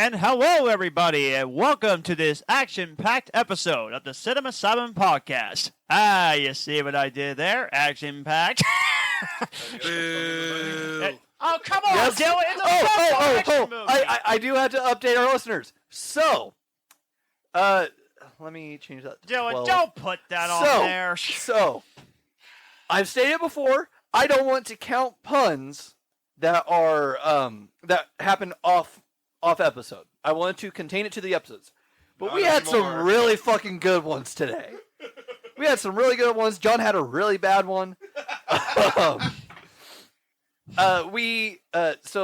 And hello, everybody, and welcome to this action-packed episode of the Cinema Simon Podcast. Ah, you see what I did there? Action-packed. Oh, come on, Yes. Dylan. It's a movie. I do have to update our listeners. So, let me change that to Dylan, 12. don't put that on there. So, I've stated before, I don't want to count puns that are that happen off episode. I wanted to contain it to the episodes. But we had some really fucking good ones today. We had some really good ones. John had a really bad one. So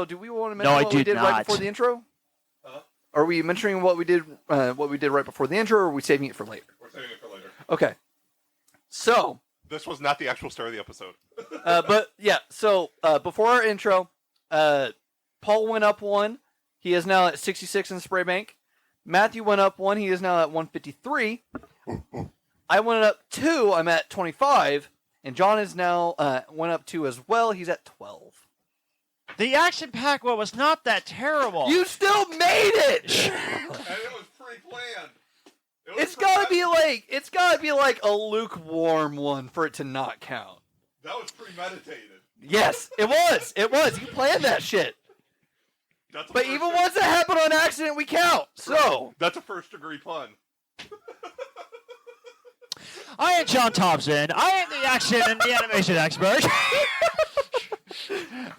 do we want to mention what we did right before the intro? Are we mentioning what we did right before the intro, or are we saving it for later? We're saving it for later. Okay. So this was not the actual start of the episode. but yeah, so before our intro, Paul went up 1. He is now at 66 in Spray Bank. Matthew went up 1. He is now at 153. I went up 2. I'm at 25. And John is now went up 2 as well. He's at 12. The action-packed one was not that terrible. You still made it! And it was pre-planned. It's gotta be like a lukewarm one for it to not count. That was premeditated. Yes, it was. It was. You planned that shit. But even ones that happen on accident, we count. So that's a first-degree pun. I am John Thompson. I am the action and the animation expert.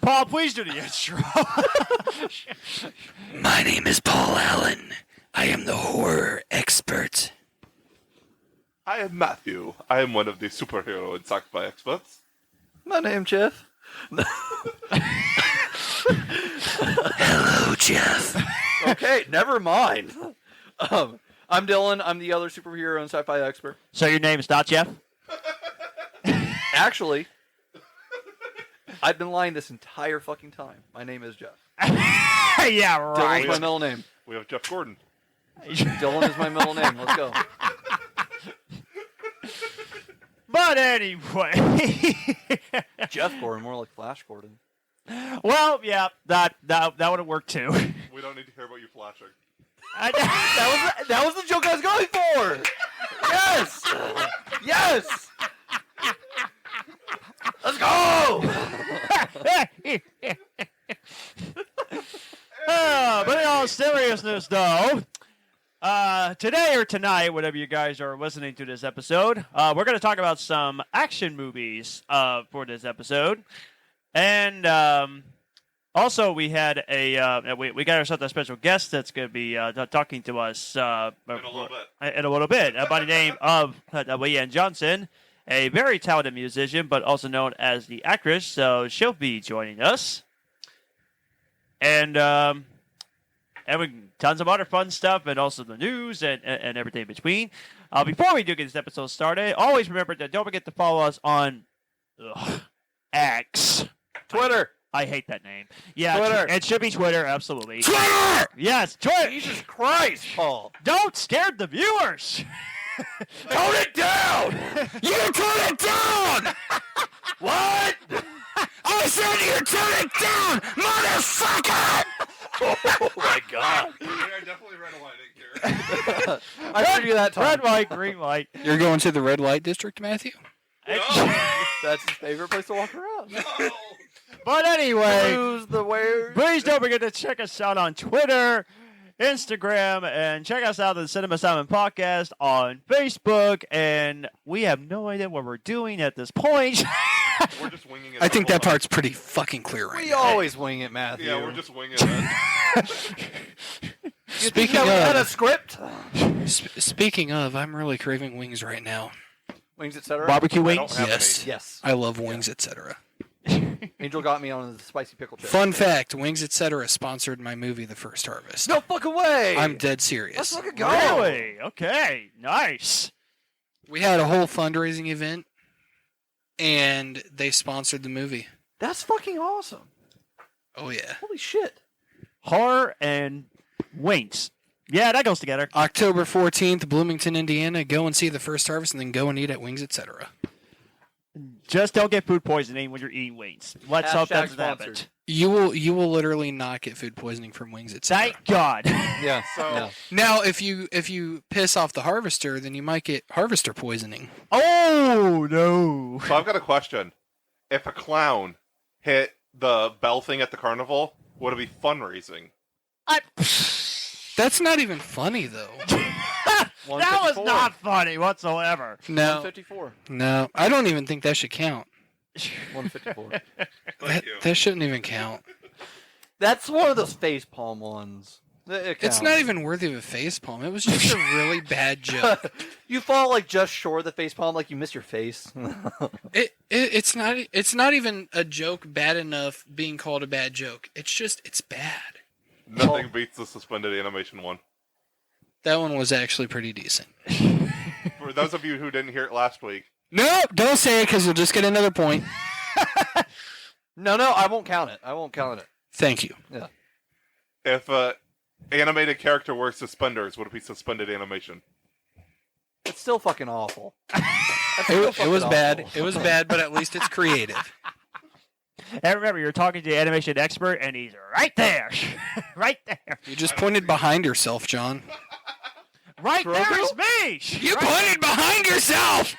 Paul, please do the intro. My name is Paul Allen. I am the horror expert. I am Matthew. I am one of the superhero and sci-fi experts. my name's Jeff. Hello, Jeff. Okay, never mind. I'm Dylan. I'm the other superhero and sci-fi expert. So your name is not Jeff? Actually, I've been lying this entire fucking time. My name is Jeff. Yeah, right. Dylan's my middle name. We have Jeff Gordon. Dylan is my middle name. Let's go. But anyway. Jeff Gordon, more like Flash Gordon. Well, yeah, that would have worked too. We don't need to hear about you flashing. That was the joke I was going for. Yes. Yes. Let's go. But in all seriousness, though, today or tonight, whatever you guys are listening to this episode, we're going to talk about some action movies for this episode. And also, we had we got ourselves a special guest that's going to be talking to us in a little bit by the name of Leanne Johnon, a very talented musician, but also known as the actress. So she'll be joining us, and we tons of other fun stuff, and also the news and everything in between. Before we do get this episode started, always remember to don't forget to follow us on X. Twitter. I hate that name. Yeah, Twitter. It should be Twitter, absolutely. Twitter! Yes, Twitter. Jesus Christ, Paul. Don't scare the viewers. Tone it down. You turn it down! What? I said you turn it down, motherfucker! Oh my God. Yeah, I definitely read a line in here. I heard you that time. Red light, green light. You're going to the red light district, Matthew? That's his favorite place to walk around. No. But anyway, Who's the where? please don't forget to check us out on Twitter, Instagram, and check us out at the Cinema Simon Podcast on Facebook. And we have no idea what we're doing at this point. We're just winging it. I think that part's pretty fucking clear right We now. always wing it, Matthew. Yeah, we're just winging it. Speaking we had a of, script. speaking of, I'm really craving wings right now. Wings, etc. Barbecue I don't wings? have Yes. any. Yes. I love wings, etc. Angel got me on the spicy pickle chip. Fun fact, Wings Etc. sponsored my movie The First Harvest. No fucking way. I'm dead Let's serious. fucking go. Really? Okay, nice. We had a whole fundraising event, and they sponsored the movie. That's fucking awesome. Oh, yeah. Holy shit. Horror and wings. Yeah, that goes together. October 14th, Bloomington, Indiana. Go and see The First Harvest, and then go and eat at Wings Etc. Just don't get food poisoning when you're eating wings. Let's hope that doesn't happen. Sponsored. You will literally not get food poisoning from wings, etc. Thank God. Yeah. So- yeah. Now, if you piss off the harvester, then you might get harvester poisoning. Oh no. So I've got a question. If a clown hit the bell thing at the carnival, would it be fundraising? That's not even funny, though. That was 154. not funny whatsoever. No, 154. no, I don't even think that should count. 154. That shouldn't even count. That's one of those face palm ones. It It's counts. not even worthy of a face palm. It was just a really bad joke. You fall like just short of the face palm, like you miss your face. It's not even a joke bad enough being called a bad joke. It's bad. Nothing beats the suspended animation one. That one was actually pretty decent. For those of you who didn't hear it last week, Nope, don't say it because you'll just get another point. No, I won't count it. I won't count it. Thank you. Yeah. if a animated character wears suspenders, would it be suspended animation? It's still fucking awful. It was bad. It was bad, but at least it's creative. And remember, you're talking to the animation expert, and he's right there. Right there. You just pointed behind yourself, John. Right there Grogu? is me. You pointed behind yourself!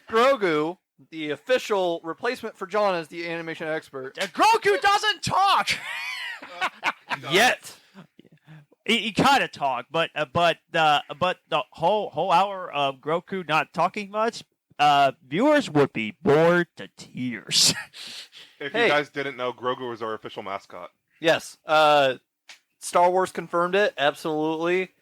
Grogu, the official replacement for John as the animation expert. Grogu doesn't talk. Yet. He kind of talked, but the whole hour of Grogu not talking much, viewers would be bored to tears. If Hey. you guys didn't know, Grogu was our official mascot. Yes. Star Wars confirmed it. Absolutely.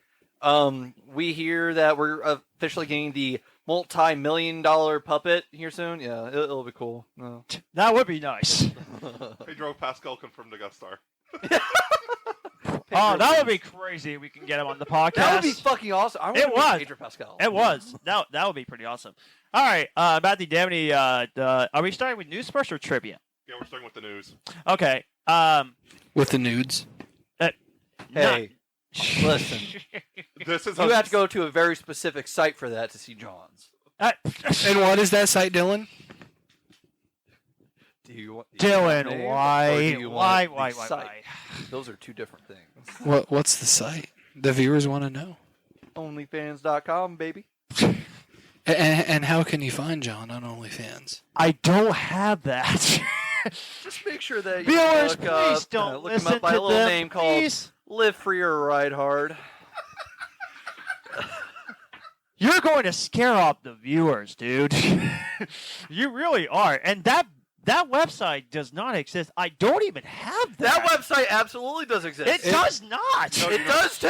We hear that we're officially getting the multi-million-dollar puppet here soon. Yeah, it'll be cool. No. That would be nice. Pedro Pascal confirmed a guest star. Oh, that would be crazy if we can get him on the podcast. That would be fucking awesome. I want It to meet was. Pedro Pascal. It was. That would be pretty awesome. All right, Matthew Damney, are we starting with news first or trivia? Yeah, we're starting with the news. Okay. With the nudes. Hey, listen. This is You have to go to a very specific site for that to see John's. And what is that site, Dylan? Do you want Dylan, name, or why? do you want Why? the site? Those are two different things. What's the site? The viewers want to know. Onlyfans.com, baby. And how can you find John on OnlyFans? I don't have that. Just make sure that you Viewers, look please up, don't look him listen up by to a little them, name called please. Live Free or Ride Hard. You're going to scare off the viewers, dude. You really are. And that website does not exist. I don't even have That that. website absolutely does exist. It does not. No, It does too.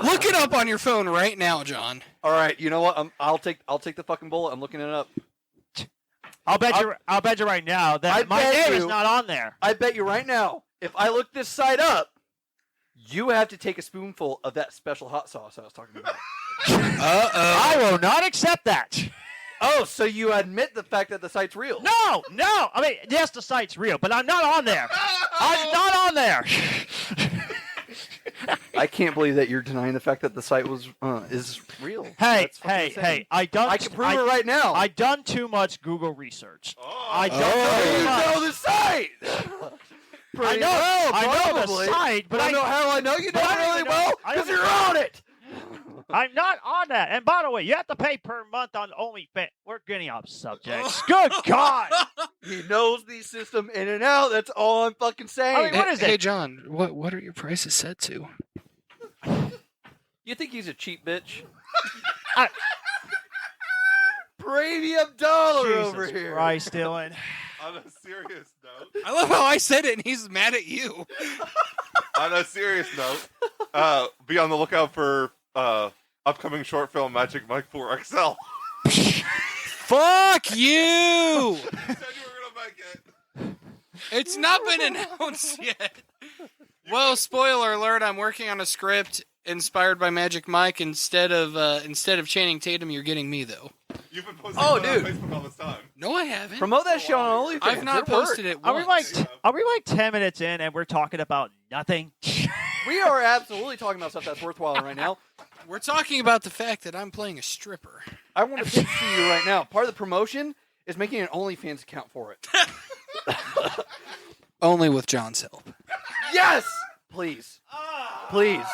Look it up on your phone right now, John. All right, you know what? I'll take the fucking bullet. I'm looking it up. I'll bet you right now I that my bet name is you- not on there. I bet you right now, if I look this site up, you have to take a spoonful of that special hot sauce I was talking about. I will not accept that. Oh, so you admit the fact that the site's real? No. I mean, yes, the site's real, but I'm not on there. I'm not on there. I can't believe that you're denying the fact that the site is real. Hey, That's fucking insane. I I can prove it right now. I done too much Google research. Oh. I done you too much. know the site. I Pretty know, well, I know the probably. site, but I know how I know you know but I don't really even know- well I because don't you're even on it. I'm not on that. And by the way, you have to pay per month on OnlyFans. We're getting off subjects. Good God. He knows the system in and out. That's all I'm fucking saying. I mean, what is Hey, it? John, what are your prices set to? You think he's a cheap bitch? I- Premium dollar Jesus over here. Christ, Dylan. On a serious note, I love how I said it and he's mad at you. on a serious note, be on the lookout for upcoming short film Magic Mike 4XL. Fuck you! You said you were gonna make it. It's not been announced yet. Well, spoiler alert, I'm working on a script inspired by Magic Mike. Instead of Channing Tatum, you're getting me, though. You've been posting Oh, that on dude. Facebook all this time. No, I haven't. Promote that shit on OnlyFans. I've not Good work. posted it Are once. we like 10 minutes in and we're talking about nothing? We are absolutely talking about stuff that's worthwhile right now. We're talking about the fact that I'm playing a stripper. I want to pitch to you right now. Part of the promotion is making an OnlyFans account for it. Only with John's help. Yes! Please. Please.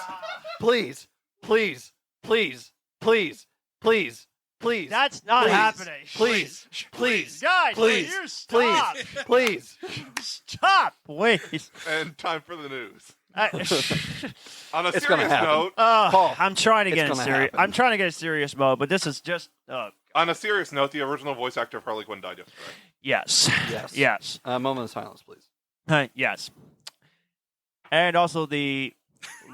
Please. Please. Please. Please. Please. Please. That's not Please. happening. Please. Please. Guys, will Please. you stop? Please. Stop, please. And time for the news. I- On a It's gonna serious happen. note, Paul, I'm trying to it's get in gonna serious. happen. I'm trying to get a serious mode, but this is just. the original voice actor of Harley Quinn died yesterday. Yes. Yes. Yes. Moment of silence, please. Yes. And also the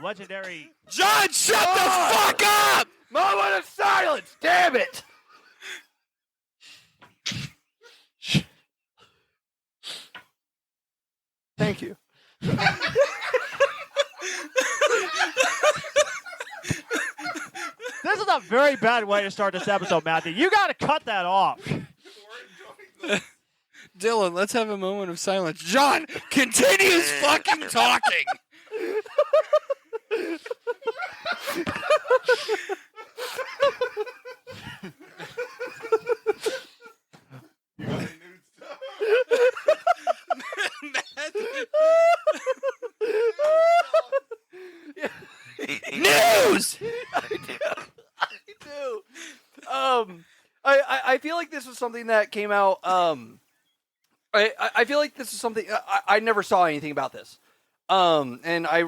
legendary. John, shut the fuck up! Moment of silence! Damn it! Thank you. This is a very bad way to start this episode, Matthew. You got to cut that off. Dylan, let's have a moment of silence. John, continue his fucking talking. You got any nude stuff? News! I do. I feel like this was something that came out. I feel like this is something I never saw anything about this. And I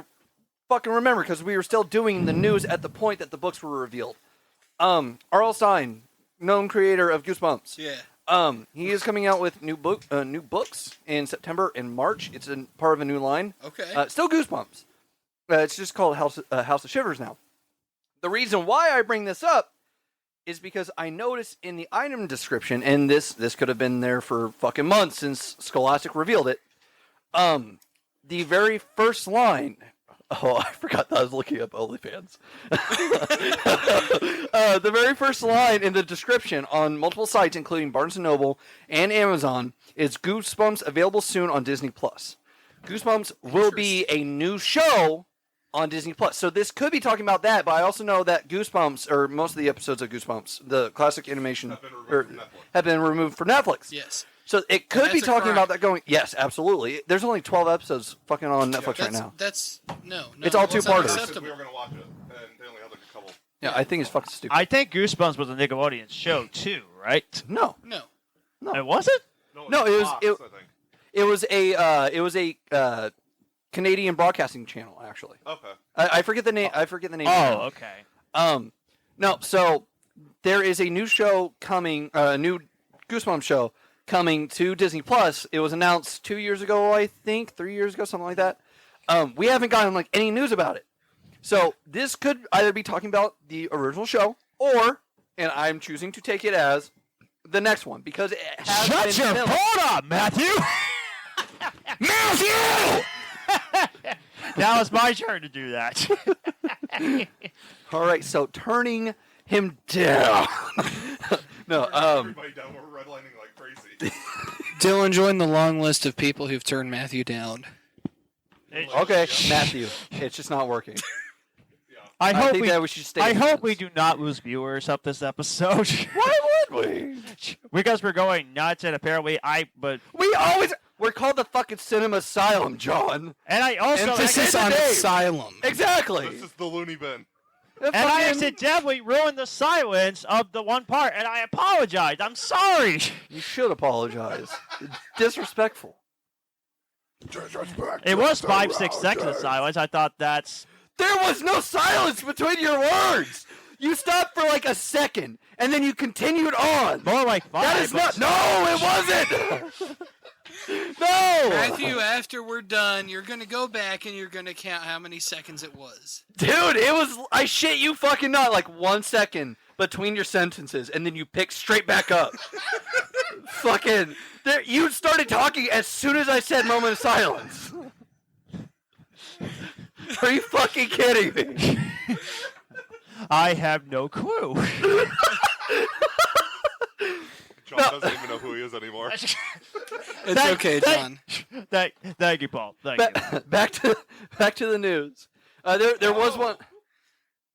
fucking remember because we were still doing the news at the point that the books were revealed. R.L. Stine, known creator of Goosebumps. Yeah. He is coming out with new books in September and March. It's part of a new line. Okay. Still Goosebumps. It's just called House of Shivers now. The reason why I bring this up is because I noticed in the item description, and this could have been there for fucking months since Scholastic revealed it. The very first line. Oh, I forgot that I was looking up OnlyFans. The very first line in the description on multiple sites, including Barnes & Noble and Amazon, is Goosebumps available soon on Disney+. Goosebumps will be a new show on Disney+. So this could be talking about that, but I also know that Goosebumps, or most of the episodes of Goosebumps, the classic animation, have been removed from Netflix. Yes. So it could be That's a talking crime. about that going. Yes, absolutely. There's only 12 episodes fucking on Netflix right now. That's no. It's all that's two-parters. unacceptable. We were going to watch it, and they only had like a couple. Yeah, I think it's fucking stupid. I think Goosebumps was a Nickelodeon show too, right? No, No. It wasn't. No, it was- Fox, it- I think. it was a Canadian broadcasting channel actually. Okay. I forget the name. I forget the name. Oh, okay. No. So there is a new show coming. A new Goosebumps show coming to Disney Plus. It was announced 2 years ago, I think, 3 years ago, something like that. We haven't gotten like any news about it. So this could either be talking about the original show, or, and I'm choosing to take it as the next one because it has Shut been your filmed. phone up, Matthew. Matthew. Now it's my turn to do that. All right, so turning him down. No, Everybody down. We're redlining like crazy. Dylan joined the long list of people who've turned Matthew down. okay, Matthew, it's just not working. I I hope think we. that we should stay. I in hope we defense. do not lose viewers up this episode. Why would we? Because we're going nuts, and apparently We're called the fucking Cinema Asylum, John. and I also Emphasis on Dave. asylum. Exactly. This is the loony bin. and I accidentally ruined the silence of the one part, and I apologize. I'm sorry. You should apologize. It's disrespectful. It was 5-6 seconds of silence. I thought that's. There was no silence between your words. You stopped for like a second, and then you continued on. More like 5. That is not. No, it wasn't. No. Matthew, after we're done, you're going to go back and you're going to count how many seconds it was. Dude, it was. I shit you fucking not. Like 1 second between your sentences, and then you pick straight back up. Fucking. You started talking as soon as I said moment of silence. Are you fucking kidding me? I have no clue. John doesn't even know who he is anymore. It's okay, John. Thank you, Paul. Thank you. Back to the news. There was one.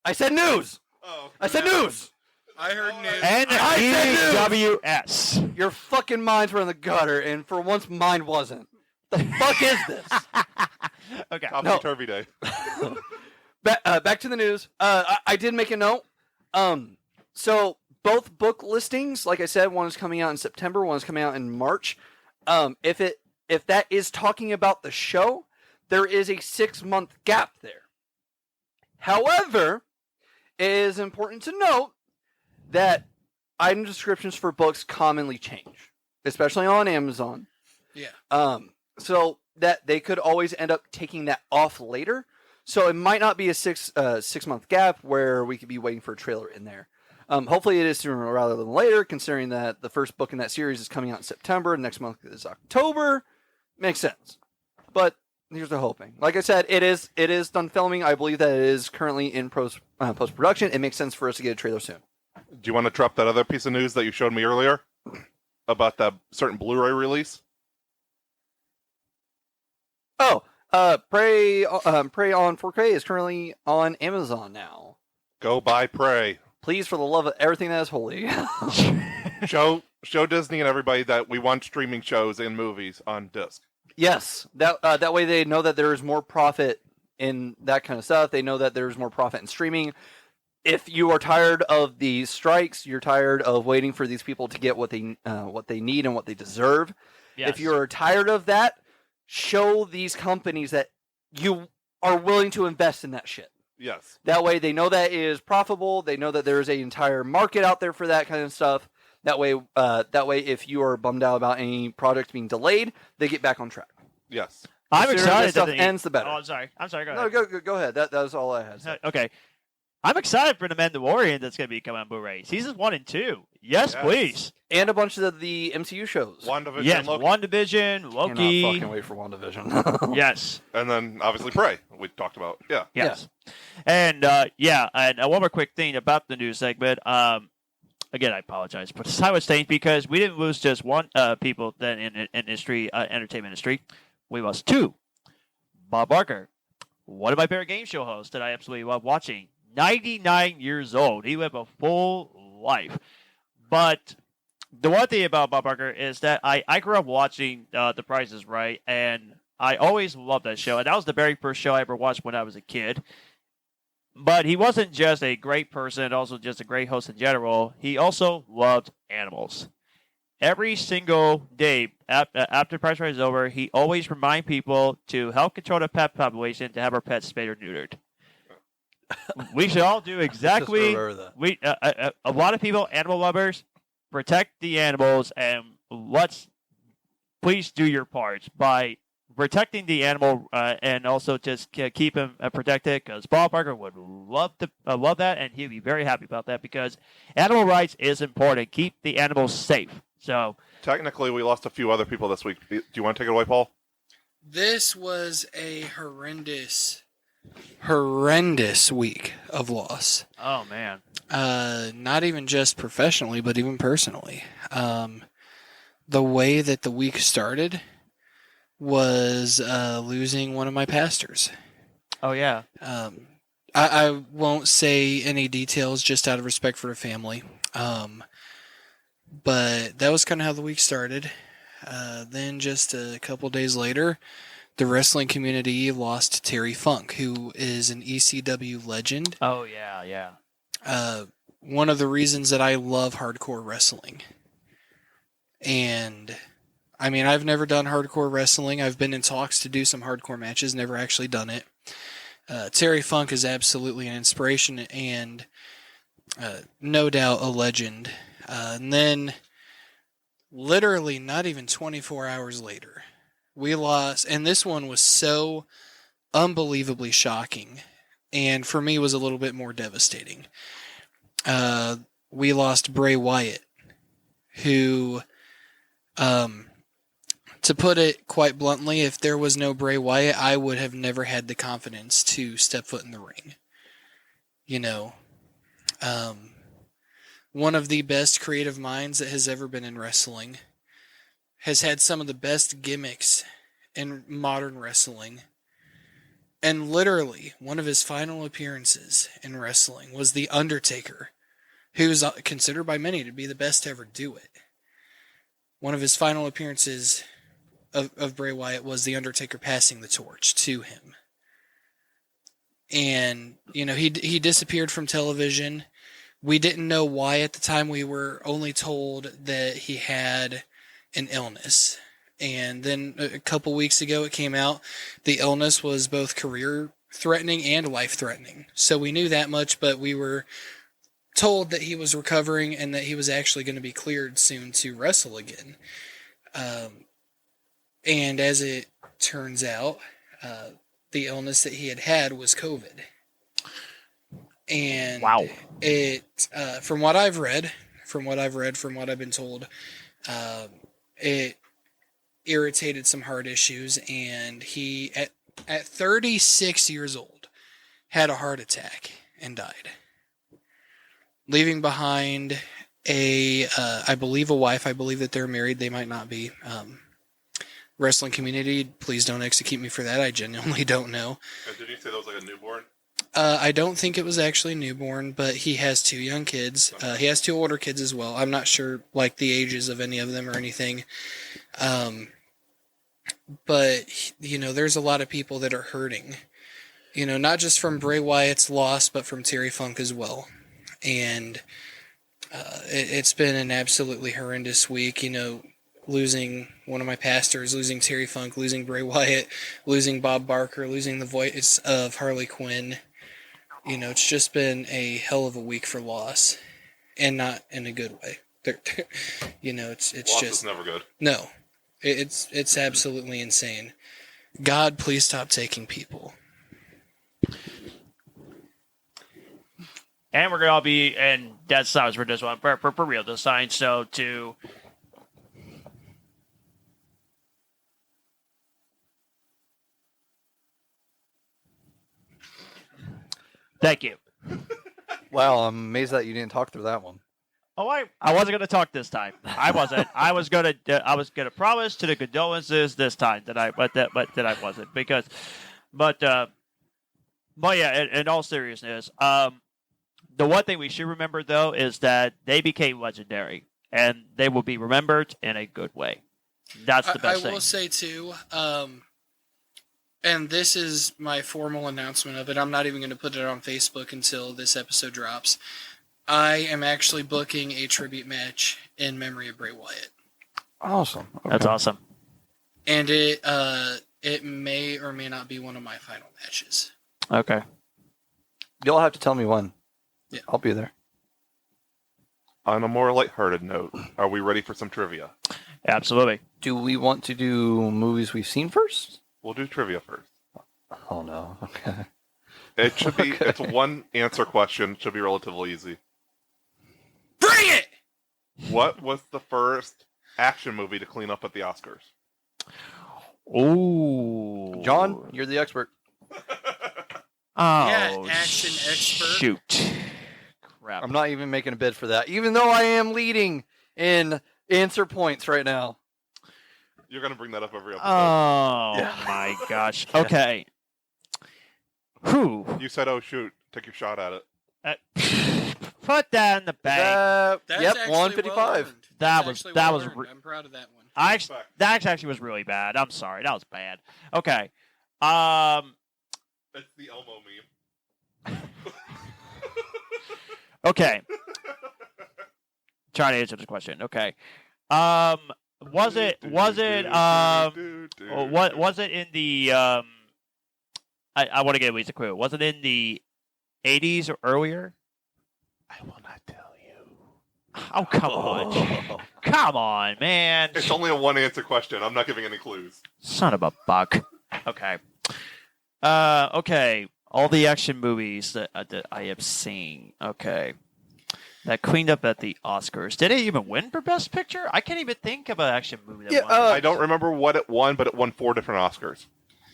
I said news. Oh. I said news. I heard news. I said news. NEWS. Your fucking minds were in the gutter, and for once, mine wasn't. The fuck is this? Okay. Topsy-turvy day. Back to the news. I did make a note. So both book listings, like I said, one is coming out in September, one is coming out in March. If that is talking about the show, there is a 6-month gap there. However, it is important to note that item descriptions for books commonly change, especially on Amazon. Yeah. So that they could always end up taking that off later. So it might not be a 6-month gap where we could be waiting for a trailer in there. Hopefully it is sooner rather than later, considering that the first book in that series is coming out in September. Next month is October. Makes sense. But here's the hoping. Like I said, it is done filming. I believe that it is currently in post-production. It makes sense for us to get a trailer soon. Do you want to drop that other piece of news that you showed me earlier about that certain Blu-ray release? Oh, Prey on 4K is currently on Amazon now. Go buy Prey. Please, for the love of everything that is holy. Show Disney and everybody that we want streaming shows and movies on disc. Yes, that way they know that there is more profit in that kind of stuff. They know that there's more profit in streaming. If you are tired of these strikes, you're tired of waiting for these people to get what they need and what they deserve. Yes. If you're tired of that, show these companies that you are willing to invest in that shit. Yes. That way they know that it is profitable. They know that there is an entire market out there for that kind of stuff. That way, if you are bummed out about any product being delayed, they get back on track. Yes. I'm The sooner excited this stuff that ends, the better. Oh, I'm sorry. Go No, ahead. go ahead. That was all I had to say. Okay. I'm excited for the Mandalorian that's going to be coming on Blu-ray. Seasons 1 and 2. Yes, Yes. please. And a bunch of the MCU shows. WandaVision, Yes, Loki. WandaVision, Loki. Cannot fucking wait for WandaVision. Yes. And then obviously Prey. We talked about. Yeah. Yes. And and one more quick thing about the news segment. Again, I apologize, but as I was saying, because we didn't lose just one people then in industry, entertainment industry, we lost two. Bob Barker, one of my favorite game show hosts that I absolutely love watching. 99 years old. He lived a full life. But the one thing about Bob Barker is that I grew up watching The Price is Right, and I always loved that show. And that was the very first show I ever watched when I was a kid. But he wasn't just a great person, also just a great host in general. He also loved animals. Every single day after The Price is Right is over, he always remind people to help control the pet population to have our pets spayed or neutered. We should all do exactly. Just remember that. We a lot of people, animal lovers, protect the animals, and please do your part by protecting the animal and also just keep him protected. Because Bob Barker would love that, and he'd be very happy about that because animal rights is important. Keep the animals safe. So Technically, we lost a few other people this week. Do you want to take it away, Paul? This was a horrendous week of loss. oh man, Not even just professionally, but even personally. The way that the week started was losing one of my pastors. oh yeah, I won't say any details just out of respect for the family. But that was kind of how the week started. Then just a couple days later, the wrestling community lost Terry Funk, who is an ECW legend. oh yeah. One of the reasons that I love hardcore wrestling. And, I mean, I've never done hardcore wrestling. I've been in talks to do some hardcore matches, never actually done it. Terry Funk is absolutely an inspiration and no doubt a legend. And then, literally not even 24 hours later, we lost, and this one was so unbelievably shocking, and for me was a little bit more devastating. We lost Bray Wyatt, who, to put it quite bluntly, if there was no Bray Wyatt, I would have never had the confidence to step foot in the ring. You know, one of the best creative minds that has ever been in wrestling, has had some of the best gimmicks in modern wrestling, and literally one of his final appearances in wrestling was The Undertaker, who's considered by many to be the best to ever do it. One of his final appearances of Bray Wyatt was The Undertaker passing the torch to him. And, he disappeared from television. We didn't know why at the time. We were only told that he had an illness. And then a couple weeks ago it came out the illness was both career-threatening and life-threatening. So we knew that much, but we were told that he was recovering and that he was actually going to be cleared soon to wrestle again. And as it turns out, the illness that he had was COVID. And Wow. It, from what I've read, from what I've been told, it irritated some heart issues, and he, at 36 years old, had a heart attack and died, leaving behind I believe a wife. I believe that they're married. They might not be. Wrestling community, please don't execute me for that. I genuinely don't know. Did you say that was like a newborn? I don't think it was actually newborn, but he has 2 young kids. He has 2 older kids as well. I'm not sure like the ages of any of them or anything. But there's a lot of people that are hurting. Not just from Bray Wyatt's loss, but from Terry Funk as well. And it's been an absolutely horrendous week. Losing one of my pastors, losing Terry Funk, losing Bray Wyatt, losing Bob Barker, losing the voice of Harley Quinn. It's just been a hell of a week for loss, and not in a good way. It's Loss just is never good. no, it's absolutely insane. God, please stop taking people. And we're going to all be in dead silence for this one, for real this time. So to... Thank you. Wow, I'm amazed that you didn't talk through that one. Oh, I wasn't going to talk this time. I wasn't. I was going to promise to the condolences this time that I wasn't but yeah. In all seriousness, the one thing we should remember though is that they became legendary, and they will be remembered in a good way. That's the best thing. I will say too. And this is my formal announcement of it. I'm not even going to put it on Facebook until this episode drops. I am actually booking a tribute match in memory of Bray Wyatt. Awesome. Okay. That's awesome. And it may or may not be one of my final matches. Okay. You'll have to tell me when. Yeah. I'll be there. On a more lighthearted note, are we ready for some trivia? Absolutely. Do we want to do movies we've seen first? We'll do trivia first. Oh, no. Okay. It should be, Okay. It's a one answer question. Should be relatively easy. Bring it! What was the first action movie to clean up at the Oscars? Ooh. John, you're the expert. Oh, Yeah, action expert. Shoot. Crap. I'm not even making a bid for that, even though I am leading in answer points right now. You're going to bring that up every episode. Oh, Yeah. my gosh. Okay. Who? You said, oh, shoot. Take your shot at it. Put that in the bag. That's Yep, actually 155. well earned. That That's was- actually that well was earned. re- I'm proud of that one. That actually was really bad. I'm sorry. That was bad. Okay. It's the Elmo meme. Okay. Trying to answer this question. Okay. Was it what was it in the I want to get at least a clue. Was it in the 80s or earlier? I will not tell you. Oh, come on. Come on, man. It's only a one answer question. I'm not giving any clues. Son of a buck. Okay. Okay. All the action movies that I have seen. Okay. That cleaned up at the Oscars. Did it even win for Best Picture? I can't even think of an action movie that won. I don't remember what it won, but it won 4 different Oscars.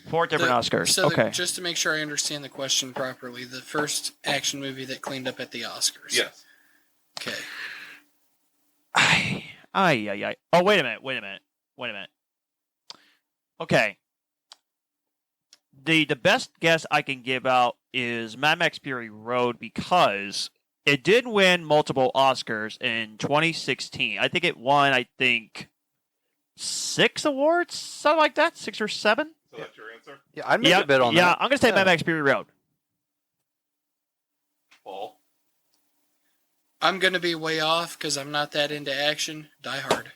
4 different Oscars. So okay. just to make sure I understand the question properly, the first action movie that cleaned up at the Oscars. Yes. Okay. Ay. Oh, wait a minute. Okay. The best guess I can give out is Mad Max Fury Road because it did win multiple Oscars in 2016. I think it won, 6 awards, something like that, 6 or 7. So that's your answer, Yeah, I'd make a bid on yeah, that. I'm gonna say Mad Max Fury Road. Paul. I'm gonna be way off because I'm not that into action. Die Hard.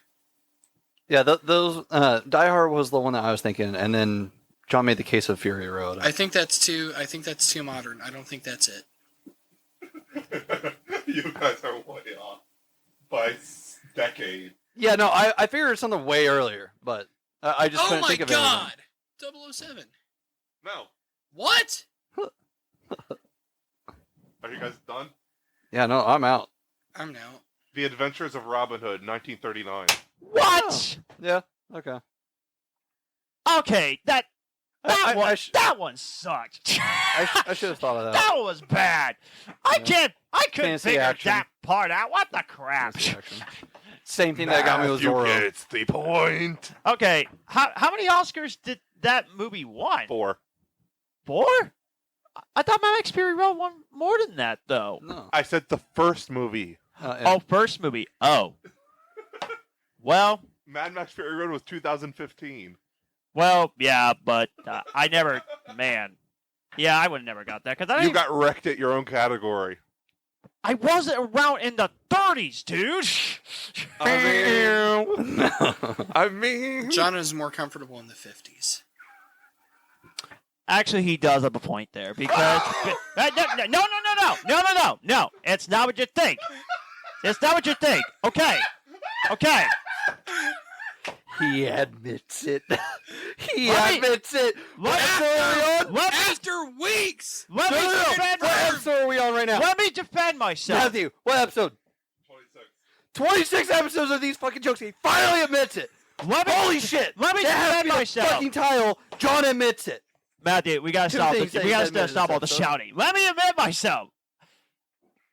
Yeah, those Die Hard was the one that I was thinking, and then John made the case of Fury Road. I think that's too modern. I don't think that's it. You guys are way off by decade. Yeah, no, I figured something way earlier, but I just Oh couldn't my think of god! 007. No. What? Are you guys done? anything. Yeah, no, I'm out. I'm out. The Adventures of Robin Hood, 1939. What? Yeah, okay. Okay, that I one sucked. I should have thought of that. That one was bad. I couldn't Fantasy figure action. that part out. What the crap? Fantasy action. Same thing that got me was Zorro. Gets the point. Okay, how many Oscars did that movie won? 4. 4? I thought Mad Max Fury Road won more than that, though. No. I said the first movie. Yeah. Oh, first movie. Oh. Well, Mad Max Fury Road was 2015. yeah, but I never, man. Yeah, I would have never got that because You got wrecked at your own category. I wasn't around in the 30s, dude. I mean, John is more comfortable in the 50s. Actually, he does have a point there because no. It's not what you think. It's not what you think. Okay. He admits it. He Let me- admits it. What episode are we on? After weeks! Let me defend What episode are we on right now? Let me defend myself. Matthew, what episode? 26. 26 episodes of these fucking jokes. He finally admits it. Holy shit. Let me That has to defend be the myself. fucking title. John admits it. Matthew, we gotta Two stop. things that We he's gotta admitted stop this all the episode. shouting. Let me admit myself.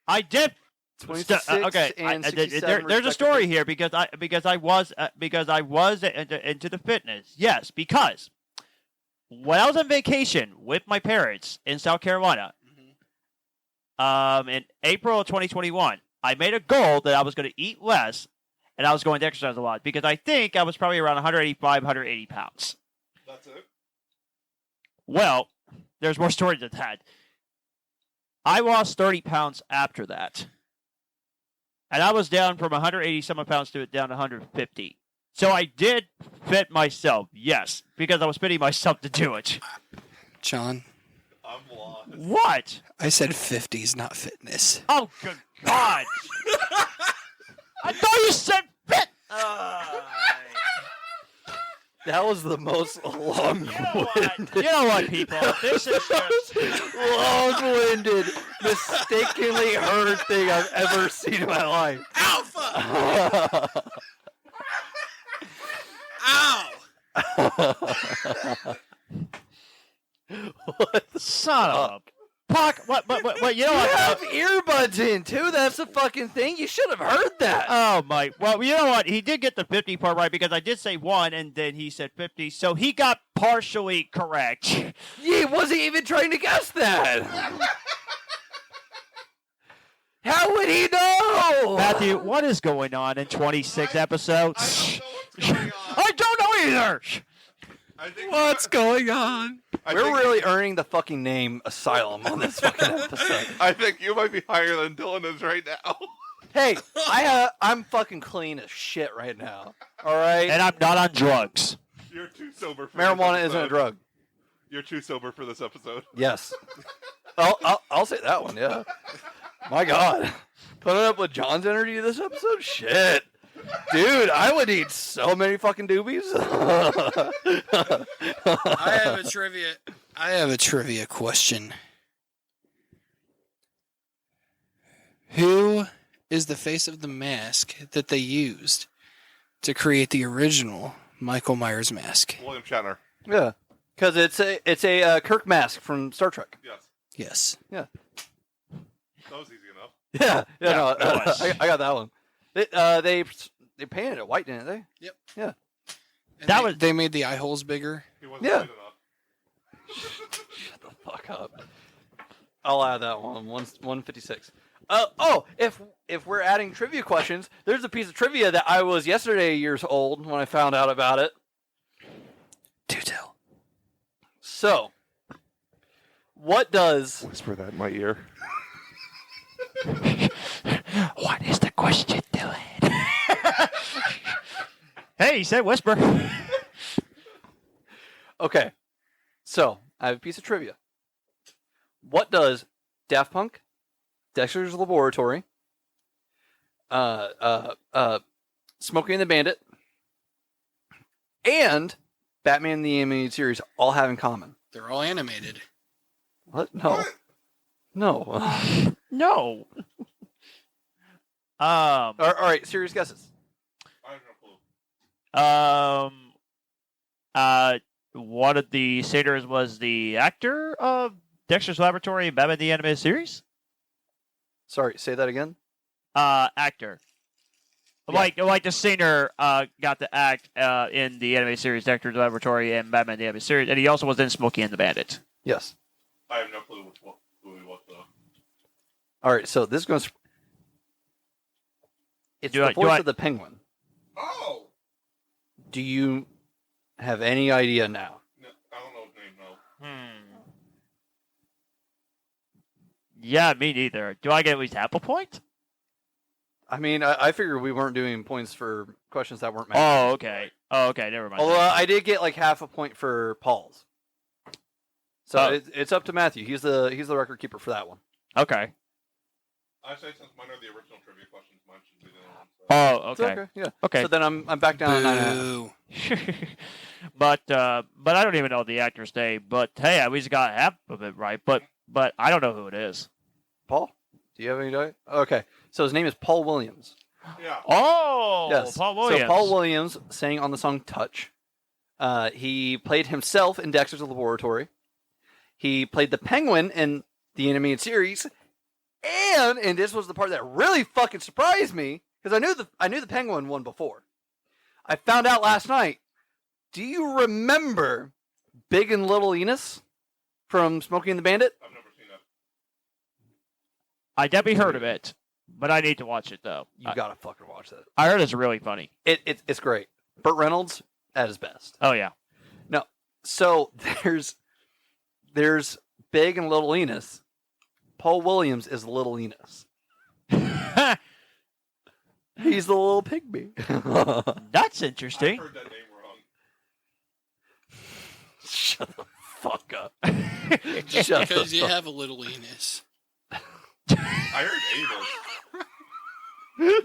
I did. 26 Okay, and 67 there's a story here because I was into the fitness. Yes, because when I was on vacation with my parents in South Carolina, in April of 2021, I made a goal that I was going to eat less and I was going to exercise a lot because I think I was probably around 185, 180 pounds. That's it. Well, there's more story than that. I lost 30 pounds after that. And I was down from 180 some pounds to down to 150. So I did fit myself, yes, because I was fitting myself to do it. John, I'm lost. What? I said 50s, not fitness. Oh, good God. I thought you said fit. That was the most long-winded. You know what, people? This is just... long-winded, mistakenly heard thing I've ever seen in my life. Alpha! Ow! Son of a... Puck, what, you know You what? have earbuds in, too. That's the fucking thing. You should have heard that. Oh, my. Well, you know what? He did get the 50 part right because I did say 1, and then he said 50, so he got partially correct. He wasn't even trying to guess that. How would he know? Matthew, what is going on in 26 episodes? I don't know what's going on. I don't know either. I think What's going on? We're really earning the fucking name Asylum on this fucking episode. I think you might be higher than Dylan is right now. Hey, I'm fucking clean as shit right now. All right? And I'm not on drugs. You're too sober for Marijuana this isn't a episode. drug. You're too sober for this episode. Yes. I'll say that one, yeah. My God. Putting up with John's energy this episode? Shit. Dude, I would eat so many fucking doobies. I have a trivia question. Who is the face of the mask that they used to create the original Michael Myers mask? William Shatner. Yeah. Because it's a Kirk mask from Star Trek. Yes. Yes. Yeah. That was easy enough. Yeah. No, it was. I got that one. They painted it white, didn't they? Yep. Yeah. And they made the eye holes bigger. He wasn't Yeah. good enough. Shut the fuck up. I'll add that one. 156. If we're adding trivia questions, there's a piece of trivia that I was yesterday years old when I found out about it. Do tell. So, what does Whisper that in my ear. What is the question, Dylan? Hey, he said whisper. Okay, so I have a piece of trivia. What does Daft Punk, Dexter's Laboratory, Smokey and the Bandit, and Batman the Animated Series all have in common? They're all animated. What? No. What? No. No. All right, serious guesses. I have no clue. One of the satyrs was the actor of Dexter's Laboratory and Batman the Animated Series? Sorry, say that again. Actor. Yeah. Like the singer got to act in the animated series Dexter's Laboratory and Batman the Animated Series, and he also was in Smokey and the Bandit. Yes. I have no clue who he was, though. All right, so this goes. It's the voice of the Penguin. Oh! Do you have any idea now? No, I don't know his name, no. Yeah, me neither. Do I get at least half a point? I mean, I figured we weren't doing points for questions that weren't matched. Oh, okay. Oh, okay. Never mind. Although I did get like half a point for Paul's. So Oh. it's up to Matthew. He's the record keeper for that one. Okay. I say since mine are the original trivia questions, mine should be the other one. So. Oh, It's okay. Yeah. Okay. So then I'm back down. To 9.5. Boo. but I don't even know the actor's name. But hey, at least got half of it right. But I don't know who it is. Paul, do you have any idea? Okay. So his name is Paul Williams. Yeah. Oh, Yes. Paul Williams. So Paul Williams sang on the song "Touch." He played himself in Dexter's Laboratory. He played the Penguin in the animated series, and this was the part that really fucking surprised me because I knew the Penguin one before. I found out last night. Do you remember Big and Little Enos from Smokey and the Bandit? I've never seen that. I definitely heard of it, but I need to watch it though. You gotta fucking watch that. I heard it's really funny. It's great. Burt Reynolds at his best. Oh yeah. So there's Big and Little Enos. Paul Williams is Little Enos. He's the little pygmy. That's I interesting. heard that name wrong. Shut the fuck up. Shut Because the you fuck. have a little Enos. I heard Amos.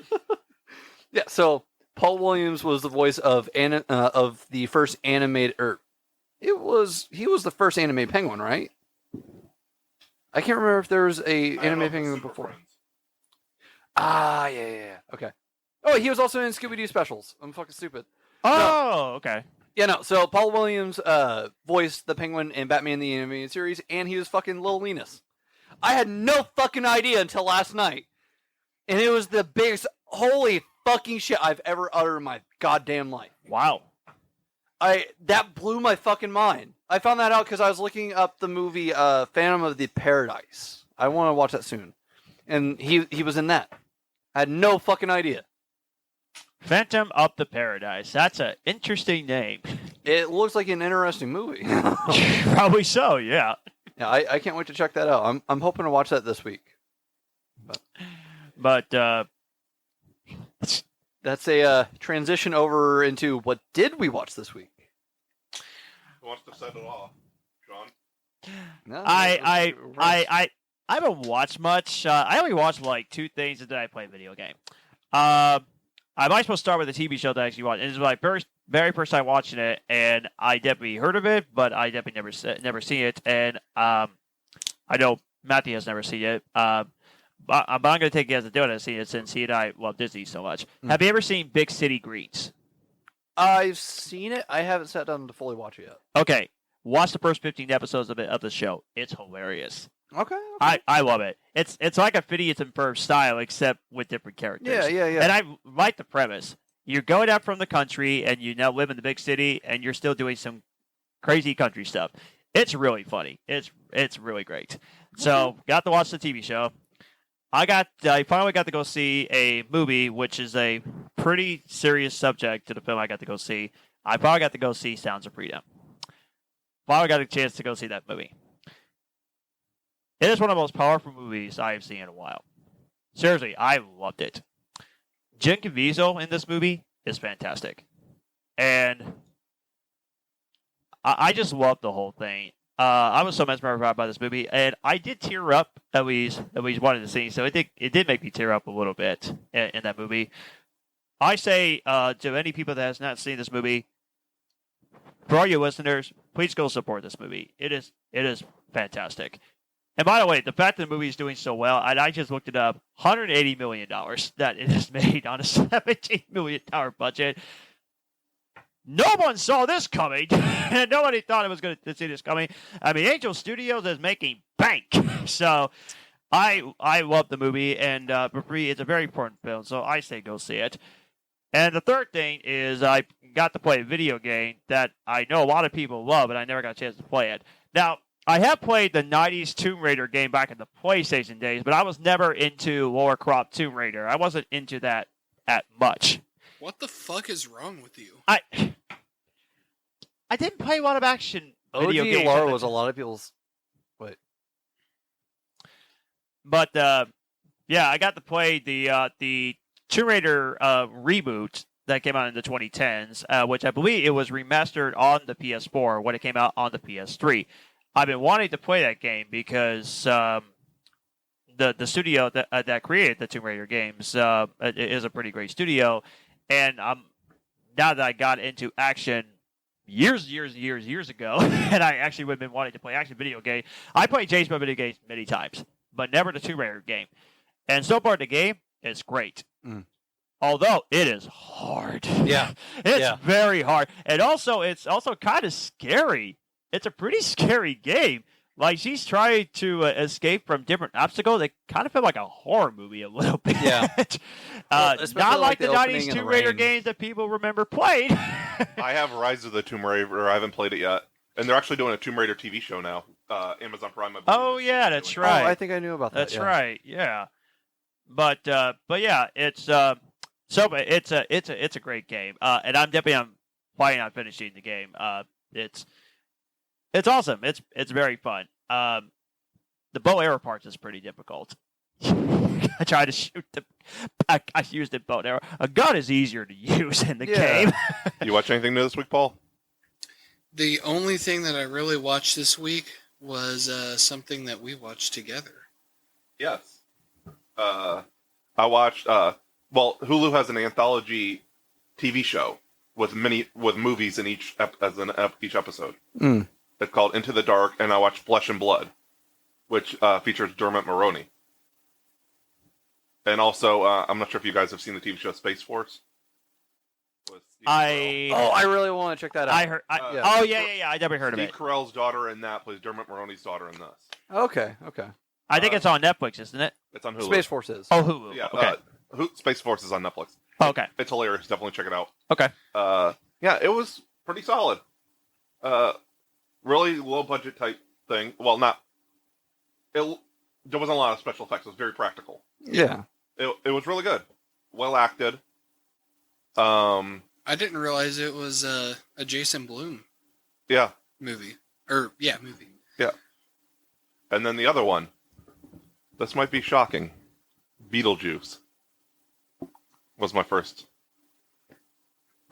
Yeah. So Paul Williams was the voice of the first animated, he was the first animated Penguin, right? I can't remember if there was a I don't know animated if it's Penguin Super before. Friends. Yeah. Okay. Oh, he was also in Scooby-Doo specials. I'm fucking stupid. Oh, okay. Yeah, no. So Paul Williams voiced the Penguin in Batman the Animated Series, and he was fucking Lil Linus. I had no fucking idea until last night, and it was the biggest holy fucking shit I've ever uttered in my goddamn life. Wow. That blew my fucking mind. I found that out because I was looking up the movie Phantom of the Paradise. I want to watch that soon, and he was in that. I had no fucking idea. Phantom of the Paradise. That's an interesting name. It looks like an interesting movie. Probably so, yeah. Yeah, I can't wait to check that out. I'm hoping to watch that this week. But That's a transition over into what did we watch this week? Who wants to set it off? John? No, I haven't watched much. I only watched like two things, and then I play a video game. I might as well start with a TV show that I actually watched. It was my very first time watching it, and I definitely heard of it, but I definitely never seen it. And I know Matthew has never seen it. But I'm going to take you as a Dylan has seen it since he and I love Disney so much. Have you ever seen Big City Greets? I've seen it. I haven't sat down to fully watch it yet. Okay, watch the first 15 episodes of the show. It's hilarious. Okay. I love it. It's like a Phineas and Ferb style, except with different characters. Yeah. And I like the premise. You're going out from the country, and you now live in the big city, and you're still doing some crazy country stuff. It's really funny. It's really great. So, got to watch the TV show. I finally got to go see a movie, which is a pretty serious subject to the film I got to go see. I finally got to go see Sounds of Freedom. Finally got a chance to go see that movie. It is one of the most powerful movies I have seen in a while. Seriously, I loved it. Jim Caviezel in this movie is fantastic. And I just loved the whole thing. I was so mesmerized by this movie, and I did tear up at least wanted to see. So it did make me tear up a little bit in that movie. I say to any people that has not seen this movie, for all your listeners, please go support this movie. It is fantastic. And by the way, the fact that the movie is doing so well, and I just looked it up, $180 million that it has made on a $17 million budget. No one saw this coming. Nobody thought it was going to see this coming. I mean, Angel Studios is making bank. So I love the movie, and for free, it's a very important film. So I say go see it. And the third thing is I got to play a video game that I know a lot of people love, but I never got a chance to play it. Now, I have played the 90s Tomb Raider game back in the PlayStation days, but I was never into Lara Croft Tomb Raider. I wasn't into that at much. What the fuck is wrong with you? I didn't play a lot of action video games. OG Lara was a lot of people's... Wait. But, yeah, I got to play the Tomb Raider reboot that came out in the 2010s, which I believe it was remastered on the PS4 when it came out on the PS3. I've been wanting to play that game because the studio that created the Tomb Raider games is a pretty great studio, and now that I got into action years ago, and I actually would have been wanting to play action video game. I played James Bond video games many times, but never the Tomb Raider game. And so far, the game is great. Mm. Although it is hard. Yeah. It's very hard. And also, it's also kind of scary. It's a pretty scary game. Like, she's trying to escape from different obstacles. It kind of felt like a horror movie a little bit. Yeah. Not like the opening 90s in Tomb the Raider rain. games that people remember playing. I have Rise of the Tomb Raider. I haven't played it yet. And they're actually doing a Tomb Raider TV show now. Amazon Prime. I believe, Oh, is yeah, doing that's it. right. Oh, I think I knew about that. That's right. Yeah. But yeah, it's it's a great game. And I'm planning on finishing the game. It's awesome. It's very fun. The bow arrow parts is pretty difficult. I tried to shoot I used a bow and arrow. A gun is easier to use in the game. You watch anything new this week, Paul? The only thing that I really watched this week was something that we watched together. Yes. I watched. Hulu has an anthology TV show with movies in each each episode. Mm. It's called Into the Dark, and I watched Flesh and Blood, which features Dermot Mulroney. And also, I'm not sure if you guys have seen the TV show Space Force. I really want to check that out. I heard. yeah. Oh yeah. I never heard of Steve it. Carell's daughter in that plays Dermot Mulroney's daughter in this. Okay. I think it's on Netflix, isn't it? It's on Hulu. Space Forces. Oh, Hulu. Yeah. Okay. Space Force is on Netflix. Oh, okay. It's hilarious. Definitely check it out. Okay. Yeah, it was pretty solid. Really low budget type thing. Well, there wasn't a lot of special effects. It was very practical. Yeah. It was really good. Well acted. I didn't realize it was a Jason Blum Yeah. movie. Movie. Yeah. And then the other one. This might be shocking. Beetlejuice was my first.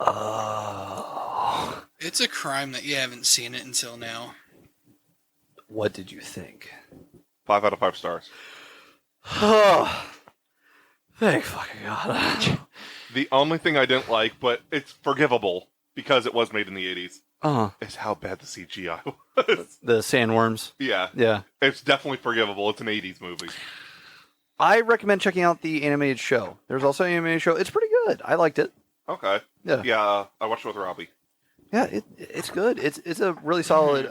Oh. It's a crime that you haven't seen it until now. What did you think? 5 out of 5 stars. Oh. Thank fucking God. The only thing I didn't like, but it's forgivable because it was made in the 80s, is how bad the CGI was. The sandworms. Yeah. Yeah. It's definitely forgivable. It's an 80s movie. I recommend checking out the animated show. There's also an animated show. It's pretty good. I liked it. Okay. Yeah. Yeah, I watched it with Robbie. Yeah, it's good. It's a really solid.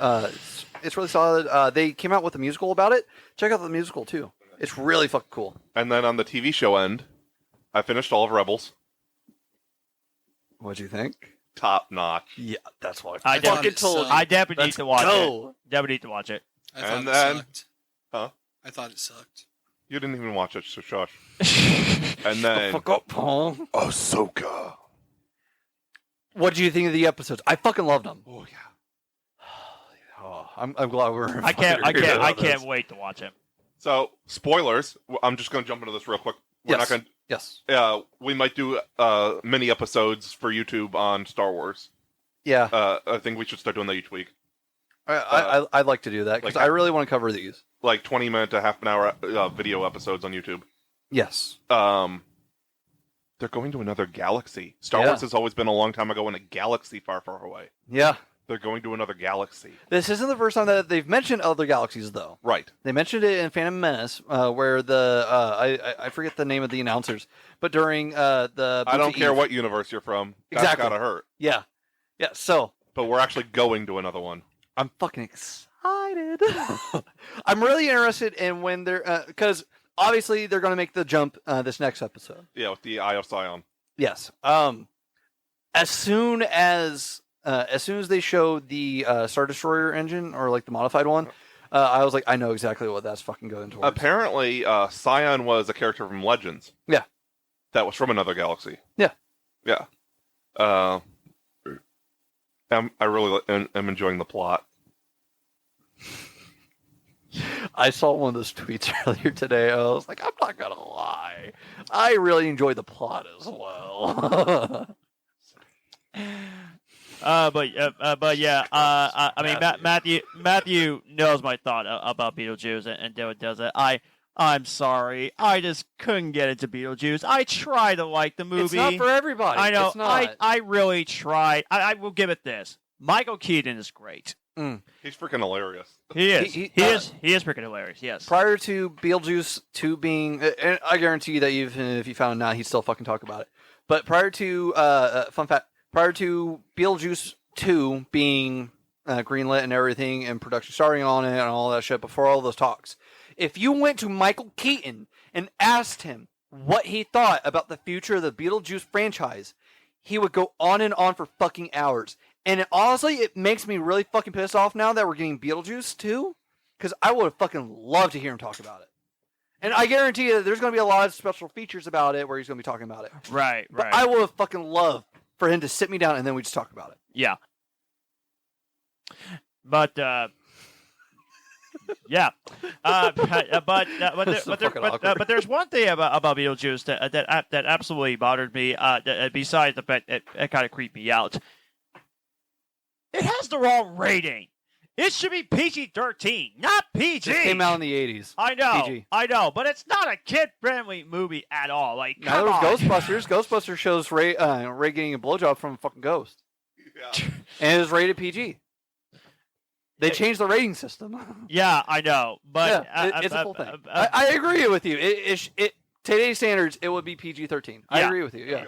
It's really solid. They came out with a musical about it. Check out the musical too. It's really fucking cool. And then on the TV show end, I finished all of Rebels. What'd you think? Top notch. Yeah, that's what I thought definitely it sucked. I definitely need to watch go. it. Definitely need to watch it. I thought And it then- sucked. Huh? I thought it sucked. You didn't even watch it, so shush. And then Fuck up, Paul. Ahsoka. What did you think of the episodes? I fucking loved them. Oh yeah. Oh, I'm glad we're. I can't wait to watch it. So spoilers. I'm just going to jump into this real quick. We're not going. Yes. We might do mini episodes for YouTube on Star Wars. Yeah. I think we should start doing that each week. I'd like to do that because I really want to cover these. Like 20-minute to half an hour video episodes on YouTube. Yes. They're going to another galaxy. Star Wars has always been a long time ago in a galaxy far, far away. Yeah. They're going to another galaxy. This isn't the first time that they've mentioned other galaxies, though. Right. They mentioned it in Phantom Menace, where I forget the name of the announcers, but during the I don't care what universe you're from. Exactly. That's gotta hurt. Yeah. So But we're actually going to another one. I'm fucking excited. I'm really interested in when they're because obviously they're going to make the jump this next episode. Yeah, with the Eye of Sion. Yes. As soon as they showed the Star Destroyer engine or like the modified one, I was like, I know exactly what that's fucking going towards. Apparently, Sion was a character from Legends. Yeah. That was from another galaxy. Yeah. Yeah. I really am enjoying the plot. I saw one of those tweets earlier today. I was like, I'm not gonna lie, I really enjoyed the plot as well. But yeah, I mean, Matthew knows my thought about Beetlejuice, and Dylan does it. I'm sorry, I just couldn't get into Beetlejuice. I tried to like the movie. It's not for everybody. I know. It's not. I really tried. I will give it this. Michael Keaton is great. He's freaking hilarious. He is. He is freaking hilarious. Yes. Prior to Beetlejuice 2 being, and I guarantee you that even if you found it now, he'd still fucking talk about it. But prior to, fun fact, prior to Beetlejuice 2 being greenlit and everything, and production starting on it and all that shit, before all those talks, if you went to Michael Keaton and asked him what he thought about the future of the Beetlejuice franchise, he would go on and on for fucking hours. And honestly, it makes me really fucking pissed off now that we're getting Beetlejuice 2, because I would have fucking loved to hear him talk about it. And I guarantee you there's going to be a lot of special features about it where he's going to be talking about it. Right. But I would have fucking loved for him to sit me down and then we just talk about it. Yeah. But yeah. But there's one thing about Beetlejuice that absolutely bothered me. Besides the fact that it kind of creeped me out. It has the wrong rating. It should be PG-13, not PG. It came out in the 80s. I know, PG. I know, but it's not a kid-friendly movie at all. Like, now there was Ghostbusters. Ghostbusters shows Ray getting a blowjob from a fucking ghost. Yeah. And it was rated PG. They changed the rating system. Yeah, I know, but yeah, it's a full thing. I agree with you. Today's standards, it would be PG-13. I agree with you. Yeah.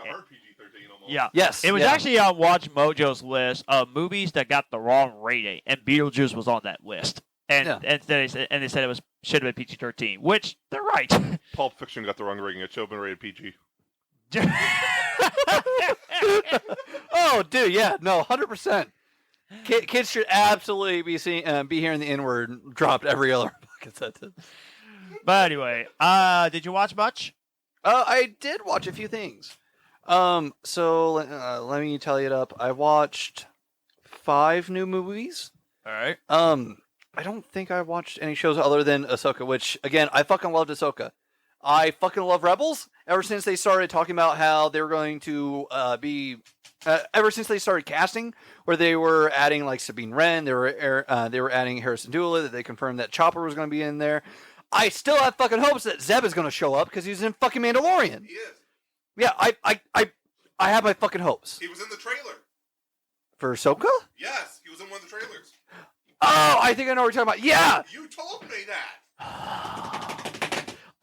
Yeah. Yes. It was actually on Watch Mojo's list of movies that got the wrong rating, and Beetlejuice was on that list. And they said it should have been PG-13, which they're right. Pulp Fiction got the wrong rating. It should have been rated PG. Oh, dude, yeah, no, 100%. Kids should absolutely be hearing the N-word dropped every other fucking sentence. But anyway, did you watch much? I did watch a few things. So let me tally it up. I watched 5 new movies. All right. I don't think I watched any shows other than Ahsoka, which again, I fucking loved Ahsoka. I fucking love Rebels. Ever since they started talking about how they were going to ever since they started casting, where they were adding like Sabine Wren, they were adding Harrison Dula, that they confirmed that Chopper was going to be in there. I still have fucking hopes that Zeb is going to show up because he's in fucking Mandalorian. He is. Yeah, I have my fucking hopes. He was in the trailer. For Ahsoka? Yes, he was in one of the trailers. Oh, I think I know what you're talking about. Yeah! You told me that.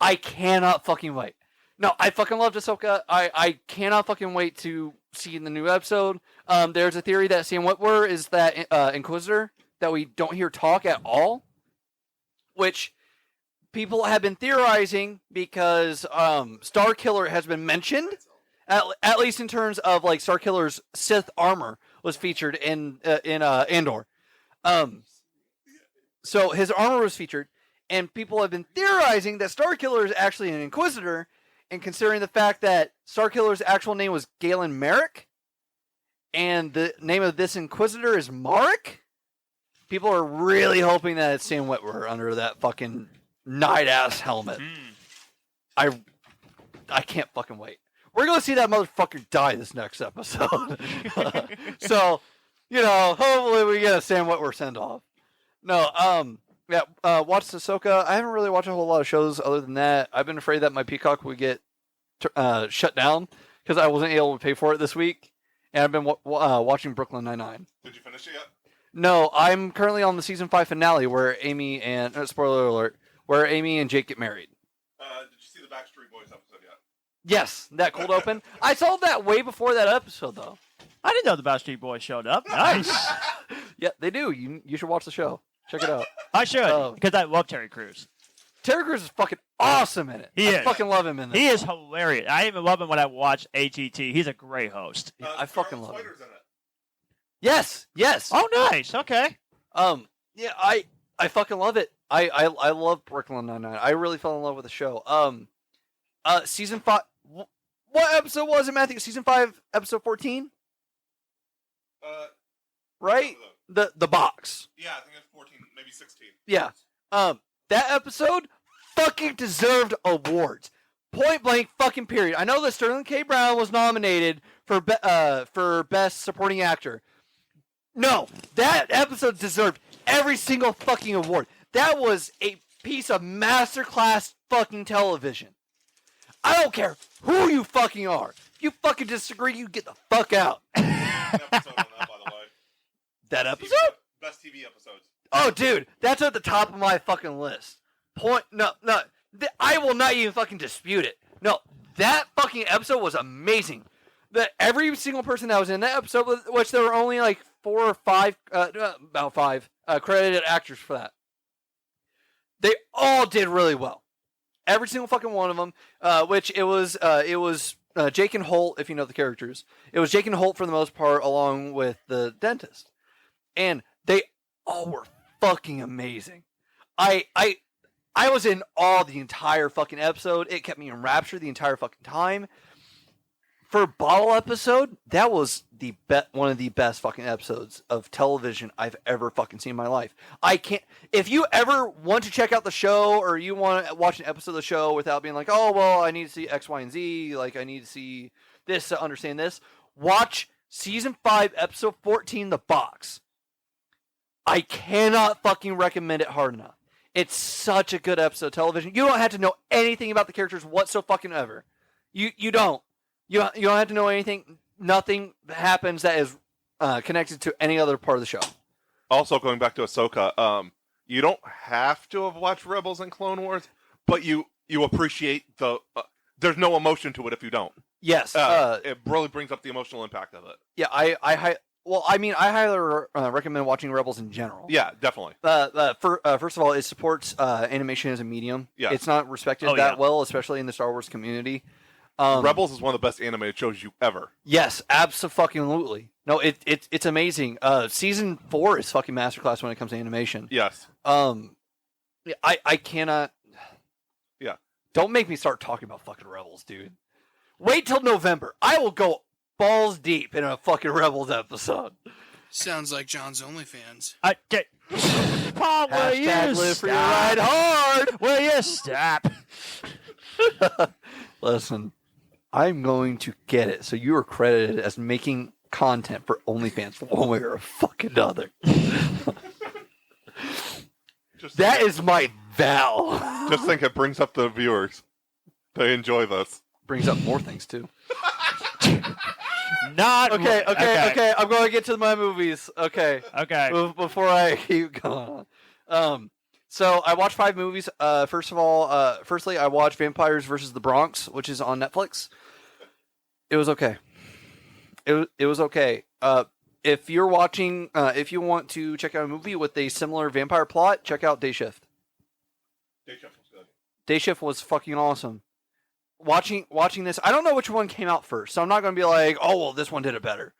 I cannot fucking wait. No, I fucking loved Ahsoka. I cannot fucking wait to see in the new episode. There's a theory that Sam Witwer is that Inquisitor that we don't hear talk at all, which people have been theorizing because Starkiller has been mentioned, at least in terms of like Starkiller's Sith armor was featured in Andor. So his armor was featured, And people have been theorizing that Starkiller is actually an Inquisitor, and considering the fact that Starkiller's actual name was Galen Merrick, and the name of this Inquisitor is Marek, people are really hoping that it's Sam Witwer under that fucking knight-ass helmet. I can't fucking wait. We're going to see that motherfucker die this next episode. So, hopefully we get a Sam Witwer send-off. No, watched Ahsoka. I haven't really watched a whole lot of shows other than that. I've been afraid that my Peacock would get shut down because I wasn't able to pay for it this week. And I've been watching Brooklyn Nine-Nine. Did you finish it yet? No, I'm currently on the season 5 finale where Amy and spoiler alert, where Amy and Jake get married. Did you see the Backstreet Boys episode yet? Yes, that cold open. I saw that way before that episode though. I didn't know the Backstreet Boys showed up. Nice. Yeah, they do. You should watch the show. Check it out. I should, because I love Terry Crews. Terry Crews is fucking awesome in it. I fucking love him in this. He is hilarious. I even love him when I watch ATT. He's a great host. I fucking love him. In it. Yes. Oh, nice. Okay. Yeah, I fucking love it. I love Brooklyn Nine-Nine. I really fell in love with the show. Season 5. What episode was it, Matthew? Season 5, episode 14? Right? The box. Yeah, I think it's 14, maybe 16. Yeah. That episode fucking deserved awards. Point blank fucking period. I know that Sterling K. Brown was nominated for Best Supporting Actor. No, that episode deserved every single fucking award. That was a piece of masterclass fucking television. I don't care who you fucking are. If you fucking disagree, you get the fuck out. Episode on that, by the way. That episode? Best TV episodes. Oh, dude, that's at the top of my fucking list. No, I will not even fucking dispute it. No, that fucking episode was amazing. Every single person that was in that episode, which there were only like 4 or 5, about 5 credited actors for that. They all did really well. Every single fucking one of them. Which it was Jake and Holt, if you know the characters. It was Jake and Holt for the most part, along with the dentist, and they all were fucking amazing. I was in awe the entire fucking episode. It kept me in rapture the entire fucking time. For a bottle episode, that was one of the best fucking episodes of television I've ever fucking seen in my life. If you ever want to check out the show or you want to watch an episode of the show without being like, oh, well, I need to see X, Y, and Z, like I need to see this to understand this, watch season 5, episode 14, The Box. I cannot fucking recommend it hard enough. It's such a good episode of television. You don't have to know anything about the characters whatsoever. You don't. You don't have to know anything. Nothing happens that is connected to any other part of the show. Also, going back to Ahsoka, you don't have to have watched Rebels and Clone Wars, but you appreciate the. There's no emotion to it if you don't. Yes, it really brings up the emotional impact of it. Yeah, I highly recommend watching Rebels in general. Yeah, definitely. First of all, it supports animation as a medium. Yeah. It's not respected that well, especially in the Star Wars community. Rebels is one of the best animated shows you ever. Yes, absolutely. No, it's amazing. Season 4 is fucking masterclass when it comes to animation. Yes. I cannot. Yeah. Don't make me start talking about fucking Rebels, dude. Wait till November. I will go balls deep in a fucking Rebels episode. Sounds like John's OnlyFans. Paul, will you live for your stop? ride hard. Will you stop? Listen, I'm going to get it. So you are credited as making content for OnlyFans one way or a fucking other. That is my vow. Just think it brings up the viewers. They enjoy this. Brings up more things too. Not Okay. I'm going to get to my movies. Okay. Before I keep going on. So I watched 5 movies. Firstly, I watched Vampires vs. the Bronx, which is on Netflix. It was okay. It was okay. If you're watching, if you want to check out a movie with a similar vampire plot, check out Day Shift. Day Shift was good. Day Shift was fucking awesome. Watching this, I don't know which one came out first, so I'm not going to be like, oh well, this one did it better.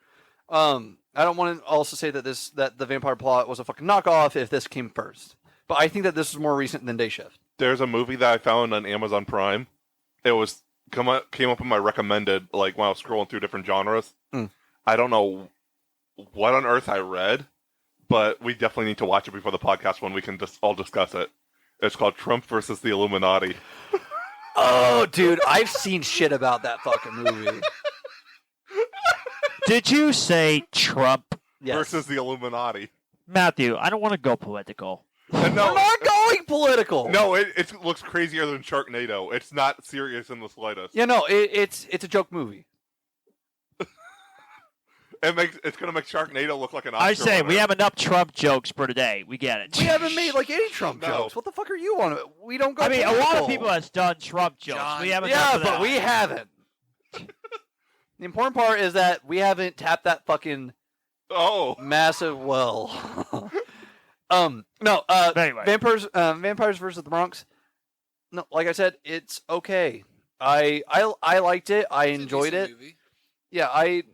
I don't want to also say that the vampire plot was a fucking knockoff if this came first. But I think that this is more recent than Day Shift. There's a movie that I found on Amazon Prime. It was came up in my recommended, like when I was scrolling through different genres. Mm. I don't know what on earth I read, but we definitely need to watch it before the podcast when we can just all discuss it. It's called Trump versus the Illuminati. Oh, dude, I've seen shit about that fucking movie. Did you say Trump? Yes. Versus the Illuminati. Matthew, I don't want to go political. And We're not going political. no, it looks crazier than Sharknado. It's not serious in the slightest. Yeah, no, it's a joke movie. It's gonna make Sharknado look like an Oscar I say winner. we have enough Trump jokes for today. We get it. We haven't made like any Trump No. jokes. What the fuck are you on? We don't go. I mean, a lot political. of people have done Trump jokes. John. We haven't. Yeah, done but that. we haven't. The important part is that we haven't tapped that fucking Oh, massive well. No. Anyway. Vampires versus the Bronx. No, like I said, it's okay. I liked it. I enjoyed it. Yeah, I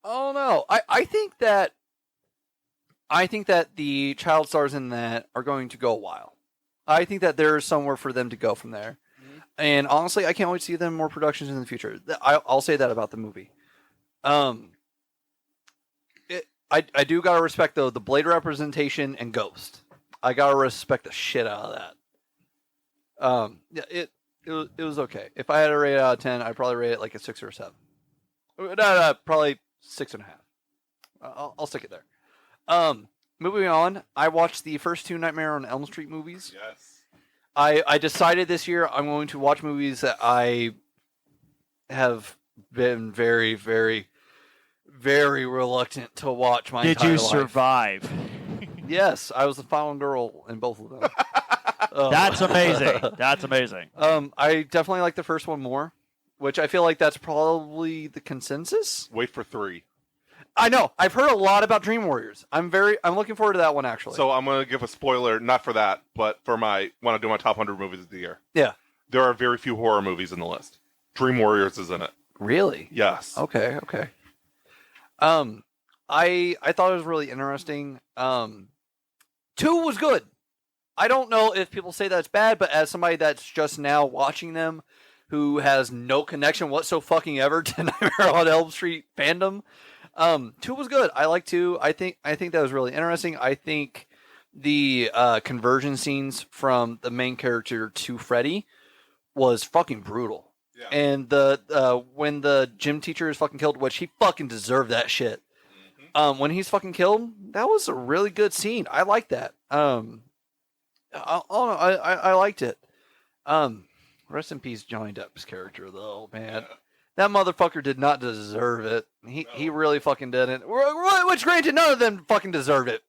don't know. I think that the child stars in that are going to go a while. I think that there's somewhere for them to go from there. Mhm. And honestly, I can't wait to see them in more productions in the future. I'll say that about the movie. I do gotta respect though the Blade representation and Ghost. I gotta respect the shit out of that. Yeah, it was okay. If I had a rate out of 10, I'd probably rate it like a 6 or a 7. No, probably 6.5. I'll stick it there. Moving on, I watched the first 2 Nightmare on Elm Street movies. yes. I decided this year I'm going to watch movies that I have been very, very, very reluctant to watch my Did entire you life. survive? Yes, I was the final girl in both of them. That's amazing. That's amazing. I definitely like the first one more, which I feel like that's probably the consensus. Wait for 3. I know. I've heard a lot about Dream Warriors. I'm looking forward to that one actually. So I'm gonna give a spoiler, not for that, but for when I do my top 100 movies of the year. Yeah. There are very few horror movies in the list. Dream Warriors is in it. Really? Yes. Okay. I thought it was really interesting. 2 was good. I don't know if people say that's bad, but as somebody that's just now watching them, who has no connection whatsoever to Nightmare on Elm Street fandom, 2 was good. I like 2. I think that was really interesting. I think the conversion scenes from the main character to Freddy was fucking brutal. Yeah. And the when the gym teacher is fucking killed, which he fucking deserved that shit. When he's fucking killed, that was a really good scene. I like that. I liked it. Rest in peace, Johnny Depp's character, though, man. Yeah. That motherfucker did not deserve it. He really fucking didn't. Which, granted, none of them fucking deserved it.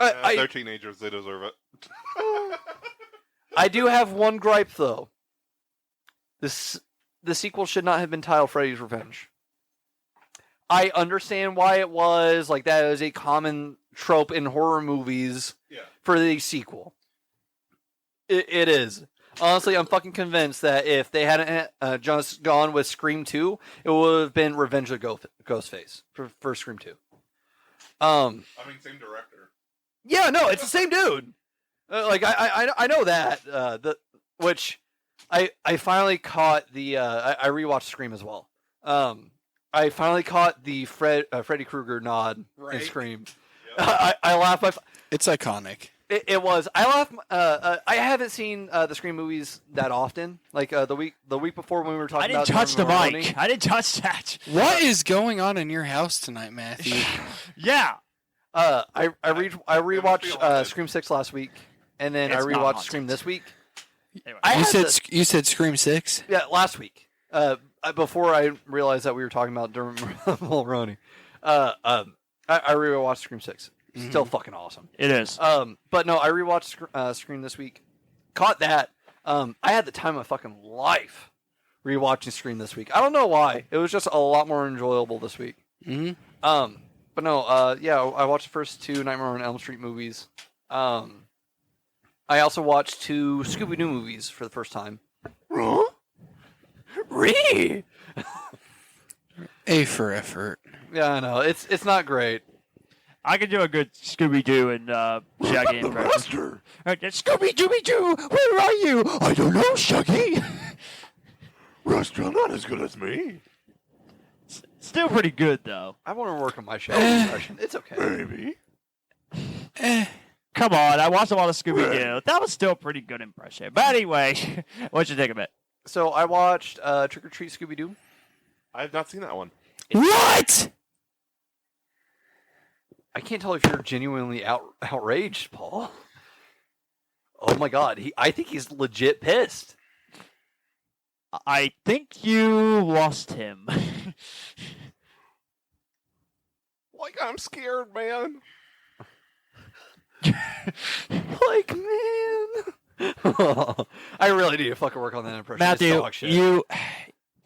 They're teenagers. They deserve it. I do have one gripe, though. The sequel should not have been titled Freddy's Revenge. I understand why it was. Like, that is a common trope in horror movies for the sequel. It is. Honestly, I'm fucking convinced that if they hadn't just gone with Scream 2, it would have been Revenge of Ghostface for Scream 2. I mean, same director. Yeah, no, it's the same dude. I know that. Which I finally caught the. I rewatched Scream as well. I finally caught the Freddy Krueger nod in Scream. Yep. I laugh. It's iconic. It was. I laugh. I haven't seen the Scream movies that often. Like the week before when we were talking I didn't about touch the Maroney. mic. I didn't touch that. What is going on in your house tonight, Matthew? Yeah. I rewatched feel like Scream 6 last week, and then It's I not rewatched haunted. Scream this week. Anyway. I You had said the- you said Scream 6. Yeah, last week. Before I realized that we were talking about Dermot Mulroney. I rewatched Scream 6. Still fucking awesome. It is. But no, I rewatched Scream this week. Caught that. I had the time of my fucking life rewatching Scream this week. I don't know why. It was just a lot more enjoyable this week. Mm-hmm. But no, yeah, I watched the first 2 Nightmare on Elm Street movies. I also watched 2 Scooby-Doo movies for the first time. Really? A for effort. Yeah, I know. It's not great. I can do a good Scooby-Doo and Shaggy impression. Scooby-Dooby-Doo, where are you? I don't know, Shaggy. Restaurant not as good as me. Still pretty good, though. I want to work on my Shaggy impression. It's okay. Maybe. Come on, I watched a lot of Scooby-Doo. That was still a pretty good impression. But anyway, what'd you think of it? So I watched Trick or Treat Scooby Doo. I have not seen that one. What? I can't tell if you're genuinely outraged, Paul. Oh my God, I think he's legit pissed. I think you lost him. Like, I'm scared, man. Like, man. I really need to fucking work on that impression. It's Matthew, dog shit. you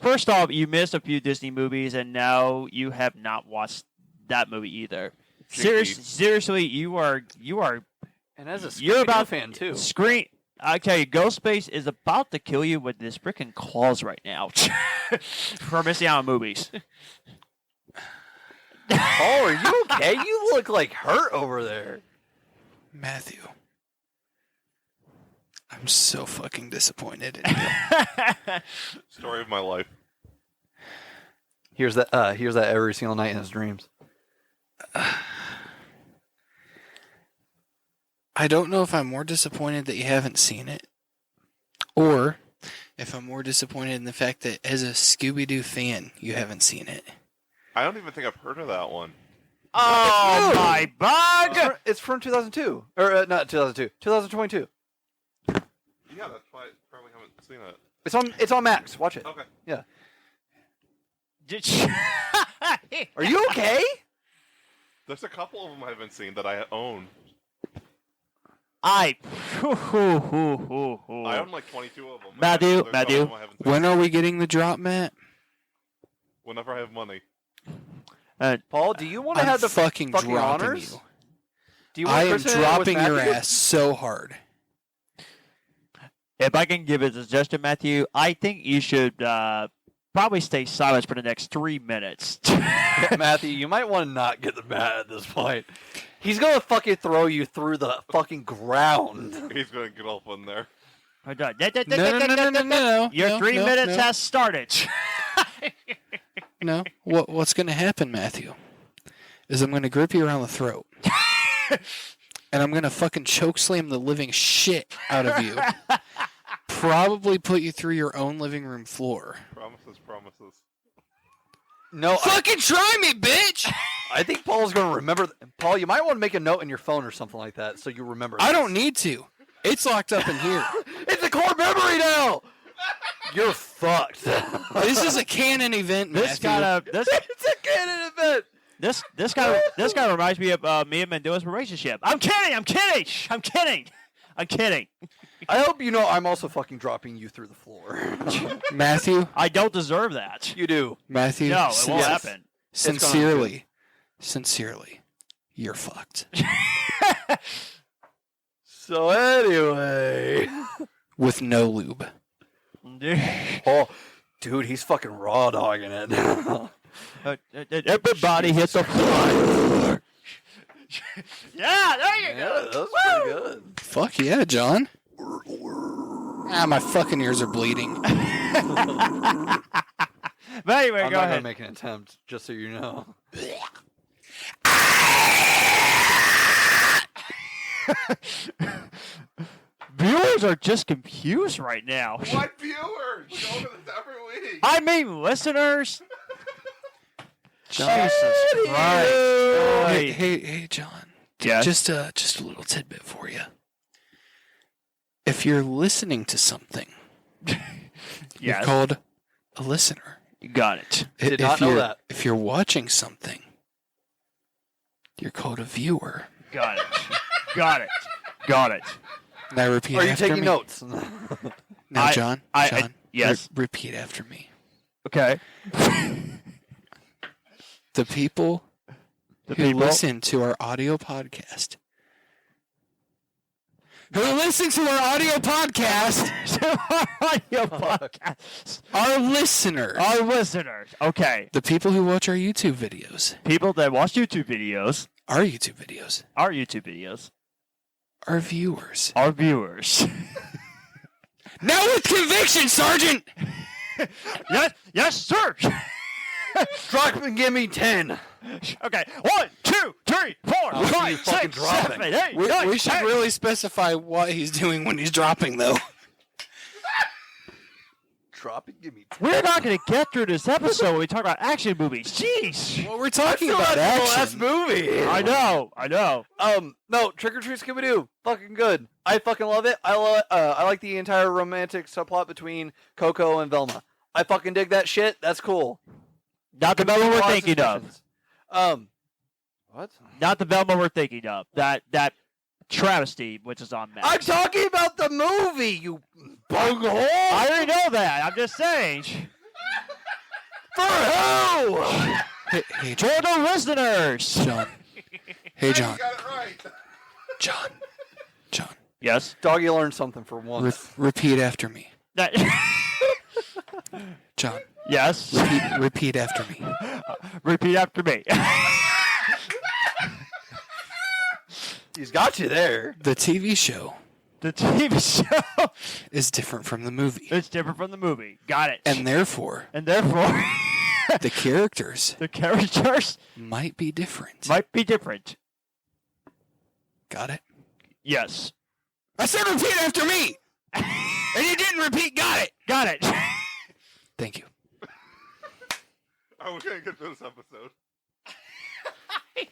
first off, you missed a few Disney movies, and now you have not watched that movie either. Seriously, you are, And as a you're Scooby-Doo about fan, too. I tell you, Ghostface is about to kill you with his freaking claws right now for missing out on movies. Paul, are you okay? You look like hurt over there. Matthew, I'm so fucking disappointed in you. Story of my life. Here's that every single night in his dreams. I don't know if I'm more disappointed that you haven't seen it, or if I'm more disappointed in the fact that as a Scooby-Doo fan, you haven't seen it. I don't even think I've heard of that one. Oh my bug! It's from 2002. Or not 2002. 2022. Yeah, that's why I probably haven't seen it. It's on Max. Watch it. Okay. Yeah. Are you okay? There's a couple of them I haven't seen that I own. I own like 22 of them. Matthew, There's a couple of them I haven't seen. When are we getting the drop, Matt? Whenever I have money. Paul, do you want to I'm have the fucking dropping honors? you. Do you I want am to christen it with dropping your Matthew? ass so hard. If I can give a suggestion, Matthew, I think you should probably stay silent for the next 3 minutes. Matthew, you might want to not get the bat at this point. He's going to fucking throw you through the fucking ground. He's going to get up in there. No. Your 3 minutes has started. No. What's going to happen, Matthew, is I'm going to grip you around the throat. And I'm going to fucking choke slam the living shit out of you. Probably put you through your own living room floor. Promises. No, Fucking try me, bitch! I think Paul's going to remember. Paul, you might want to make a note in your phone or something like that so you remember. I this. don't need to. It's locked up in here. It's a core memory now. You're fucked. This is a canon event, This Matthew. It's a canon event. This kind of reminds me of me and Mendoza's relationship. I'm kidding. I hope you know I'm also fucking dropping you through the floor. Matthew, I don't deserve that. You do. Matthew, No, it won't happen. Sincerely, you're fucked. So anyway. With no lube. Oh, dude, he's fucking raw dogging it. Everybody hit the floor. Yeah, there you Yeah, go. that was pretty good. Fuck yeah, John. My fucking ears are bleeding. But anyway, I'm go not ahead. gonna make an attempt, just so you know. Viewers are just confused right now. What viewers? We go over this every week. I mean, listeners. John. Jesus Christ. Hey, John. Yes? Just a little tidbit for you. If you're listening to something, you're Yes. called a listener. You got it. Did not know that. If you're watching something, you're called a viewer. Got it. Got it. Now repeat Are you after taking me. notes? Now, John. yes. Repeat after me. Okay. The people The who people. listen to our audio podcast. Who listen to our audio podcast Audio podcast. are listeners. Our listeners. Okay. The people who watch our YouTube videos People that watch YouTube videos Our YouTube videos. Our YouTube videos. Our viewers. Our viewers. Now with conviction, Sergeant! Yes, sir. Drop and give me 10. Okay, 1, 2, 3, 4, I'll see you 5, fucking 6, dropping. 7, 8, We 9, should 10. really specify what he's doing when he's dropping, though. Drop and give me 10. We're not going to get through this episode when we talk about action movies. Jeez. Well, we're talking That's about not the action. last movie. I know. No, Trick or Treat Scooby-Doo, fucking good. I fucking love it. I like the entire romantic subplot between Coco and Velma. I fucking dig that shit. That's cool. Not the Velma we're Lots of thinking of. suspicions. What? Not the Velma we're thinking of. That travesty, which is on Max. I'm talking about the movie, you bunghole. I already know that. I'm just saying. For who? Hey, For the listeners. John. Hey, John. You got it right. John. Yes. Doggy learned something for once. Repeat after me. That- John. yes. Repeat after me. Repeat after me. He's got you there. The TV show The TV show is different from the movie. is different from the movie. Got it. And therefore, therefore, the characters the characters might be different. might be different. Got it? Yes. I said repeat after me! And you didn't repeat, got it! Got it. Thank you. I was gonna get through this episode.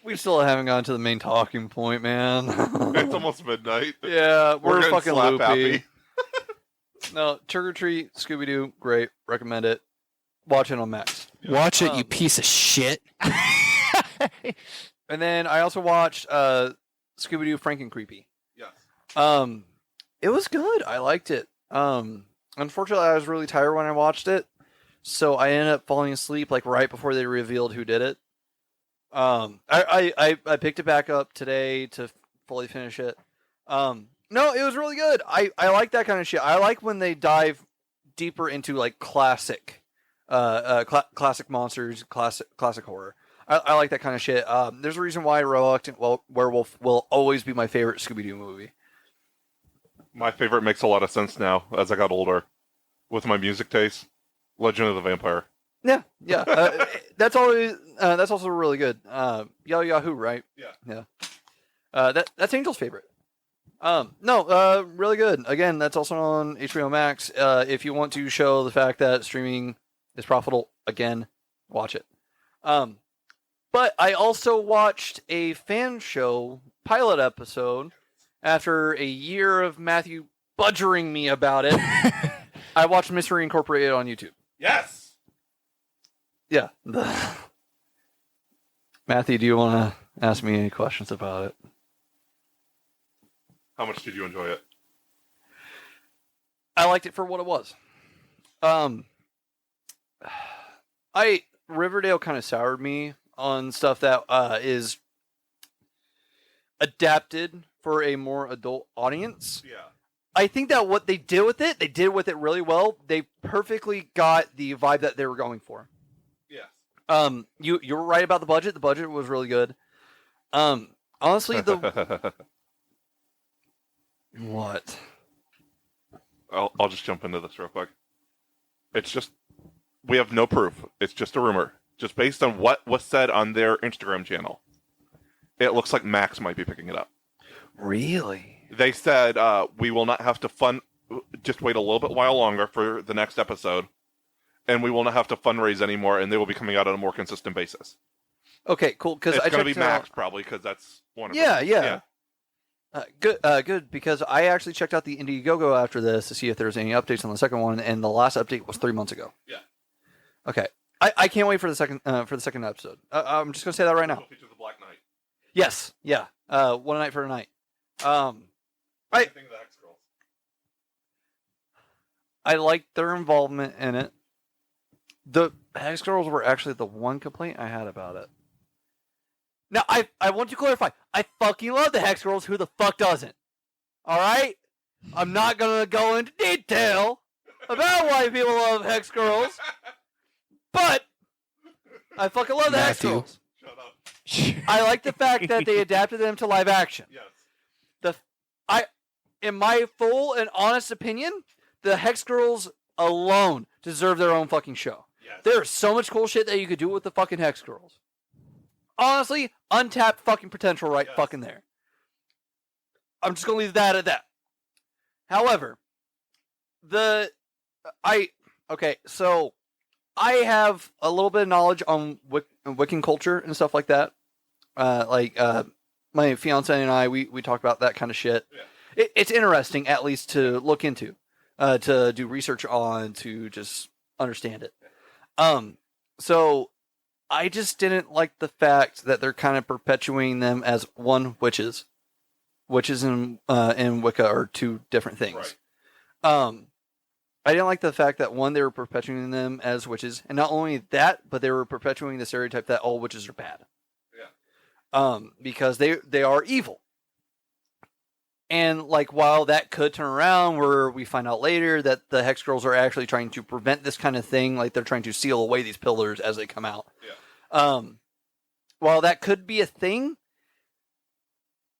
We still haven't gotten to the main talking point, man. It's almost midnight. Yeah, we're getting fucking slap loopy. happy. No, Trick or Treat, Scooby-Doo, great. Recommend it. Watch it on Max. Watch it, you piece of shit. And then I also watched Scooby-Doo, Frank and Creepy. Yes. It was good. I liked it. Unfortunately, I was really tired when I watched it, so I ended up falling asleep like right before they revealed who did it. I picked it back up today to fully finish it. No, it was really good. I like that kind of shit. I like when they dive deeper into like classic monsters, classic horror. I like that kind of shit. There's a reason why Reluctant Werewolf will always be my favorite Scooby-Doo movie. My favorite makes a lot of sense now as I got older. With my music taste, Legend of the Vampire. Yeah. That's also really good. Yahoo, right? Yeah. That's Angel's favorite. Really good. Again, that's also on HBO Max. If you want to show the fact that streaming is profitable, again, watch it. But I also watched a fan show pilot episode after a year of Matthew budgering me about it. I watched Mystery Incorporated on YouTube. Yes. Yeah. Matthew, do you want to ask me any questions about it? How much did you enjoy it? I liked it for what it was. Riverdale kind of soured me on stuff that is adapted for a more adult audience. Yeah. I think that what they did with it really well. They perfectly got the vibe that they were going for. Yes. You were right about the budget. The budget was really good. Honestly, what? I'll just jump into this real quick. It's just we have no proof. It's just a rumor, just based on what was said on their Instagram channel. It looks like Max might be picking it up. Really? They said we will not have to fund. Just wait a little bit while longer for the next episode, and we will not have to fundraise anymore, and they will be coming out on a more consistent basis. Okay, cool. Because It's I going to checked be Max out. probably because that's one of Yeah, them. yeah. Good. Because I actually checked out the Indiegogo after this to see if there was any updates on the second one, and the last update was 3 months ago. Yeah. Okay. I can't wait for the second episode. I'm just gonna say that right now. Features the Black Knight. Yes. Yeah. One night for a night. I think of the Hex Girls. I liked their involvement in it. The Hex Girls were actually the one complaint I had about it. Now, I want to clarify. I fucking love the Hex Girls. Who the fuck doesn't? All right? I'm not going to go into detail about why people love Hex Girls. But I fucking love the Hex Matthew. Girls. Shut up. I like the fact that they adapted them to live action. Yes. In my full and honest opinion, the Hex Girls alone deserve their own fucking show. Yes. There's so much cool shit that you could do with the fucking Hex Girls. Honestly, untapped fucking potential right fucking there. I'm just gonna leave that at that. However, so I have a little bit of knowledge on Wiccan culture and stuff like that. My fiance and I, we talk about that kind of shit. Yeah. It's interesting, at least, to look into, to do research on, to just understand it. So I just didn't like the fact that they're kind of perpetuating them as one witches. Witches in Wicca are two different things. Right. I didn't like the fact that one, they were perpetuating them as witches, and not only that, but they were perpetuating the stereotype that all witches are bad. Yeah. Because they are evil. And like, while that could turn around, where we find out later that the Hex Girls are actually trying to prevent this kind of thing, like they're trying to seal away these pillars as they come out. Yeah. While that could be a thing,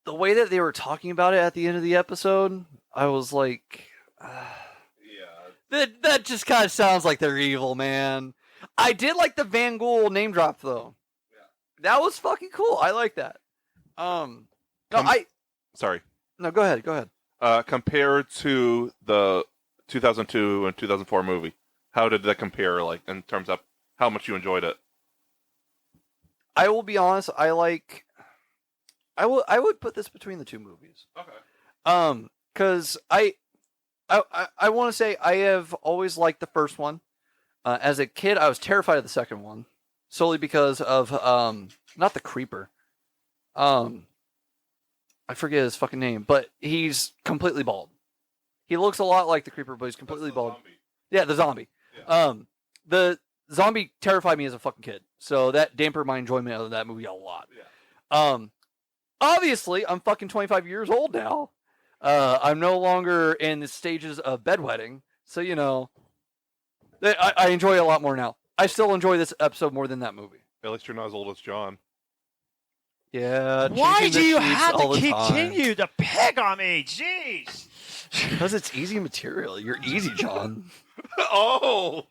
the way that they were talking about it at the end of the episode, I was like, Yeah. that just kind of sounds like they're evil, man. I did like the Van Gogh name drop though. Yeah. That was fucking cool. I like that. Sorry. No, go ahead. Compared to the 2002 and 2004 movie, how did that compare, like, in terms of how much you enjoyed it? I will be honest. I would put this between the two movies. Okay. Because I want to say I have always liked the first one. As a kid, I was terrified of the second one, solely because of not the creeper. I forget his fucking name, but he's completely bald. He looks a lot like the creeper, but he's completely bald. Zombie. Yeah, the zombie. Yeah. The zombie terrified me as a fucking kid, so that dampened my enjoyment of that movie a lot. Yeah. Obviously, I'm fucking 25 years old now. I'm no longer in the stages of bedwetting, so you know, I enjoy it a lot more now. I still enjoy this episode more than that movie. At least you're not as old as John. Yeah. Why changing do the you sheets have all to the time. continue to pick on me? Jeez. Because it's easy material. You're easy, John. Oh!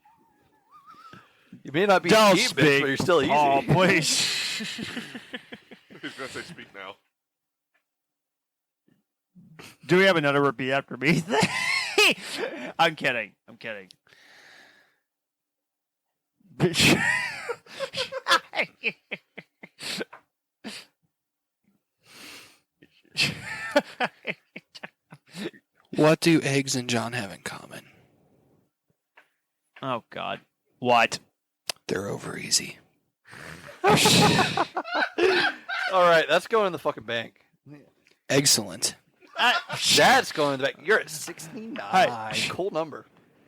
You may not be Don't deep, speak. bitch, but you're still easy. Oh, please. He's going to say speak now. Do we have another repeat after me? I'm kidding. What do eggs and John have in common? Oh, God. What? They're over easy. All right, that's going in the fucking bank. Excellent. That's going in the bank. You're at 69. Hey. Cool number.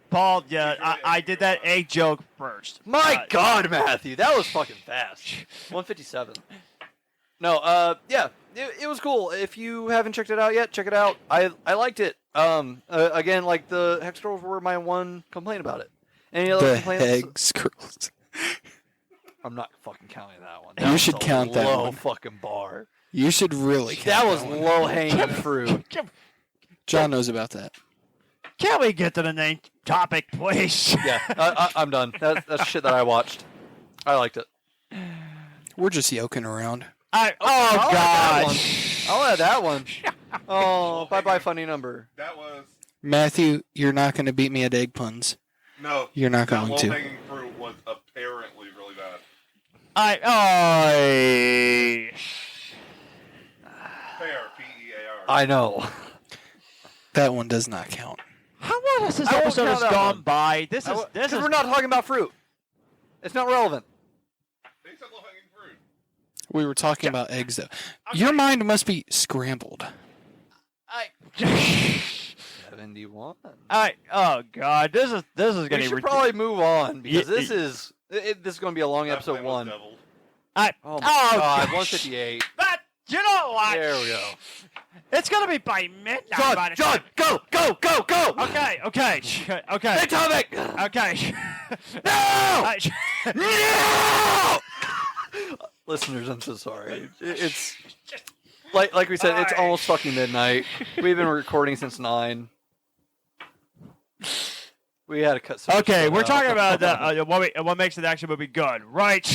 Paul, yeah, I did that egg joke first. My God, Matthew, that was fucking fast. 157. No, yeah, it was cool. If you haven't checked it out yet, check it out. I liked it. Again, like the Hex Girls were my one complaint about it. Any other The complaints? Hex Girls. I'm not fucking counting that one. You That was should a count that low one. fucking bar. You should really count That was one. low hanging fruit. John knows about that. Can we get to the main topic, please? Yeah, I'm done. That's shit that I watched. I liked it. We're just yoking around. Oh, I'll add that God. one. I'll add that one. Oh, bye funny number. That was... Matthew, you're not going to beat me at egg puns. No. You're not that going to. low-hanging fruit was apparently really bad. Fair, P-E-A-R. I know. That one does not count. How long has this I won't episode count has that gone one. by? This is Because we're not talking about fruit. It's not relevant. They said low-hanging fruit. We were talking about eggs, though. Your mind must be scrambled. 71. Oh, God. This is We getting should ridiculous. probably move on because Yeah, this is going to be a long That episode plan was one. deviled. Oh my Oh, God, gosh. 158. But you know what? There we go. It's gonna be by midnight. by the John, time- go! Okay. Hey, topic! Okay. No! Uh, No! Listeners, I'm so sorry. It's like we said, it's almost fucking midnight. We've been recording since 9. We had to cut some Okay, shit we're out. talking about what makes an action movie good, right?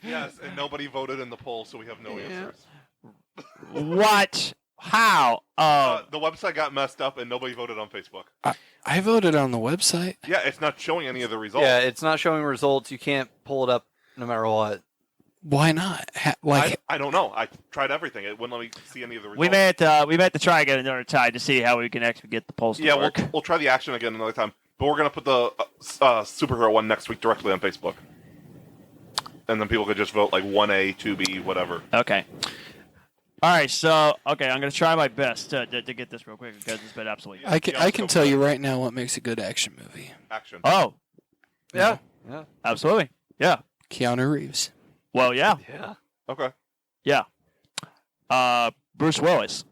Yes, and nobody voted in the poll, so we have no answers. What? How? The website got messed up, and nobody voted on Facebook. I voted on the website. Yeah, it's not showing any of the results. Yeah, it's not showing results. You can't pull it up no matter what. Why not? I don't know. I tried everything. It wouldn't let me see any of the results. we may have to try again another time to see how we can actually get the polls to Yeah, work. we'll try the action again another time. But we're going to put the superhero one next week directly on Facebook. And then people could just vote like 1A, 2B, whatever. Okay. All right, so I'm going to try my best to get this real quick because it's been absolutely. I can tell you right now what makes a good action movie. Action. Oh, Yeah. absolutely. Yeah. Keanu Reeves. Well, yeah. Yeah. Okay. Yeah. Bruce Willis.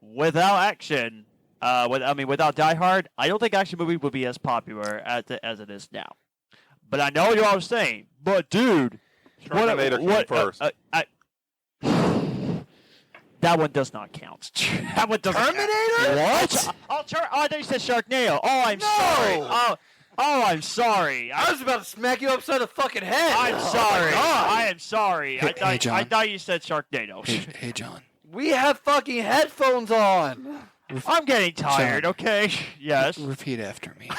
Without action, without Die Hard, I don't think action movie would be as popular as it is now. But I know what you're all saying. But dude, Terminator came first. That one does not count. That one doesn't Terminator? What? I thought you said Sharknado. Oh, I'm sorry. Oh, I'm sorry. I was about to smack you upside the fucking head. I'm sorry. I am sorry. Hey, John. I thought you said Sharknado. Hey, John. We have fucking headphones on. I'm getting tired, John. okay? Yes. Repeat after me.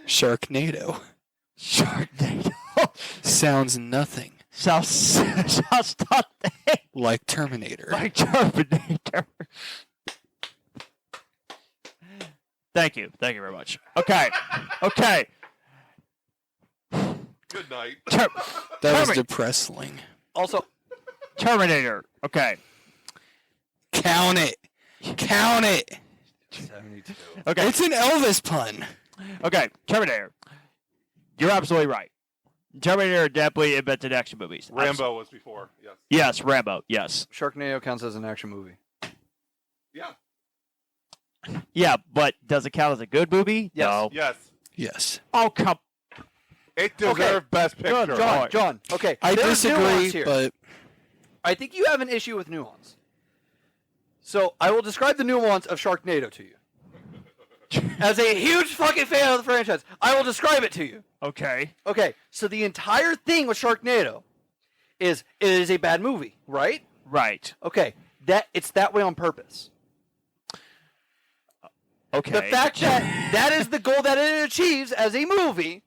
Sharknado. Sharknado. Sounds nothing Sounds nothing like Terminator. like Terminator. Thank you. Thank you very much. Okay. Okay. Good night. That was depressing. Also, Terminator. Okay. Count it. Count it. 72. Okay. It's an Elvis pun. Okay. Terminator. You're absolutely right. Terminator definitely invented action movies. Rambo was before. Yes. Yes, Rambo. Yes. Sharknado counts as an action movie. Yeah. Yeah, but does it count as a good movie? Yes. No. Yes. Yes. Oh, come. It deserved Okay. Best Picture. Good. John, okay. I there's nuance disagree, here. but I think you have an issue with nuance. So I will describe the nuance of Sharknado to you. As a huge fucking fan of the franchise, I will describe it to you. Okay. Okay, so the entire thing with Sharknado is it is a bad movie, right? Right. Okay, it's that way on purpose. Okay. The fact that that is the goal that it achieves as a movie,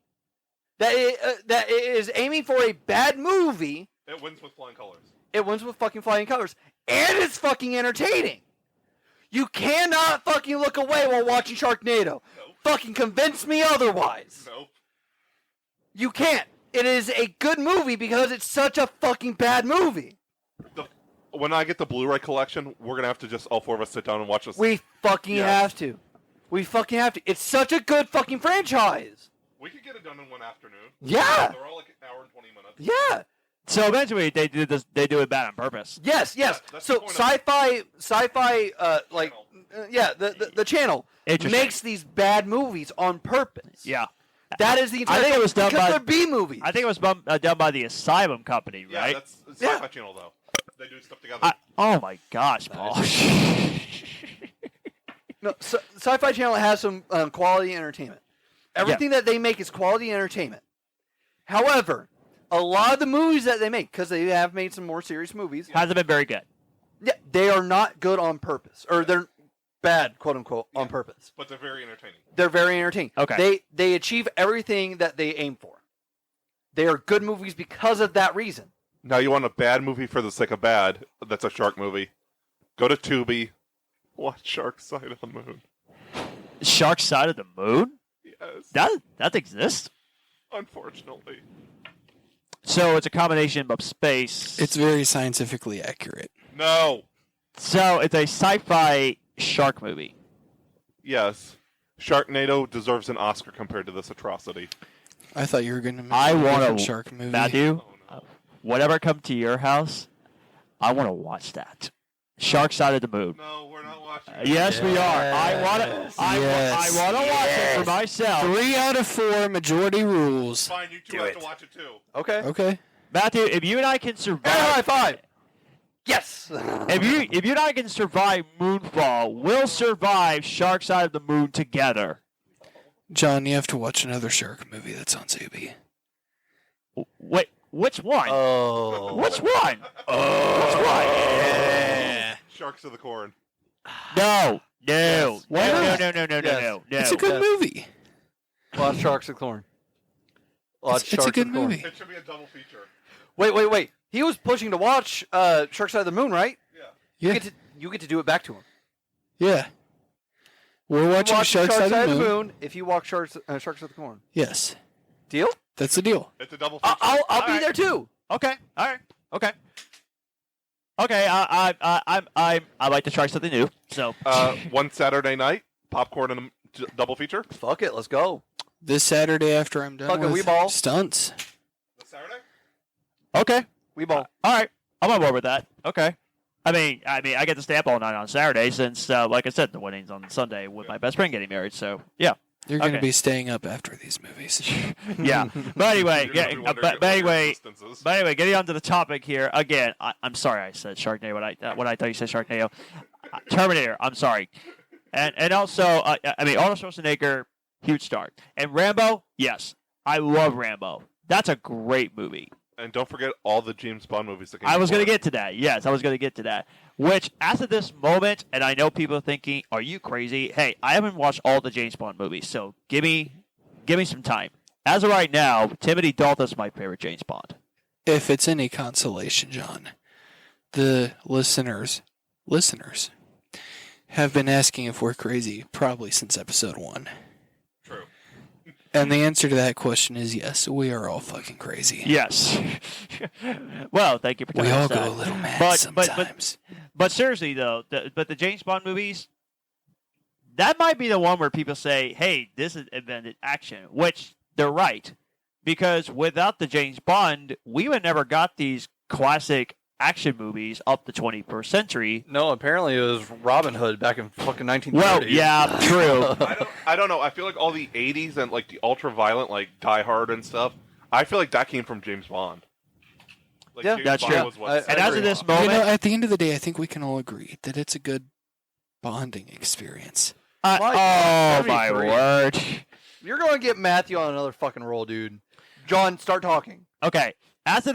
that it is aiming for a bad movie, It wins with flying colors. it wins with fucking flying colors, and it's fucking entertaining. You cannot fucking look away while watching Sharknado. Nope. Fucking convince me otherwise. Nope. You can't. It is a good movie because it's such a fucking bad movie. When I get the Blu-ray collection, we're gonna have to just all four of us sit down and watch this. We fucking Yes. have to. We fucking have to. It's such a good fucking franchise. We could get it done in one afternoon. Yeah. They're all like an hour and 20 minutes. Yeah. So eventually they do this. They do it bad on purpose. Yes. Yes. that's So the point of- sci-fi, like, yeah, the channel Interesting. makes these bad movies on purpose. Yeah. That is the entire. I think it was done because by- they're B movies. I think it was done by the Asylum Company, Yeah, right? that's Sci-Fi Yeah. Channel though. They do stuff together. Oh my gosh, Paul. No, Sci-Fi Channel has some quality entertainment. Everything that they make is quality entertainment. However, a lot of the movies that they make, because they have made some more serious movies, Hasn't been very good. yeah, they are not good on purpose, or they're bad, quote unquote, on purpose. But they're very entertaining. They're very entertaining. Okay. They achieve everything that they aim for. They are good movies because of that reason. Now you want a bad movie for the sake of bad? That's a shark movie. Go to Tubi. Watch Shark Side of the Moon. Shark Side of the Moon? Yes. That exists. Unfortunately. So it's a combination of space. it's very scientifically accurate. No. So it's a sci-fi shark movie. Yes. Sharknado deserves an Oscar compared to this atrocity. I thought you were going to make I a want different to, shark movie. Matthew, Oh, no. whatever come to your house, I want to watch that. Shark Side of the Moon. No, we're not watching. Yes, we are. I want to. Yes. I want to watch it for myself. 3 out of 4 majority rules. Fine, you two Do have it. to watch it too. Okay. Okay. Matthew, if you and I can survive, High five. Yes. if you and I can survive Moonfall, we'll survive Shark Side of the Moon together. John, you have to watch another shark movie that's on Zubi. Wait, which one? Oh. Which one? Which one? Yeah. Sharks of the Corn. No, Yes. Why no, not? no, no, no, no, Yes. no, no. It's a good movie. Watch Sharks of Corn. Watch It's a Sharks good of Corn. movie. It should be a double feature. Wait. He was pushing to watch Shark Side of the Moon, right? Yeah. Yeah. You get to do it back to him. Yeah. We're watching Watch Shark Side of the Moon. If you watch Sharks of the Corn. Yes. Deal? That's the deal. It's a double feature. I'll be Alright. there too. Okay, all right, okay. Okay, I like to try something new. So, One Saturday night, popcorn and a double feature. Fuck it, let's go. This Saturday after I'm done Fucking with Weeball. stunts. This Saturday? okay, We ball. all right, I'm on board with that. Okay, I mean, I get to stay up all night on Saturday since, like I said, the wedding's on Sunday with my best friend getting married. So, yeah, You're going to Okay. be staying up after these movies. yeah. But anyway, You're gonna be wondering but what your anyway, existence is. but anyway, getting on to the topic here again. I'm sorry I said Sharknado when I thought you said Sharknado. Terminator. I'm sorry, and also I mean Arnold Schwarzenegger, huge star, and Rambo. Yes, I love Rambo. That's a great movie. And don't forget all the James Bond movies that came I was going to before. get to that. Yes, I was going to get to that. Which, as of this moment, and I know people are thinking, "Are you crazy?" Hey, I haven't watched all the James Bond movies, so give me some time. As of right now, Timothy Dalton's my favorite James Bond. If it's any consolation, John, the listeners have been asking if we're crazy probably since episode 1. True. And the answer to that question is yes, we are all fucking crazy. Yes. Well, thank you for telling We all us that. go a little mad But- sometimes. But seriously, though, the James Bond movies, that might be the one where people say, "Hey, this is invented action," which they're right, because without the James Bond, we would never got these classic action movies up the 21st century. No, apparently it was Robin Hood back in fucking 1930s. Well, yeah, true. I don't know. I feel like all the 80s and like the ultra violent, like Die Hard and stuff, I feel like that came from James Bond. Like, Yeah, James that's Bond true. was what I set And as agree. of this off. moment, at the end of the day, I think we can all agree that it's a good bonding experience. Mike, oh my 73. word. You're going to get Matthew on another fucking roll, dude. John, start talking. Okay, as of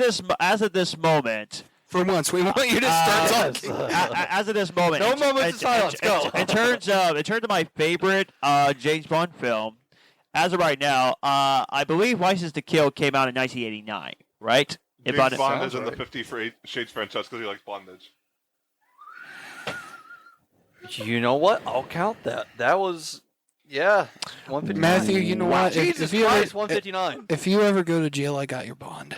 this moment. For once, we want you to start Yes. talking. As of this moment, No moments of silence, go. In terms of my favorite James Bond film, as of right now, I believe License to Kill came out in 1989, right? James If I- Bond is Sounds in the right. 50 Shades franchise because he likes bondage. You know what? I'll count that. That was, yeah, 159. Matthew, you know what? Jesus If you Christ, ever, 159. if you ever go to jail, I got your bond.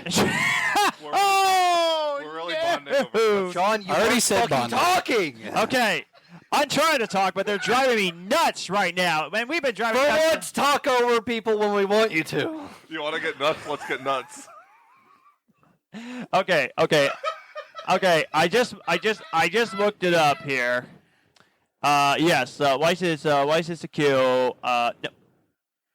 Oh, We're really no. bonding over this. John, you I already weren't said fucking bonding. talking. Okay, I'm trying to talk, but they're driving me nuts right now. Man, we've been driving For nuts. once, talk over people when we want you to. You want to get nuts? Let's get nuts. Okay. I just looked it up here. Yes, license to kill. No,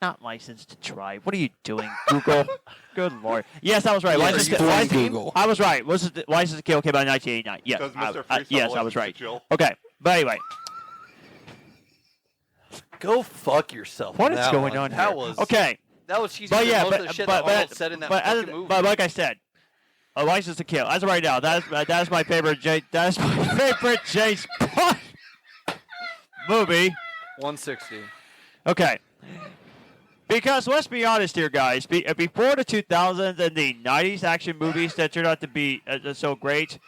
not license to drive. What are you doing, Google? Good lord. Yes, I was right. Yes, License to, blame license, Google. I was right. License to kill came out in 1989. Yes, Does Mr. I, Freeze have yes, a I was license to right. chill? Okay, but anyway, Go fuck yourself. what on is that going one. on That here? was Okay, That was cheesy. but yeah, most of the shit that Arnold said in that fucking movie. but like I said, a license to kill. As of right now, that is my favorite. That is my favorite James Bond movie. 160. Okay. Because let's be honest here, guys. Before the 2000s and the 90s action movies that turned out to be so great,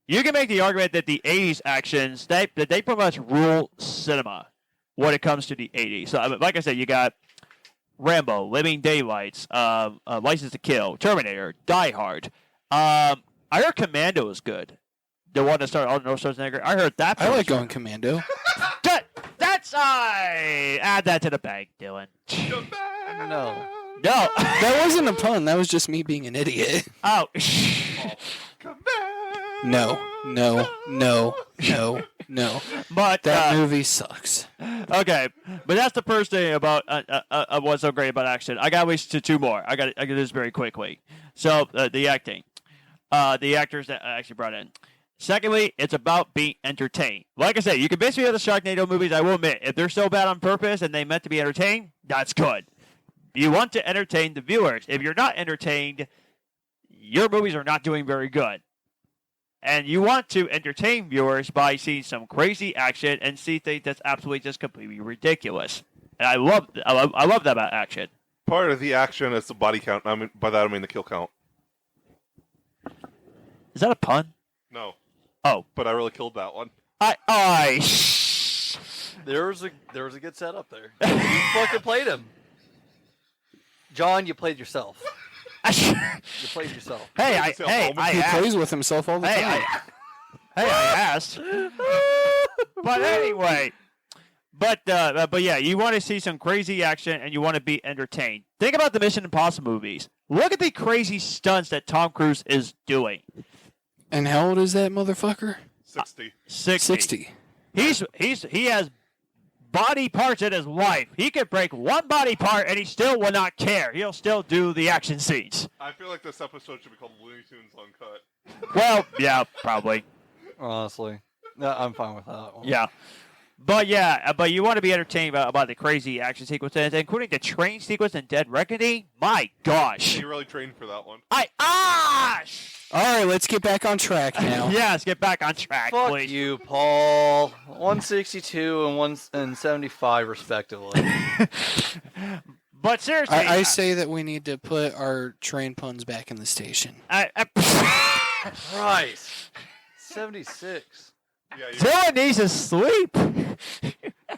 you can make the argument that the 80s actions, they pretty much rule cinema when it comes to the 80s. So, like I said, you got Rambo, Living Daylights, License to Kill, Terminator, Die Hard. I heard Commando is good. The one that started Arnold Schwarzenegger. I heard that. I like going commando. That's add that to the bag, Dylan. No. No. That wasn't a pun. That was just me being an idiot. Oh. Come back. No. But That movie sucks. okay, but that's the first thing about what's so great about action. I got at least two more. I got this very quickly. So the acting, the actors that I actually brought in. Secondly, it's about being entertained. Like I said, you can basically have the Sharknado movies. I will admit, if they're so bad on purpose and they meant to be entertained, that's good. You want to entertain the viewers. If you're not entertained, your movies are not doing very good. And you want to entertain viewers by seeing some crazy action and see things that's absolutely just completely ridiculous. And I love that about action. Part of the action is the body count. I mean, by that I mean the kill count. Is that a pun? No. Oh, But I really killed that one. There was a good setup there. You fucking played him. John, you played yourself. You played yourself. Hey, I He asked. plays with himself all the time. I asked. But anyway, but yeah, you want to see some crazy action and you want to be entertained. Think about the Mission Impossible movies. Look at the crazy stunts that Tom Cruise is doing. And how old is that motherfucker? 60. 60. He has body parts in his life. He could break one body part and he still will not care. He'll still do the action scenes. I feel like this episode should be called Looney Tunes Uncut. Well, yeah, probably. Honestly, no, I'm fine with that one. Yeah. But you want to be entertained about the crazy action sequences, including the train sequence in Dead Reckoning. My gosh. You really trained for that one. All right, let's get back on track now. Yeah, let's get back on track, Fuck please. you, Paul. 162 and 175 respectively. But seriously, I say that we need to put our train puns back in the station. Christ. 76. Yeah, you, Dylan needs to sleep.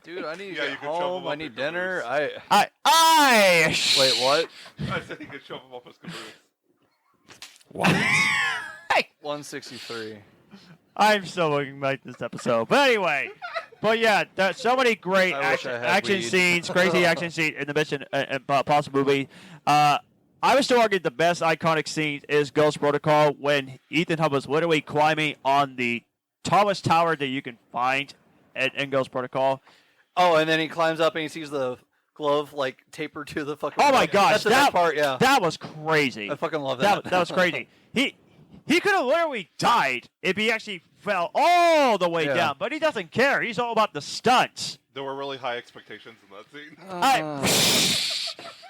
Dude, I need to Yeah, you get can shove home. him I up need your dinner. caboose. Wait, what? I said he could shove him up his caboose. What? 163. I'm so looking like this episode. But anyway, yeah, there's so many great I wish I had action weed. scenes, crazy action scenes in the Mission Impossible movie. I would still argue the best iconic scene is Ghost Protocol when Ethan Hunt was literally climbing on the tallest tower that you can find in Ghost Protocol. Oh, and then he climbs up and he sees the glove like tapered to the fucking. Oh my gosh, That's the best part. Yeah, that was crazy. I fucking love that. That was crazy. He could have literally died if he actually fell all the way Yeah. down, but he doesn't care. He's all about the stunts. There were really high expectations in that scene.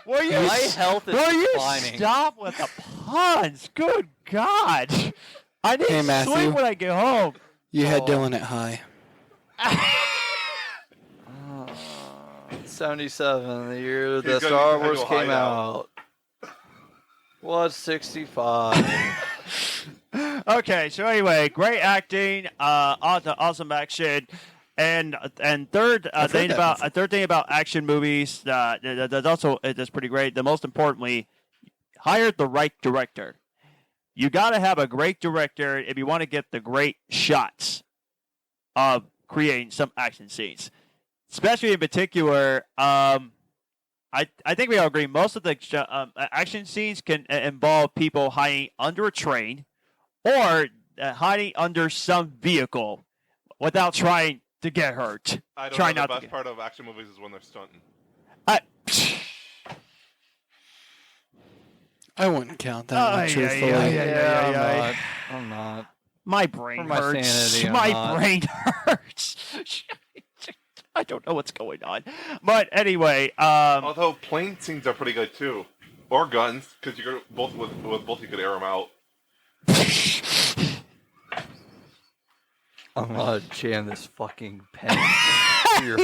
Will you, My health is will you declining. stop with the puns? Good God. I need Hey, to Matthew. sleep when I get home. You had Dylan at high. 77, the year He's that gonna Star need to Wars go came hide out. Was 65. Okay, so anyway, great acting, awesome action, and third I've heard thing that about before. a third thing about action movies that's also that's pretty great. The most importantly, hire the right director. You got to have a great director if you want to get the great shots of creating some action scenes, especially in particular. I think we all agree most of the action scenes can involve people hiding under a train or hiding under some vehicle without trying to get hurt. I don't Try know. not The to best part of action movies is when they're stunting. I wouldn't count that one, truthfully. yeah. I'm not. My brain For my hurts. sanity, I'm My not. brain hurts. I don't know what's going on. But anyway, Although plane scenes are pretty good too, or guns, because you could both with both you could air them out. I'm gonna jam this fucking pen. to your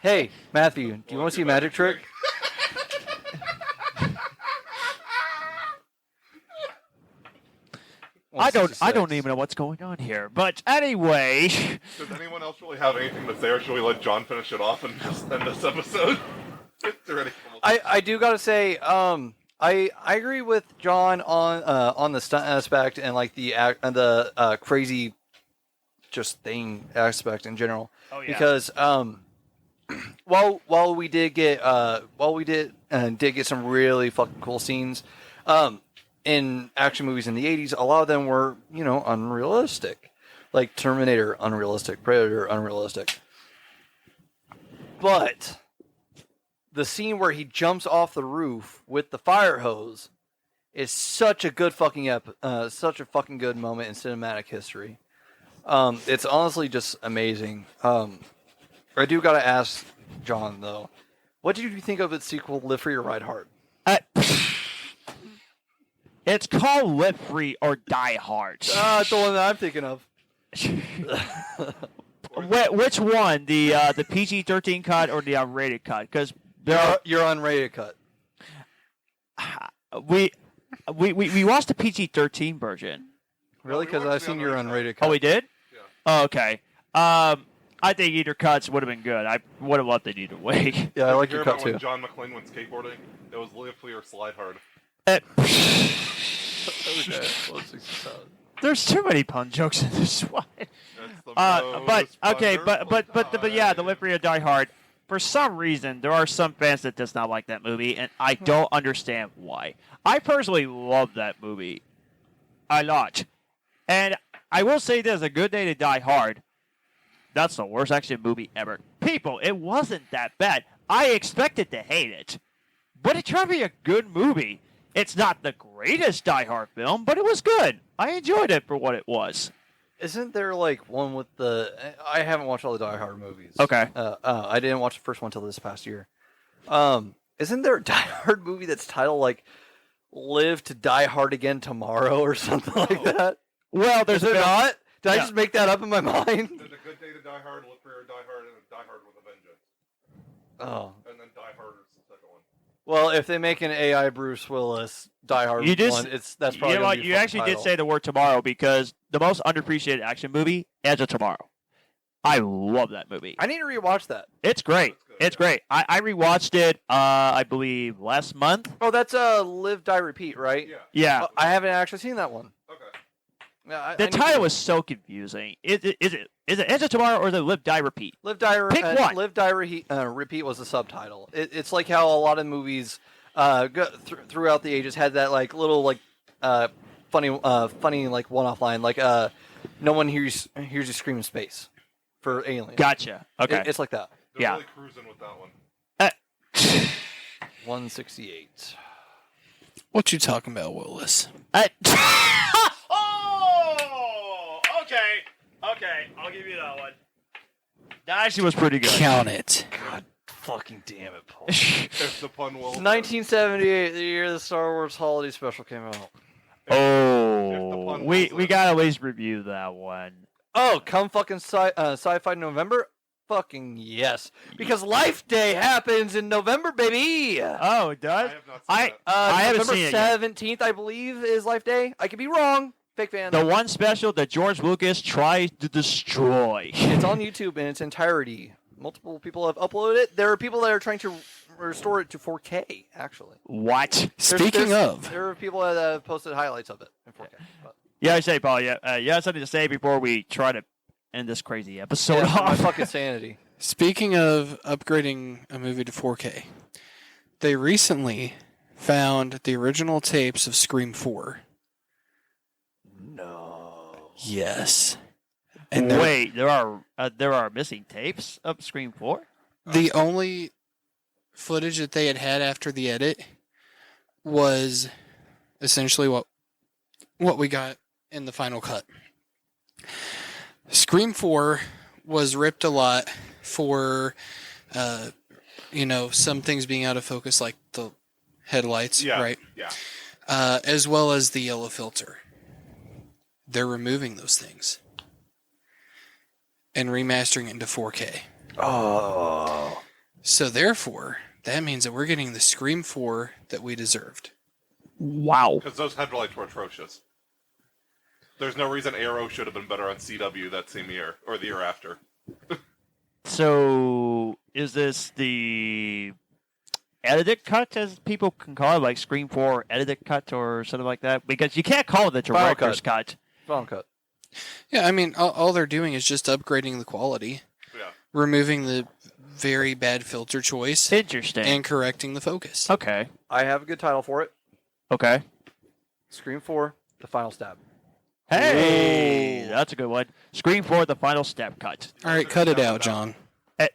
Hey, Matthew, do you want to see a magic trick? I don't 166. even know what's going on here. But anyway, Does anyone else really have anything to say, or should we let John finish it off and just end this episode? It's already I do gotta say, I agree with John on the stunt aspect and like the crazy just thing aspect in general. Oh, yeah. Because while we did get some really fucking cool scenes, in action movies in the 80s, a lot of them were, unrealistic. Like Terminator, unrealistic. Predator, unrealistic. But the scene where he jumps off the roof with the fire hose is such a good fucking such a fucking good moment in cinematic history. It's honestly just amazing. I do gotta ask John though, what did you think of its sequel, Live Free or Ride Hard? It's called Live Free or Die Hard. It's the one that I'm thinking of. Which one? The PG-13 cut or the unrated cut? Because Your unrated cut. we watched the PG-13 version. Really? we Because watched I've the seen your unrated unrated cut. Oh, we did? Yeah. Oh, okay. I think either cuts would have been good. I would have loved it either way. Yeah, I Did like you your hear cut about too. when John McClane went skateboarding? It was Live Free or Slide Hard. There's too many pun jokes in this one. That's the But most okay, wonderful but yeah, the time. Live Free or Die Hard. For some reason, there are some fans that does not like that movie, and I don't understand why. I personally love that movie a lot, and I will say this: A Good Day to Die Hard. That's the worst action movie ever. People, it wasn't that bad. I expected to hate it, but it turned out to be a good movie. It's not the greatest Die Hard film, but it was good. I enjoyed it for what it was. Isn't there like one with the? I haven't watched all the Die Hard movies. Okay. I didn't watch the first one until this past year. Isn't there a Die Hard movie that's titled like "Live to Die Hard Again Tomorrow" or something like that? Well, Is there not? Did I Yeah. just make that up in my mind? There's A Good Day to Die Hard, Live Free or Die Hard, and Die Hard with a Vengeance. Oh. And then Die Hard is the second one. Well, if they make an AI Bruce Willis Die Hard You just- one, that's probably You know gonna what? be a You fucking actually did title. say the word tomorrow because the most underappreciated action movie, Edge of Tomorrow. I love that movie. I need to rewatch that. It's great. That's good, It's great. I rewatched it, I believe, last month. Oh, that's Live Die Repeat, right? Yeah. Yeah. Oh, I haven't actually seen that one. Okay. Yeah, I The need to- title was so confusing. Is it Edge of Tomorrow or the Live Die Repeat? Live Die Pick one. Live Die Repeat was the subtitle. It's like how a lot of movies throughout the ages had that like little like funny like one-off line like no one hears you scream in space for Alien. Gotcha. Okay. It's like that. They're Yeah. really cruising with that one. 168. What you talking about, Willis? Oh! Okay. I'll give you that one. That actually was pretty good. Count it. God fucking damn it, Paul. If the pun will. 1978, the year the Star Wars Holiday Special came out. Oh, pun we was gotta at least review that one. Oh, come fucking sci-fi November? Fucking yes. Because Life Day happens in November, baby! Oh, it I does. have not seen I that. I haven't November seen it yet. 17th, I believe, is Life Day. I could be wrong. Fake fan. The one special that George Lucas tries to destroy. It's on YouTube in its entirety. Multiple people have uploaded it. There are people that are trying to restore it to 4K, actually. What? Speaking of, There are people that have posted highlights of it in 4K. But, Yeah, I say, Paul. Yeah, you have something to say before we try to end this crazy episode yeah, my off. fucking sanity. speaking of upgrading a movie to 4K, they recently found the original tapes of Scream 4. No. Yes. And they're- Wait, there are missing tapes of Scream 4? the only footage that they had after the edit was essentially what we got in the final cut. Scream 4 was ripped a lot for some things being out of focus, like the headlights, Yeah. right? Yeah. As well as the yellow filter. They're removing those things and remastering it into 4K. Oh. So therefore, that means that we're getting the Scream 4 that we deserved. Wow. Because those headlights were atrocious. There's no reason Arrow should have been better on CW that same year, or the year after. So, is this the edited cut, as people can call it, like Scream 4 edited cut or something like that? Because you can't call it the Final director's cut. Final cut. Yeah, I mean, all they're doing is just upgrading the quality, Yeah. removing the very bad filter choice, Interesting. and correcting the focus. Okay. I have a good title for it. Okay. Scream 4, The Final Stab. Hey, Ooh. that's a good one. Scream 4, the final step cut. All right, cut it out, John. Eh,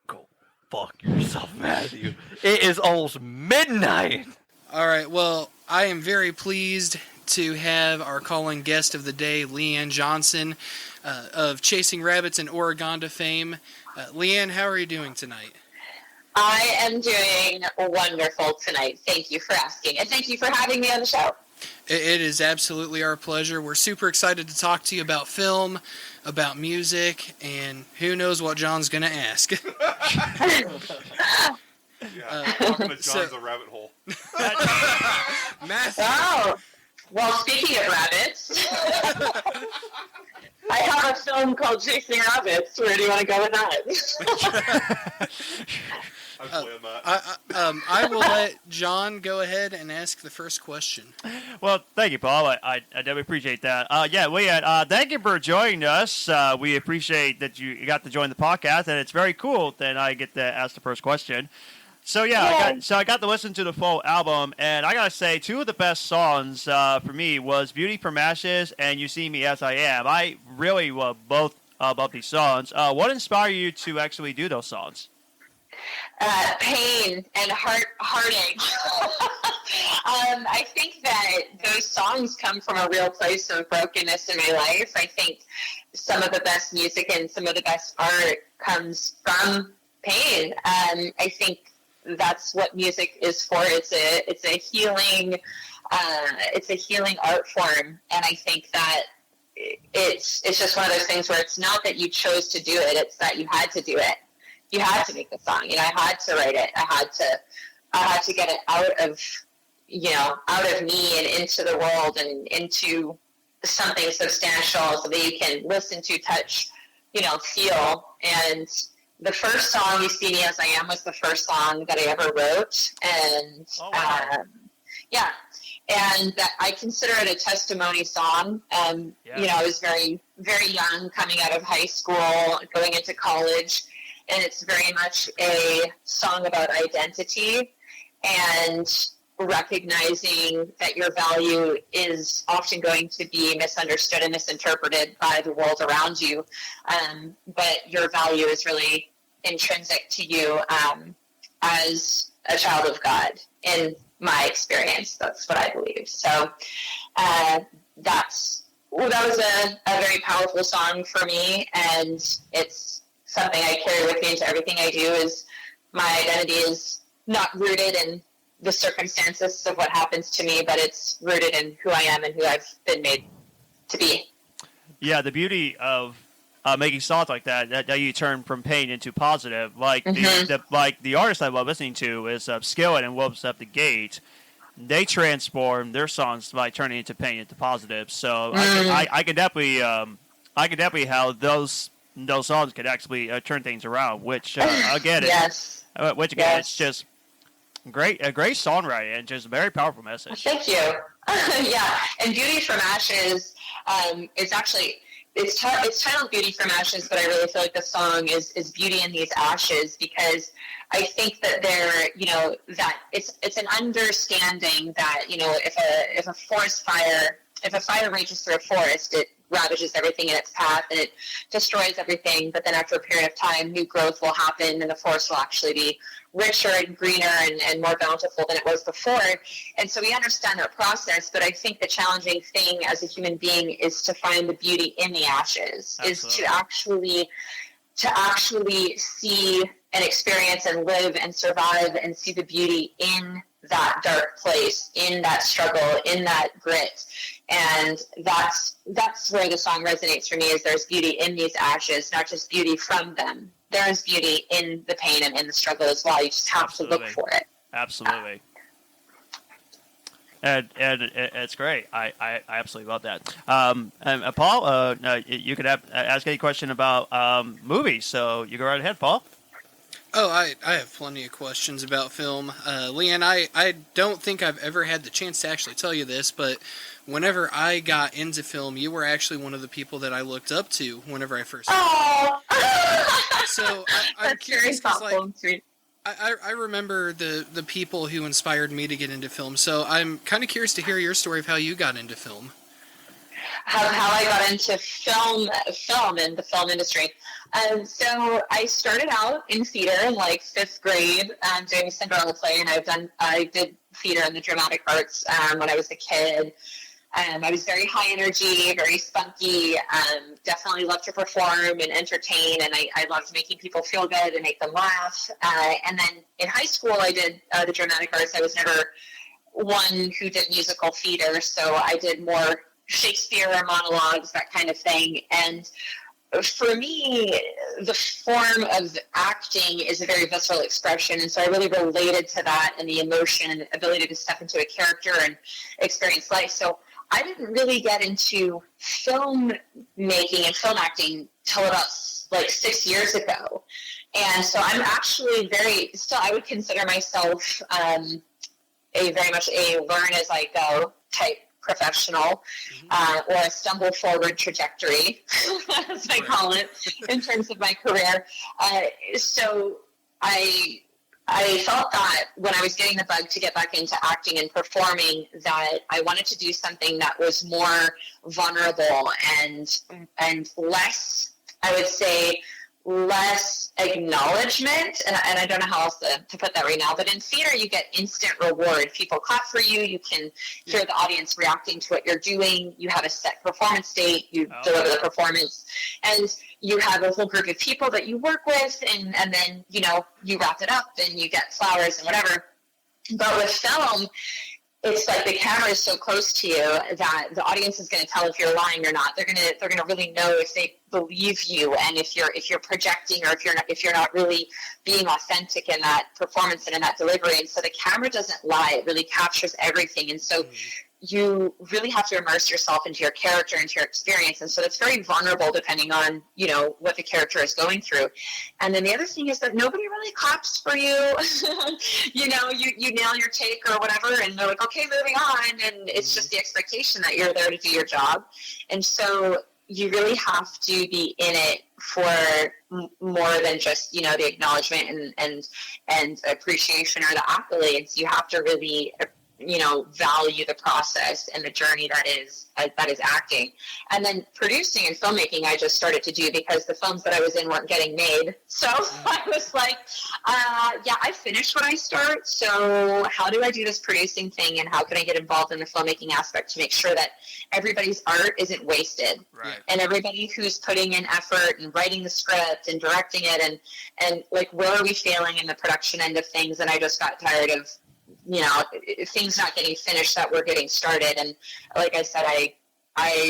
Go fuck yourself, Matthew. It is almost midnight. All right, well, I am very pleased to have our calling guest of the day, Leanne Johnon, of Chasing Rabbits and Oregonda fame. Leanne, how are you doing tonight? I am doing wonderful tonight. Thank you for asking, and thank you for having me on the show. It is absolutely our pleasure. We're super excited to talk to you about film, about music, and who knows what John's going to ask. Talking to John's a rabbit hole. Matthew. Oh, well, speaking of rabbits, I have a film called Chasing Rabbits. Where do you want to go with that? I'm playing that. I will let John go ahead and ask the first question. Well, thank you, Paul. I definitely appreciate that. Leanne, thank you for joining us. We appreciate that you got to join the podcast, and it's very cool that I get to ask the first question. So I got to listen to the full album, and I gotta say, two of the best songs for me was "Beauty from Ashes" and "You See Me As I Am." I really love both these songs. What inspired you to actually do those songs? Pain and heartache. I think that those songs come from a real place of brokenness in my life. I think some of the best music and some of the best art comes from pain. I think that's what music is for. It's a healing art form, and I think that it's just one of those things where it's not that you chose to do it; it's that you had to do it. You had to make the song, I had to write it. I had to get it out of me and into the world and into something substantial so that you can listen to, touch, feel. And the first song, "You See Me As I Am," was the first song that I ever wrote. And and that I consider it a testimony song. I was very, very young, coming out of high school, going into college. And it's very much a song about identity and recognizing that your value is often going to be misunderstood and misinterpreted by the world around you. But your value is really intrinsic to you as a child of God, in my experience. That's what I believe. So that was a very powerful song for me, and it's something I carry with me into everything I do. Is my identity is not rooted in the circumstances of what happens to me, but it's rooted in who I am and who I've been made to be. Yeah, the beauty of making songs like that you turn from pain into positive. Like the artist I love listening to is Skillet and Wolves Up the Gate. They transform their songs by turning into pain into positive. So I can definitely how those songs could actually turn things around, which again, yes. It's just a great songwriting and just a very powerful message. Thank you. Yeah, and "Beauty from Ashes" is actually it's titled "Beauty from Ashes," but I really feel like the song is "Beauty in These Ashes," because I think that that it's an understanding that if a forest fire, if a fire rages through a forest, it ravages everything in its path and it destroys everything. But then after a period of time, new growth will happen and the forest will actually be richer and greener and more bountiful than it was before. And so we understand that process, but I think the challenging thing as a human being is to find the beauty in the ashes. Absolutely. Is to actually see and experience and live and survive and see the beauty in that dark place, in that struggle, in that grit. And that's where the song resonates for me, is there's beauty in these ashes, not just beauty from them. There's beauty in the pain and in the struggle as well. You just have to look for it. Absolutely. And it's great. I absolutely love that. And Paul, you could ask any question about movies, so you go right ahead, Paul. Oh, I have plenty of questions about film. Leanne, I don't think I've ever had the chance to actually tell you this, but whenever I got into film, you were actually one of the people that I looked up to whenever I first. Oh, So I'm curious, very thoughtful and sweet. I remember the people who inspired me to get into film, so I'm kind of curious to hear your story of how you got into film. How I got into film and the film industry. So I started out in theater in like 5th grade, doing a Cinderella play, and I did theater in the dramatic arts when I was a kid. I was very high energy, very spunky, definitely loved to perform and entertain, and I loved making people feel good and make them laugh. And then in high school, I did the dramatic arts. I was never one who did musical theater, so I did more Shakespeare monologues, that kind of thing. And for me, the form of acting is a very visceral expression, and so I really related to that and the emotion and the ability to step into a character and experience life. So I didn't really get into film making and film acting till about like 6 years ago. And so I'm actually I would consider myself very much a learn as I go type professional, or a stumble forward trajectory, as I call it, in terms of my career. So I felt that when I was getting the bug to get back into acting and performing, that I wanted to do something that was more vulnerable and less, I would say, less acknowledgement, and I don't know how else to put that right now, but in theater you get instant reward. People clap for you, you can hear the audience reacting to what you're doing, you have a set performance date, you deliver the performance, and you have a whole group of people that you work with, and then you wrap it up and you get flowers and whatever. But with film, it's like the camera is so close to you that the audience is going to tell if you're lying or not. They're going to really know if they believe you, and if you're projecting, or if you're not really being authentic in that performance and in that delivery. And so the camera doesn't lie; it really captures everything. And so you really have to immerse yourself into your character, into your experience. And so it's very vulnerable depending on, what the character is going through. And then the other thing is that nobody really claps for you. You nail your take or whatever, and they're like, okay, moving on. And it's just the expectation that you're there to do your job. And so you really have to be in it for more than just, the acknowledgement and appreciation or the accolades. You have to really value the process and the journey that is acting. And then producing and filmmaking I just started to do because the films that I was in weren't getting made. So I was like, I finished what I start, so how do I do this producing thing, and how can I get involved in the filmmaking aspect to make sure that everybody's art isn't wasted, right? And everybody who's putting in effort and writing the script and directing it, and like, where are we failing in the production end of things? And I just got tired of things not getting finished that were getting started. And like I said, I'm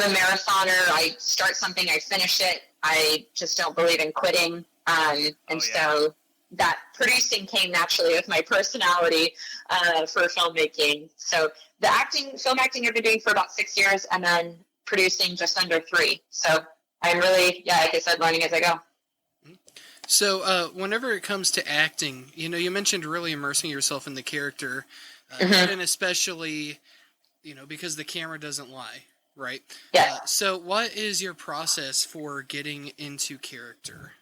a marathoner. I start something, I finish it. I just don't believe in quitting. So that producing came naturally with my personality for filmmaking. So film acting I've been doing for about 6 years, and then producing just under 3. So I'm really, like I said, learning as I go. So, whenever it comes to acting, you mentioned really immersing yourself in the character, and especially, because the camera doesn't lie, right? Yeah. So, what is your process for getting into character?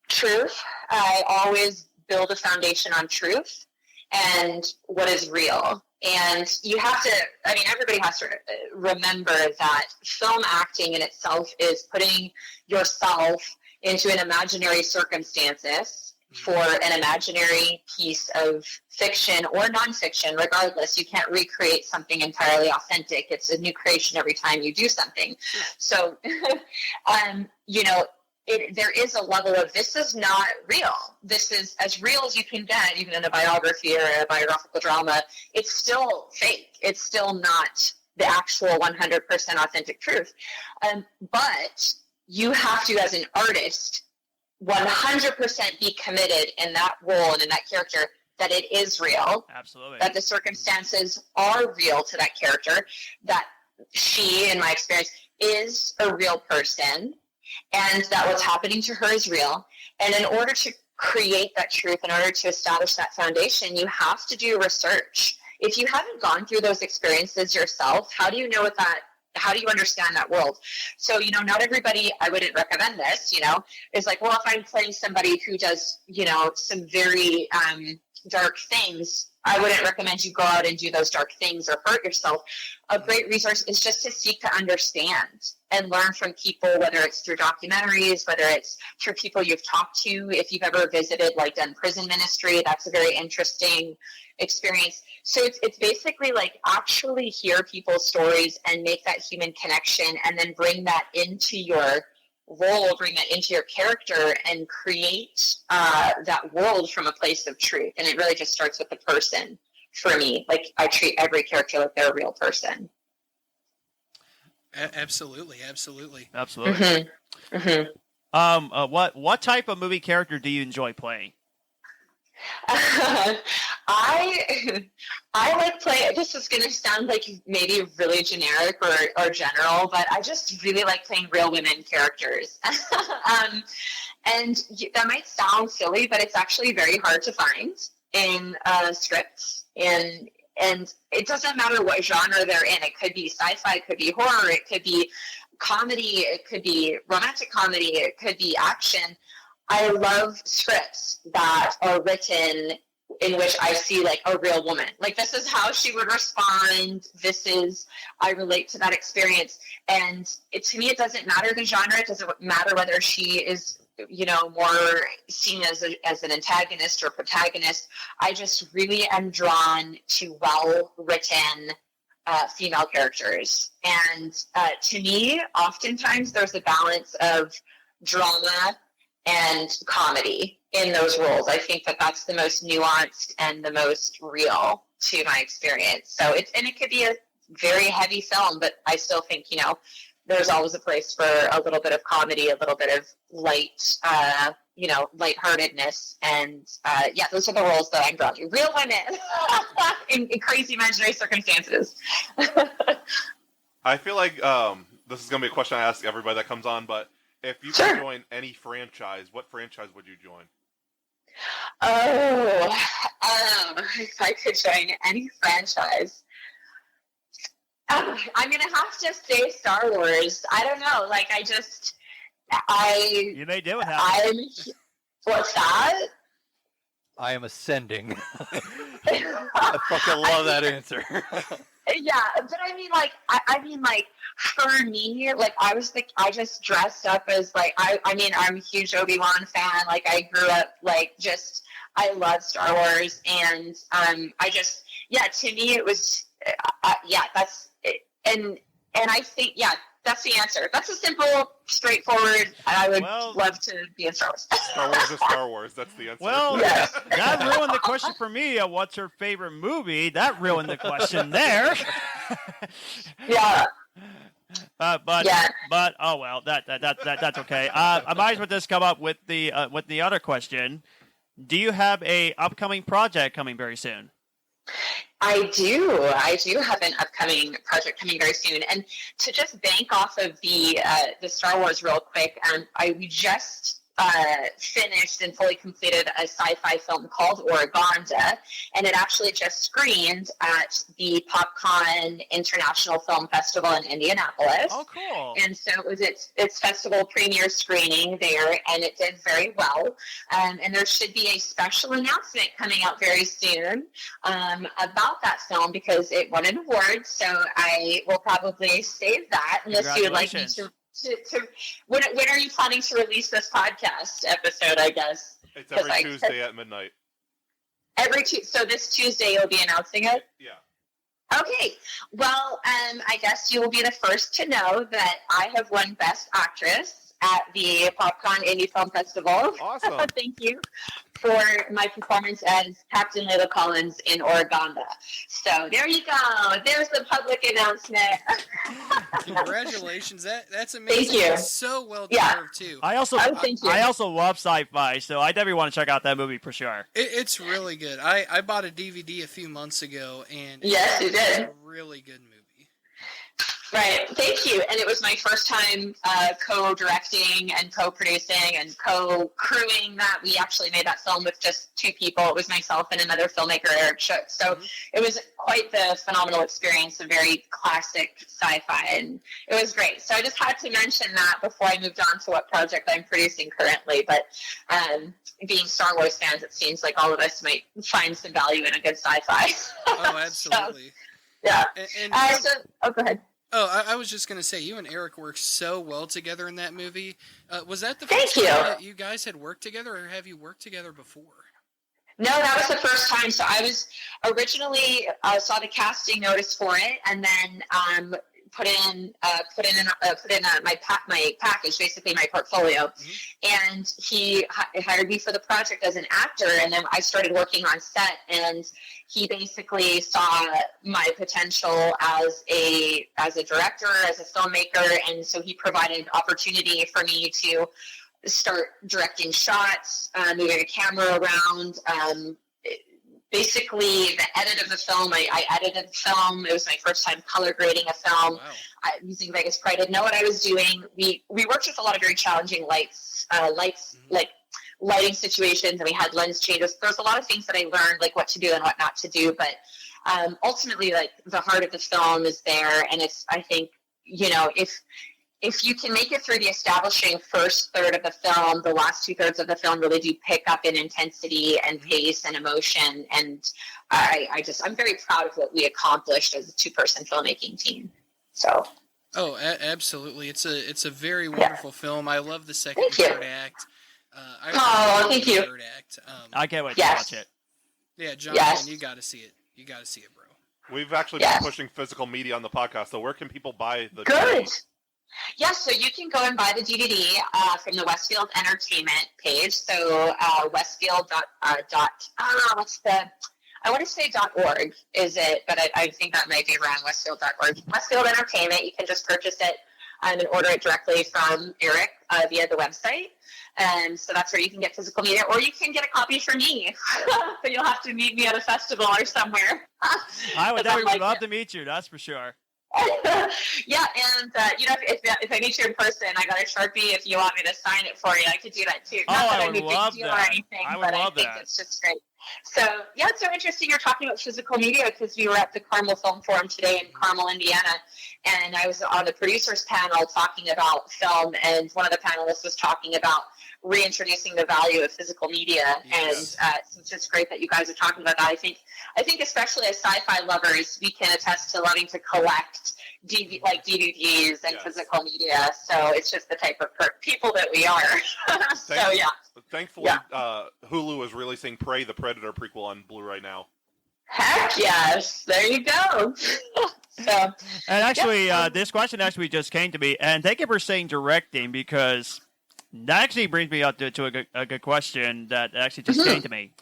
Truth. I always build a foundation on truth and what is real. And you have to, everybody has to remember that film acting in itself is putting yourself into an imaginary circumstances for an imaginary piece of fiction or nonfiction. Regardless, you can't recreate something entirely authentic. It's a new creation every time you do something. So, there is a level of, this is not real. This is as real as you can get, even in a biography or a biographical drama. It's still fake. It's still not the actual 100% authentic truth. But you have to, as an artist, 100% be committed in that role and in that character, that it is real. Absolutely. That the circumstances are real to that character, that she, in my experience, is a real person, and that what's happening to her is real. And in order to create that truth, in order to establish that foundation, you have to do research. If you haven't gone through those experiences yourself, how do you know what that how do you understand that world? So, not everybody, I wouldn't recommend this, is like, well, if I'm playing somebody who does, some very dark things, I wouldn't recommend you go out and do those dark things or hurt yourself. A great resource is just to seek to understand and learn from people, whether it's through documentaries, whether it's through people you've talked to. If you've ever visited, like done prison ministry, that's a very interesting experience. So it's basically like actually hear people's stories and make that human connection, and then bring that into your role, bring that into your character, and create that world from a place of truth. And it really just starts with the person for me. Like, I treat every character like they're a real person. Absolutely. Absolutely. What type of movie character do you enjoy playing? I like play. This is going to sound like maybe really generic or general, but I just really like playing real women characters. And that might sound silly, but it's actually very hard to find in scripts. And it doesn't matter what genre they're in. It could be sci-fi, it could be horror, it could be comedy, it could be romantic comedy, it could be action. I love scripts that are written in which I see like a real woman. Like, this is how she would respond. I relate to that experience. And to me, it doesn't matter the genre. It doesn't matter whether she is, more seen as an antagonist or protagonist. I just really am drawn to well-written female characters. And to me, oftentimes there's a balance of drama and comedy in those roles. I think that that's the most nuanced and the most real to my experience. So it could be a very heavy film, but I still think, there's always a place for a little bit of comedy, a little bit of lightheartedness. And those are the roles that I'm drawn to. Real women in crazy imaginary circumstances. I feel like this is going to be a question I ask everybody that comes on, but if you could join any franchise, what franchise would you join? If I could join any franchise, I'm going to have to say Star Wars. I don't know. Like, You may do it. What's that? I am ascending. I fucking love that answer. Yeah, but I mean, for me, like, I just dressed up as, like, I'm a huge Obi-Wan fan. Like, I grew up, I love Star Wars, and to me, it was, that's it. And I think, that's the answer. That's a simple, straightforward, I would love to be in Star Wars. Star Wars is Star Wars. That's the answer. Well, yes. That ruined the question for me. What's her favorite movie? That ruined the question there. Yeah. But oh well, that's okay. I might as well just come up with the other question. Do you have a upcoming project coming very soon? I do have an upcoming project coming very soon. And to just bank off of the Star Wars real quick, we just finished and fully completed a sci-fi film called Oreganda, and it actually just screened at the PopCon International Film Festival in Indianapolis. Oh, cool. And so it was its festival premiere screening there, and it did very well. And there should be a special announcement coming out very soon about that film, because it won an award, so I will probably save that unless you would like me to when are you planning to release this podcast episode, I guess? It's every Tuesday at midnight. So this Tuesday you'll be announcing it? Yeah. Okay. Well, I guess you will be the first to know that I have won Best Actress at the PopCon Indie Film Festival. Awesome. Thank you for my performance as Captain Layla Collins in Oreganda. So there you go. There's the public announcement. Congratulations. That's amazing. Thank you. It's so well deserved too. I also thank you. I also love sci-fi, so I definitely want to check out that movie for sure. It's really good. I bought a DVD a few months ago, and Yes, you did. It's a really good movie. Right. Thank you. And it was my first time co-directing and co-producing and co-crewing that. We actually made that film with just 2 people. It was myself and another filmmaker, Eric Shook. So it was quite the phenomenal experience, a very classic sci-fi, and it was great. So I just had to mention that before I moved on to what project I'm producing currently. But being Star Wars fans, it seems like all of us might find some value in a good sci-fi. Oh, absolutely. So, yeah. And Go ahead. Oh, I was just going to say, you and Eric worked so well together in that movie. Was that the Thank first you. time that you guys had worked together, or have you worked together before? No, that was the first time. So I was originally saw the casting notice for it, and then put in my package, basically my portfolio, and he hired me for the project as an actor, and then I started working on set, and he basically saw my potential as a director, as a filmmaker, and so he provided opportunity for me to start directing shots, moving a camera around. Basically, the edit of the film, I edited the film. It was my first time color grading a film. Wow. Using Vegas Pride. I didn't know what I was doing. We worked with a lot of very challenging like lighting situations, and we had lens changes. There's a lot of things that I learned, like what to do and what not to do. But ultimately, like the heart of the film is there, and it's, I think, if you can make it through the establishing first third of the film, the last 2/3 of the film really do pick up in intensity and pace and emotion. And I'm very proud of what we accomplished as a 2-person filmmaking team. So. Oh, absolutely! It's a very wonderful film. I love the second and third act. Thank you. Third act. I can't wait to watch it. Yeah, Jonathan, you got to see it. You got to see it, bro. We've actually been pushing physical media on the podcast, so where can people buy the Good. DVD? Yes, so you can go and buy the DVD from the Westfield Entertainment page. So Westfield I want to say .org is it, but I think that might be wrong. Westfield.org. Westfield Entertainment. You can just purchase it and order it directly from Eric via the website. And so that's where you can get physical media, or you can get a copy from me. But you'll have to meet me at a festival or somewhere. I would definitely love to meet you. That's for sure. Yeah, and if I meet you in person, I got a Sharpie. If you want me to sign it for you, I could do that too. Not that I I'm would a love big deal that. or anything, I would but love I think that. it's just great. So yeah, it's so interesting you're talking about physical media, because we were at the Carmel Film Forum today in Carmel, Indiana, and I was on the producers panel talking about film, and one of the panelists was talking about reintroducing the value of physical media. Yes. And so it's just great that you guys are talking about that. I think especially as sci-fi lovers, we can attest to loving to collect DVDs and physical media. So it's just the type of people that we are. So yeah. Thankfully, Hulu is releasing Prey the Predator prequel on Blu-ray now. Heck yes. There you go. So, And actually, this question actually just came to me, and thank you for saying directing, because that actually brings me up to a good question that actually just came to me.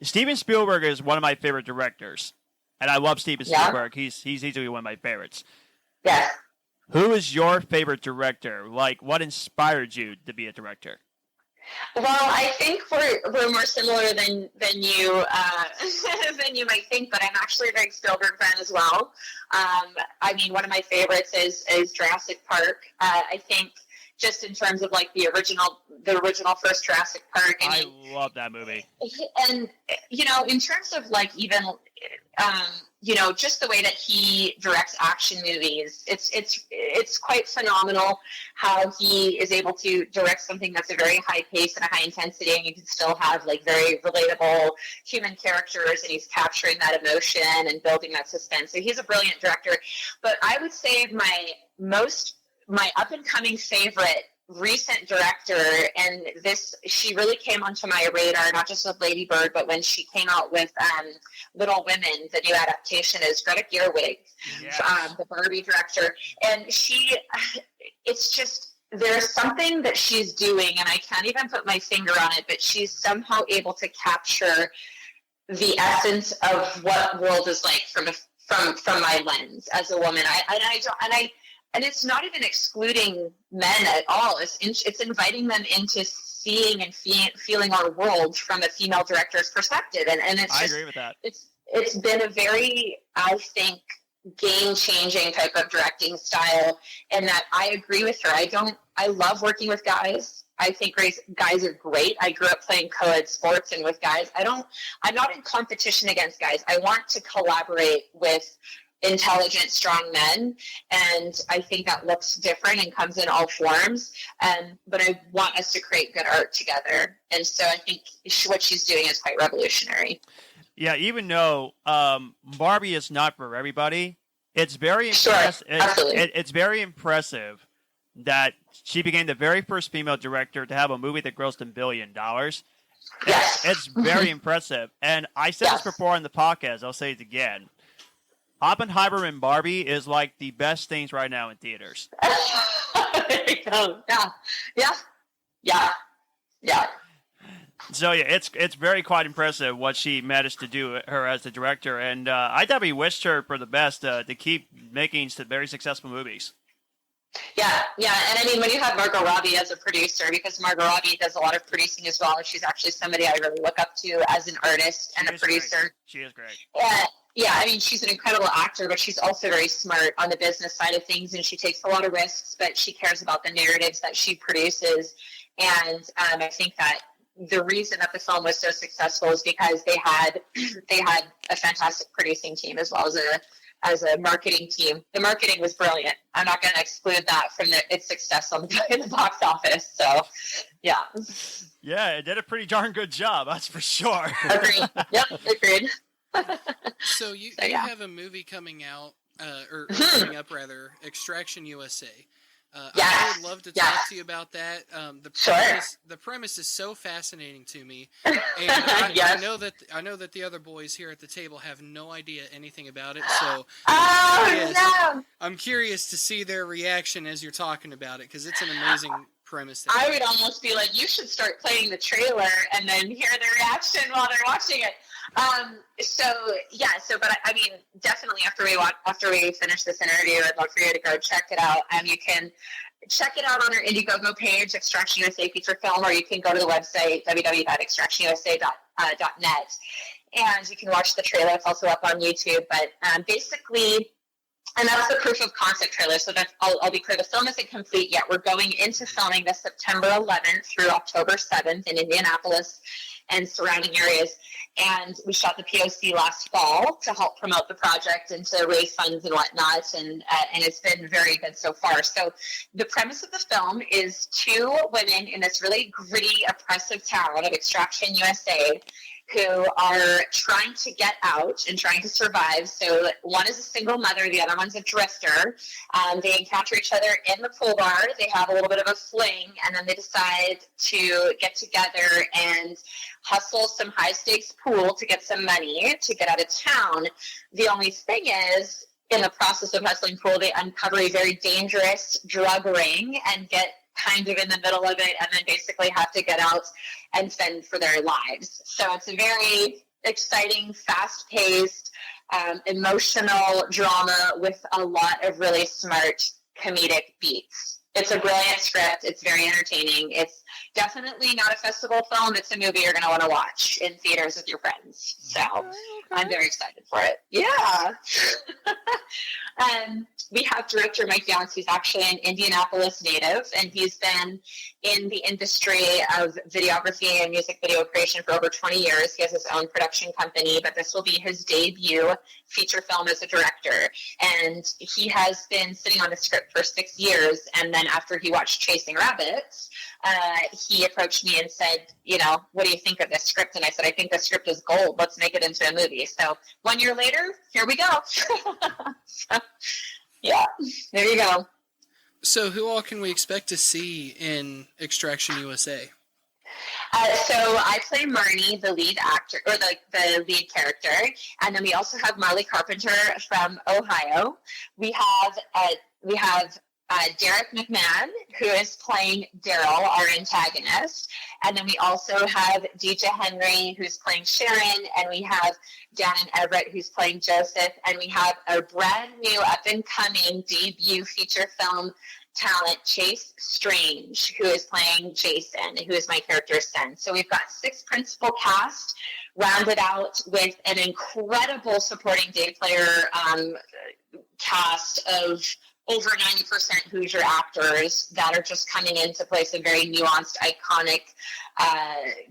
Steven Spielberg is one of my favorite directors, and I love Steven Spielberg. He's easily one of my favorites. yeah. Who is your favorite director? Like, what inspired you to be a director? Well, I think we're more similar than you than you might think, but I'm actually a big Spielberg fan as well. I mean, one of my favorites is Jurassic Park. I think just in terms of like the original first Jurassic Park. I love that movie. And in terms of like even just the way that he directs action movies, it's quite phenomenal how he is able to direct something that's a very high pace and a high intensity, and you can still have like very relatable human characters, and he's capturing that emotion and building that suspense. So he's a brilliant director. But I would say my up and coming favorite recent director, and she really came onto my radar, not just with Lady Bird, but when she came out with Little Women, the new adaptation, is Greta Gerwig, the Barbie director. And it's just, there's something that she's doing, and I can't even put my finger on it, but she's somehow able to capture the essence of what world is like from my lens as a woman. And it's not even excluding men at all. It's inviting them into seeing and feeling our world from a female director's perspective. And it's I agree with that. It's been a very, I think, game-changing type of directing style, and that I agree with her. I love working with guys. I think guys are great. I grew up playing co-ed sports and with guys. I'm not in competition against guys. I want to collaborate with intelligent, strong men, and I think that looks different and comes in all forms. But I want us to create good art together, and so I think what she's doing is quite revolutionary. Yeah, even though Barbie is not for everybody, it's very impressive. It's very impressive that she became the very first female director to have a movie that grossed $1 billion. Yes. It's very impressive. And I said this before on the podcast, I'll say it again. Oppenheimer and Barbie is like the best things right now in theaters. There you go. Yeah. So yeah, it's very quite impressive what she managed to do, her as the director, and I definitely wished her for the best to keep making very successful movies. Yeah, and I mean, when you have Margot Robbie as a producer, because Margot Robbie does a lot of producing as well, and she's actually somebody I really look up to as an artist and a producer. Great. She is great. Yeah, I mean, she's an incredible actor, but she's also very smart on the business side of things, and she takes a lot of risks, but she cares about the narratives that she produces, and I think that the reason that the film was so successful is because they had a fantastic producing team as well as a marketing team. The marketing was brilliant. I'm not going to exclude that from its success in the box office. So, yeah. Yeah, it did a pretty darn good job, that's for sure. Agreed. Yep, agreed. So you have a movie coming out, or coming up rather, Extraction USA. I would love to talk to you about that. The premise is so fascinating to me, and I know that the other boys here at the table have no idea anything about it. So I'm curious to see their reaction as you're talking about it, because it's an amazing premise. I would almost be like, you should start playing the trailer and then hear their reaction while they're watching it. But I mean, definitely after we finish this interview, I'd love for you to go check it out. You can check it out on our Indiegogo page, Extraction USA Feature Film, or you can go to the website, www.extractionusa.net, and you can watch the trailer. It's also up on YouTube, but basically, and that's the proof of concept trailer. So I'll be clear, the film isn't complete yet. We're going into filming this September 11th through October 7th in Indianapolis and surrounding areas. And we shot the POC last fall to help promote the project and to raise funds and whatnot. And it's been very good so far. So the premise of the film is two women in this really gritty, oppressive town of Extraction, USA, who are trying to get out and trying to survive. So one is a single mother, the other one's a drifter. They encounter each other in the pool bar. They have a little bit of a fling, and then they decide to get together and hustle some high-stakes pool to get some money to get out of town. The only thing is, in the process of hustling pool, they uncover a very dangerous drug ring and get kind of in the middle of it, and then basically have to get out and fend for their lives. So it's a very exciting, fast-paced, emotional drama with a lot of really smart comedic beats. It's a brilliant script. It's very entertaining. It's definitely not a festival film. It's a movie you're going to want to watch in theaters with your friends. So I'm very excited for it. Yeah. We have director Mike Younce, who's actually an Indianapolis native, and he's been in the industry of videography and music video creation for over 20 years. He has his own production company, but this will be his debut feature film as a director. And he has been sitting on the script for 6 years, and then after he watched Chasing Rabbits, he approached me and said, what do you think of this script? And I said, I think the script is gold. Let's make it into a movie. So 1 year later, here we go. So, yeah, there you go. So who all can we expect to see in Extraction USA? So I play Marnie, the lead actor, or the lead character, and then we also have Marley Carpenter from Ohio. We have Derek McMahon, who is playing Daryl, our antagonist. And then we also have DJ Henry, who's playing Sharon. And we have Dannon Everett, who's playing Joseph. And we have a brand new up-and-coming debut feature film talent, Chase Strange, who is playing Jason, who is my character's son. So we've got 6 principal cast, rounded out with an incredible supporting day player cast of over 90% Hoosier actors that are just coming in to play some very nuanced, iconic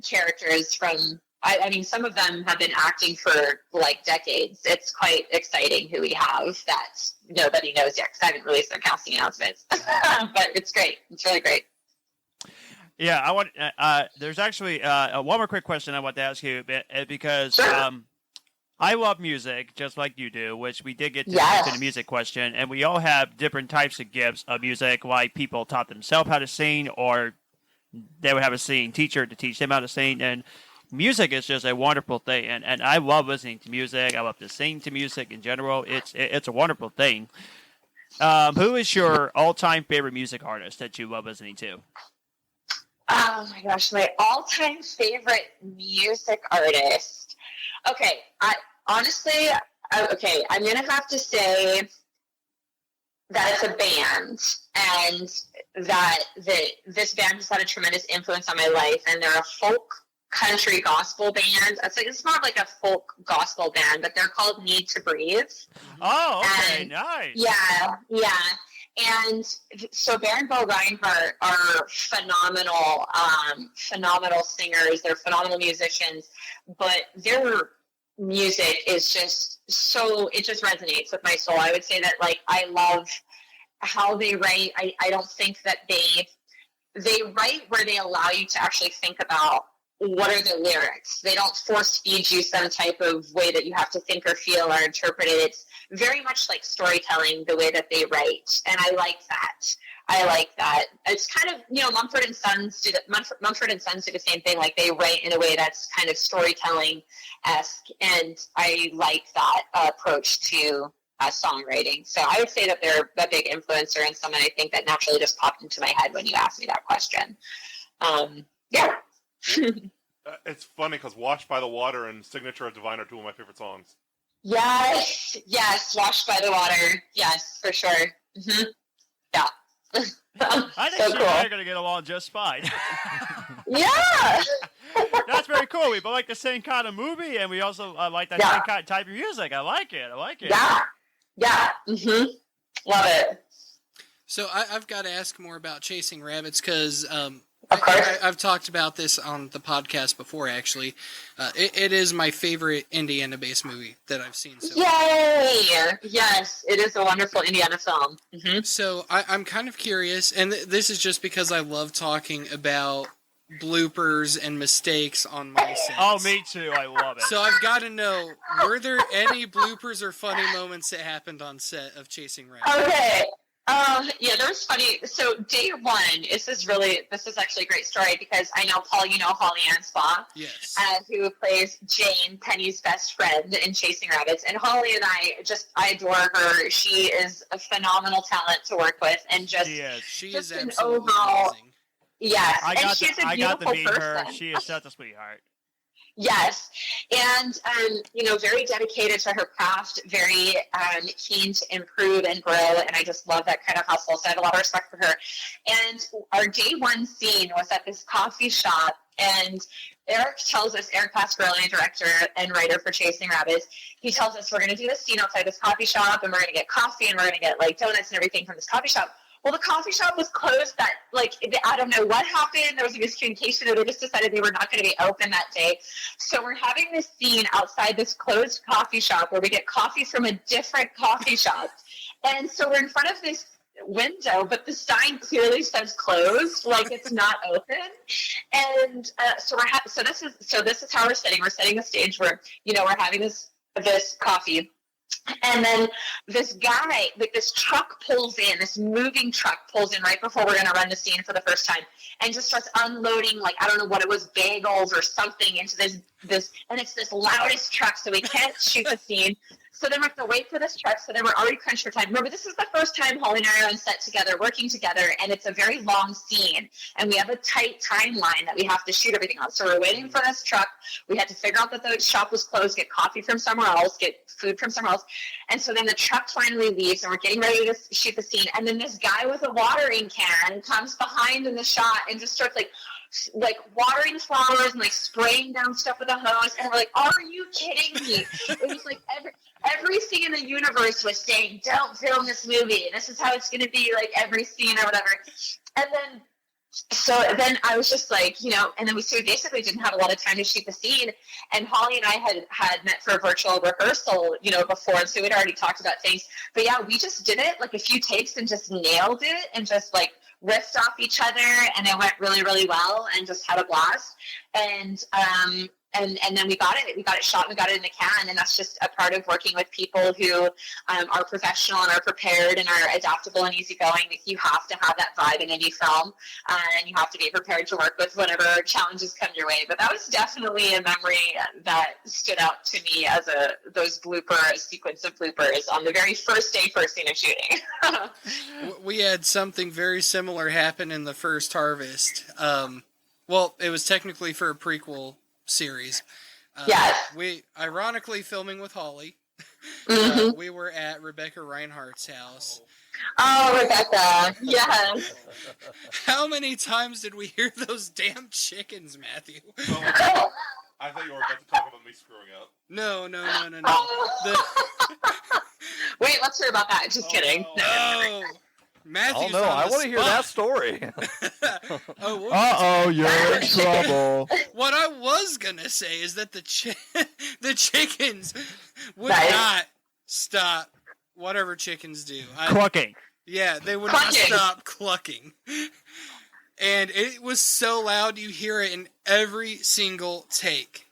characters from, I mean, some of them have been acting for like decades. It's quite exciting who we have that nobody knows yet because I haven't released their casting announcements. But it's great. It's really great. Yeah, I want. There's actually one more quick question I want to ask you because Sure. I love music just like you do, which we did get to Yes. the music question, and we all have different types of gifts of music. Like people taught themselves how to sing, or they would have a singing teacher to teach them how to sing. And music is just a wonderful thing, and I love listening to music. I love to sing to music in general. It's a wonderful thing. Who is your all-time favorite music artist that you love listening to? Oh my gosh, my all-time favorite music artist. Okay, I'm gonna have to say that it's a band, and that this band has had a tremendous influence on my life, and they're a folk country gospel band. It's not like a folk gospel band, but they're called Need to Breathe. Oh, okay, And- nice. Yeah. And so Bear and Bo Reinhardt are phenomenal singers. They're phenomenal musicians, but their music is just it just resonates with my soul. I would say that, like, I love how they write. I don't think that they write where they allow you to actually think about what are the lyrics. They don't force feed you some type of way that you have to think or feel or interpret it. It's very much like storytelling, the way that they write, and I like that. It's kind of, Mumford and Sons do the same thing. Like, they write in a way that's kind of storytelling-esque, and I like that approach to songwriting. So I would say that they're a big influencer and someone I think that naturally just popped into my head when you asked me that question. Yeah. It's funny because "Washed by the Water" and "Signature of Divine" are two of my favorite songs. Yes, Washed by the Water. Yes, for sure. Mm-hmm. Yeah. I think So she and cool. I are going to get along just fine. Yeah. That's very cool. We both like the same kind of movie, and we also like that Yeah. same kind of type of music. I like it. Yeah. Mm-hmm. Love it. So I've got to ask more about Chasing Rabbits because Of course. I've talked about this on the podcast before, actually. It is my favorite Indiana-based movie that I've seen so far. Yay! Yes, it is a wonderful Indiana film. Mm-hmm. So I'm kind of curious, and this is just because I love talking about bloopers and mistakes on my sets. Oh, me too. I love it. So I've got to know, were there any bloopers or funny moments that happened on set of Chasing Rabbits? Okay. Yeah, that was funny. So day one, this is actually a great story because I know, Paul, you know Holly Ann Spa, Yes. who plays Jane, Penny's best friend in Chasing Rabbits. And Holly and I adore her. She is a phenomenal talent to work with, and just She is. She just is an absolutely overall- amazing. yes, I and got she's a I got to beautiful meet person. her. She is such a sweetheart. Yes, and very dedicated to her craft, very keen to improve and grow, and I just love that kind of hustle. So I have a lot of respect for her. And our day one scene was at this coffee shop, and Eric Pasquarelli, director and writer for Chasing Rabbits, he tells us we're going to do this scene outside this coffee shop, and we're going to get coffee, and we're going to get like donuts and everything from this coffee shop. Well, the coffee shop was closed I don't know what happened. There was a miscommunication, and they just decided they were not going to be open that day. So we're having this scene outside this closed coffee shop where we get coffee from a different coffee shop. And so we're in front of this window, but the sign clearly says closed, like it's not open. And so this is how we're sitting. We're setting the stage where, we're having this coffee. And then this guy, this truck pulls in, this moving truck pulls in right before we're going to run the scene for the first time and just starts unloading, I don't know what it was, bagels or something into this, and it's this loudest truck, so we can't shoot the scene. So then we have to wait for this truck. So then we're already crunched for time. Remember, this is the first time Holly and I are on set together, working together, and it's a very long scene. And we have a tight timeline that we have to shoot everything on. So we're waiting for this truck. We had to figure out that the shop was closed, get coffee from somewhere else, get food from somewhere else. And so then the truck finally leaves, and we're getting ready to shoot the scene. And then this guy with a watering can comes behind in the shot and just starts watering flowers and spraying down stuff with a hose, and we're like, are you kidding me? It was every scene in the universe was saying, don't film this movie. This is how it's going to be, like, every scene or whatever. And then I was just like, and then we basically didn't have a lot of time to shoot the scene. And Holly and I had met for a virtual rehearsal, before. And so we'd already talked about things. But yeah, we just did it like a few takes and just nailed it and just like riffed off each other. And it went really, really well and just had a blast. And then we got it shot, and we got it in the can, and that's just a part of working with people who are professional and are prepared and are adaptable and easygoing. You have to have that vibe in any film, and you have to be prepared to work with whatever challenges come your way. But that was definitely a memory that stood out to me as those sequence of bloopers on the very first scene of shooting. We had something very similar happen in the first Harvest. Well, it was technically for a prequel series. Yes. We ironically filming with Holly. Mm-hmm. We were at Rebecca Reinhardt's house. Oh, Rebecca. Yes. How many times did we hear those damn chickens, Matthew? Oh, I thought you were about to talk about me screwing up. No. Wait, let's hear about that. Just kidding. No. Oh, Matthew's Oh no, on I the want to hear that spot. story. You're in trouble. What I was gonna say is that the chickens would Nice. not stop whatever chickens do. Clucking. Yeah, they would Clucking. not stop clucking. And it was so loud you hear it in every single take.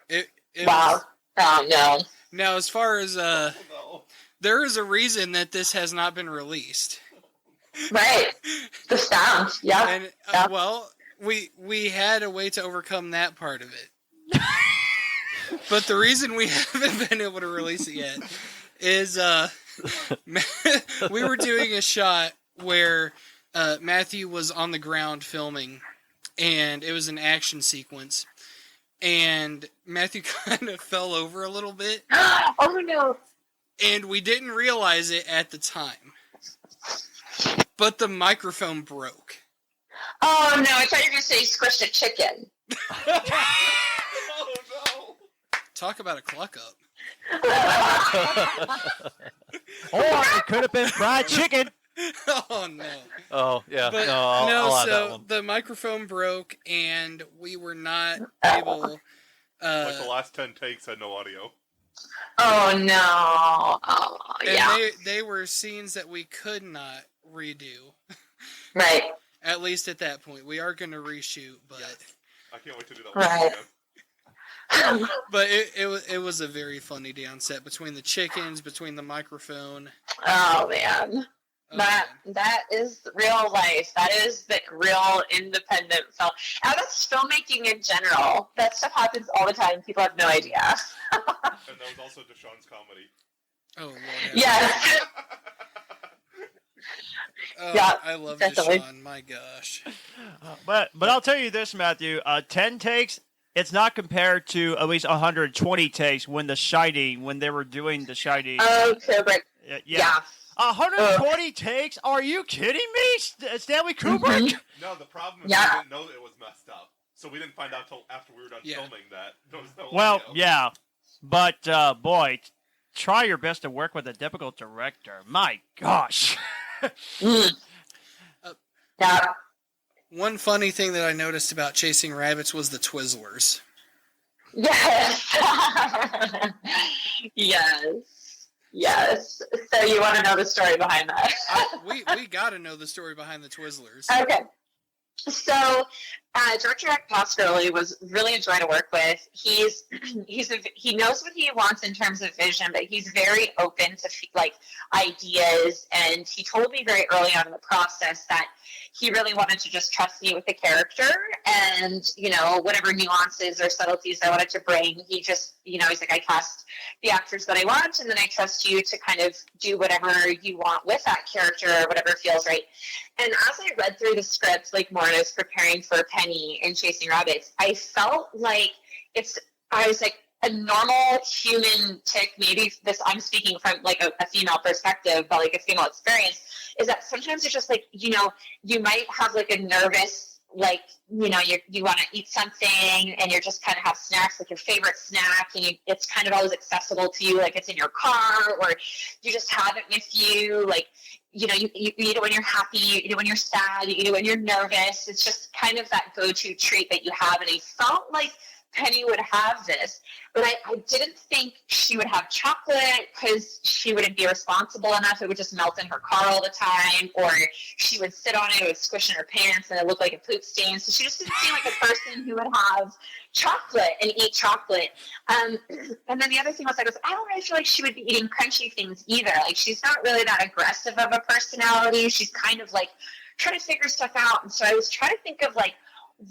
It Wow. was, Oh, no. now, as far as No. there is a reason that this has not been released. Right. The sound. Yeah. And Yeah. well, we had a way to overcome that part of it. But the reason we haven't been able to release it yet is we were doing a shot where Matthew was on the ground filming, and it was an action sequence, and Matthew kind of fell over a little bit, Oh, no. and we didn't realize it at the time. But the microphone broke. Oh, no. I thought you were going to say you squished a chicken. Oh no! Talk about a cluck up. Or it could have been fried chicken. Oh, no. Oh yeah, But I'll add that so one. the microphone broke, and we were not able. Like the last 10 takes had no audio. Oh, no. Oh, And yeah. they were scenes that we could not redo. Right. At least at that point, we are going to reshoot, but I can't wait to do that Right. again. but it was a very funny downset between the chickens, between the microphone. Oh, man. That is real life. That is the real independent film. And that's filmmaking in general. That stuff happens all the time. People have no idea. And that was also Deshaun's comedy. Oh Lord, Yes. oh, Yeah, I love definitely. Deshaun. My gosh. But I'll tell you this, Matthew. 10 takes. It's not compared to at least 120 takes when they were doing The Shining. Oh, Kubrick. Yeah. 120 takes? Are you kidding me? Stanley Kubrick? No, the problem is Yeah. we didn't know that it was messed up. So we didn't find out till after we were done Yeah. filming that there was no Well, audio. yeah. But, boy, try your best to work with a difficult director. My gosh. Mm. Yeah. One funny thing that I noticed about Chasing Rabbits was the Twizzlers. Yes. Yes. So you want to know the story behind that? We got to know the story behind the Twizzlers. Okay. So, Director Eric Pasquarelli was really a joy to work with. He knows what he wants in terms of vision, but he's very open to ideas. And he told me very early on in the process that he really wanted to just trust me with the character, and whatever nuances or subtleties I wanted to bring, he just he's like, I cast the actors that I want, and then I trust you to kind of do whatever you want with that character, or whatever feels right. And as I read through the script, more and I was preparing for Penny in Chasing Rabbits, I felt like I was like, a normal human tick, maybe this, I'm speaking from a female perspective, but a female experience, is that sometimes it's just you might have a nervous like, you want to eat something and you're just kind of have snacks, like your favorite snack, and it's kind of always accessible to you, like it's in your car, or you just have it with you, like, you eat it when you're happy, you eat it when you're sad, you eat it when you're nervous. It's just kind of that go-to treat that you have. And I felt like Penny would have this, but I didn't think she would have chocolate because she wouldn't be responsible enough. It would just melt in her car all the time, or she would sit on it, it would squish in her pants, and it looked like a poop stain. So she just didn't seem like a person who would have chocolate and eat chocolate. And then the other thing was, I don't really feel like she would be eating crunchy things either. Like, she's not really that aggressive of a personality. She's kind of like trying to figure stuff out. And so I was trying to think of like,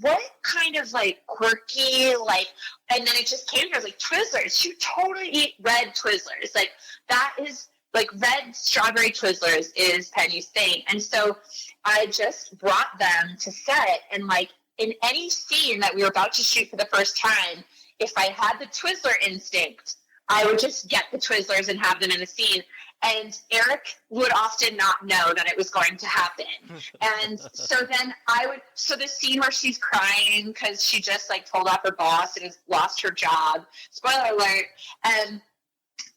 what kind of like quirky, like, and then it just came to me, I was like, Twizzlers. She would totally eat red Twizzlers. Like, that is like red strawberry Twizzlers is Penny's thing. And so I just brought them to set, and like in any scene that we were about to shoot for the first time, if I had the Twizzler instinct, I would just get the Twizzlers and have them in the scene. And Eric would often not know that it was going to happen. And so then so the scene where she's crying because she just like told off her boss and has lost her job, spoiler alert, and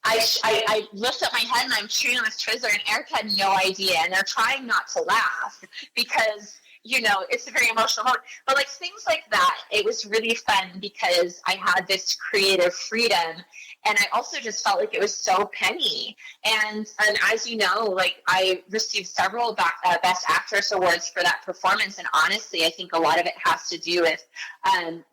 I lift up my head and I'm chewing on this Twizzler, and Eric had no idea, and they're trying not to laugh because, it's a very emotional moment. But like things like that, it was really fun because I had this creative freedom. And I also just felt like it was so Penny. And as you know, like I received several Best Actress awards for that performance. And honestly, I think a lot of it has to do with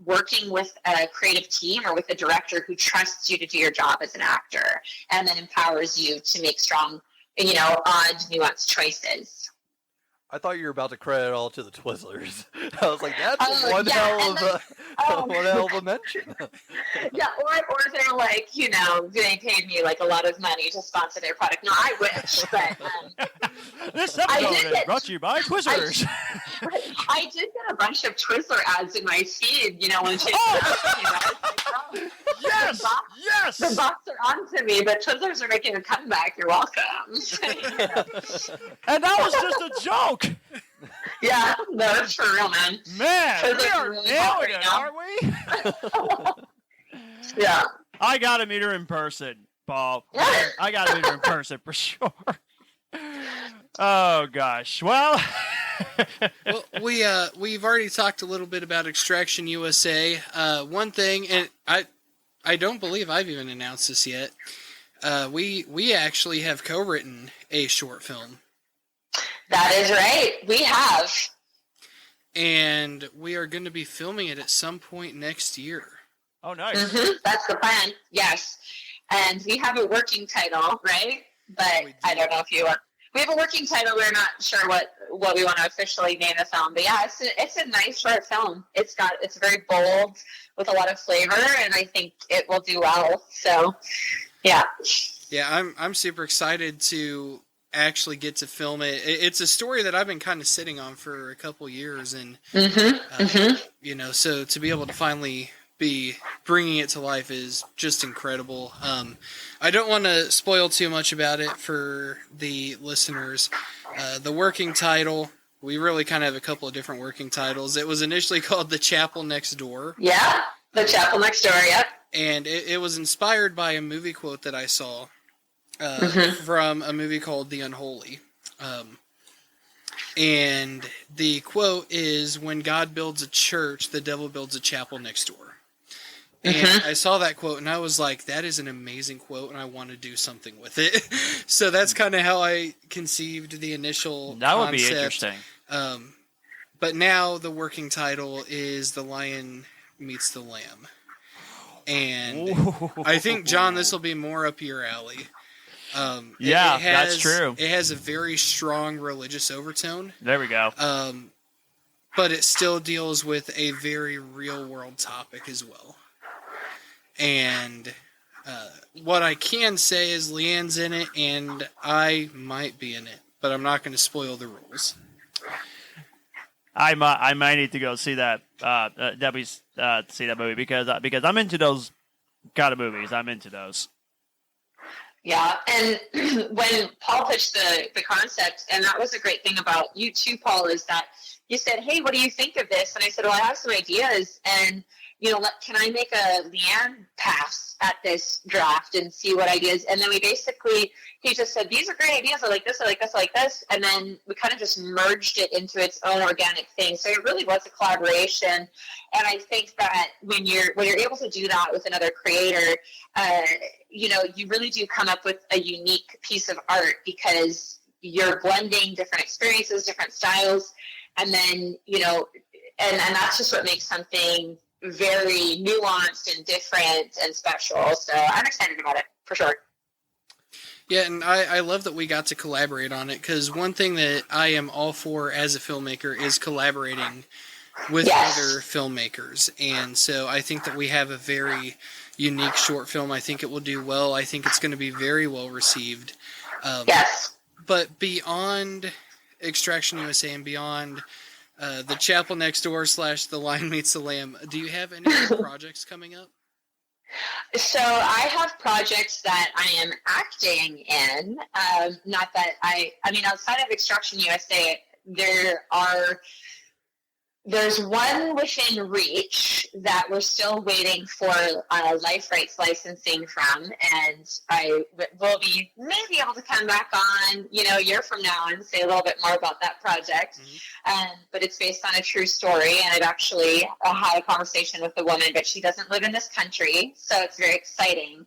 working with a creative team or with a director who trusts you to do your job as an actor and then empowers you to make strong, odd, nuanced choices. I thought you were about to credit it all to the Twizzlers. I was like, that's one yeah, hell of a mention. Yeah, or they're like, they paid me like a lot of money to sponsor their product. No, I wish, but this episode is brought to you by Twizzlers. I did get a bunch of Twizzler ads in my feed, when she Yes! Yes! The bots are on to me, but Twizzlers are making a comeback. You're welcome. And that was just a joke. Yeah, no, it's for real, man. Man, Twizzlers we are really nailing it, now. aren't we? Yeah. I gotta meet her in person, Paul. I gotta meet her in person for sure. Oh gosh. Well, we've already talked a little bit about Extraction USA. One thing, and I don't believe I've even announced this yet. We actually have co-written a short film. That is right. We have. And we are going to be filming it at some point next year. oh nice. Mm-hmm. That's the plan. Yes. And we have a working title, right? But I don't know if you are. We have a working title. We're not sure what we want to officially name the film. But yeah, it's a nice short film. It's very bold with a lot of flavor, and I think it will do well. So, yeah. Yeah, I'm super excited to actually get to film it. It's a story that I've been kind of sitting on for a couple years, and so to be able to finally be bringing it to life is just incredible. I don't want to spoil too much about it for the listeners. The working title, we really kind of have a couple of different working titles. It was initially called The Chapel Next Door. Yeah, The Chapel Next Door, yeah. And it was inspired by a movie quote that I saw from a movie called The Unholy. And the quote is, when God builds a church, the devil builds a chapel next door. And I saw that quote and I was like, that is an amazing quote and I want to do something with it. So that's kind of how I conceived the initial That would concept. be interesting. But now the working title is The Lion Meets the Lamb. And I think, John, this will be more up your alley. That's true. It has a very strong religious overtone. There we go. But it still deals with a very real-world topic as well. And what I can say is Leanne's in it, and I might be in it, but I'm not going to spoil the rules. I might need to go see that. See that movie because I'm into those kind of movies. I'm into those. Yeah, and when Paul pitched the concept, and that was a great thing about you too, Paul, is that you said, "Hey, what do you think of this?" And I said, "Well, I have some ideas, and can I make a Leanne pass at this draft and see what ideas?" And then he just said, "These are great ideas. I like this. I like this. I like this." And then we kind of just merged it into its own organic thing. So it really was a collaboration. And I think that when you're able to do that with another creator, you really do come up with a unique piece of art because you're blending different experiences, different styles, and then and that's just what makes something very nuanced and different and special. So I'm excited about it for sure. Yeah, and I love that we got to collaborate on it, because one thing that I am all for as a filmmaker is collaborating with other filmmakers. And so I think that we have a very unique short film. I think it will do well. I think it's going to be very well received. Yes. But beyond Extraction USA and beyond The Chapel Next Door / The Lion Meets the Lamb, do you have any other projects coming up? So I have projects that I am acting in. Not that outside of Extraction USA, there's one within reach that we're still waiting for life rights licensing from, and I will be maybe able to come back on, a year from now and say a little bit more about that project. Mm-hmm. But it's based on a true story, and I've actually had a conversation with the woman, but she doesn't live in this country, so it's very exciting.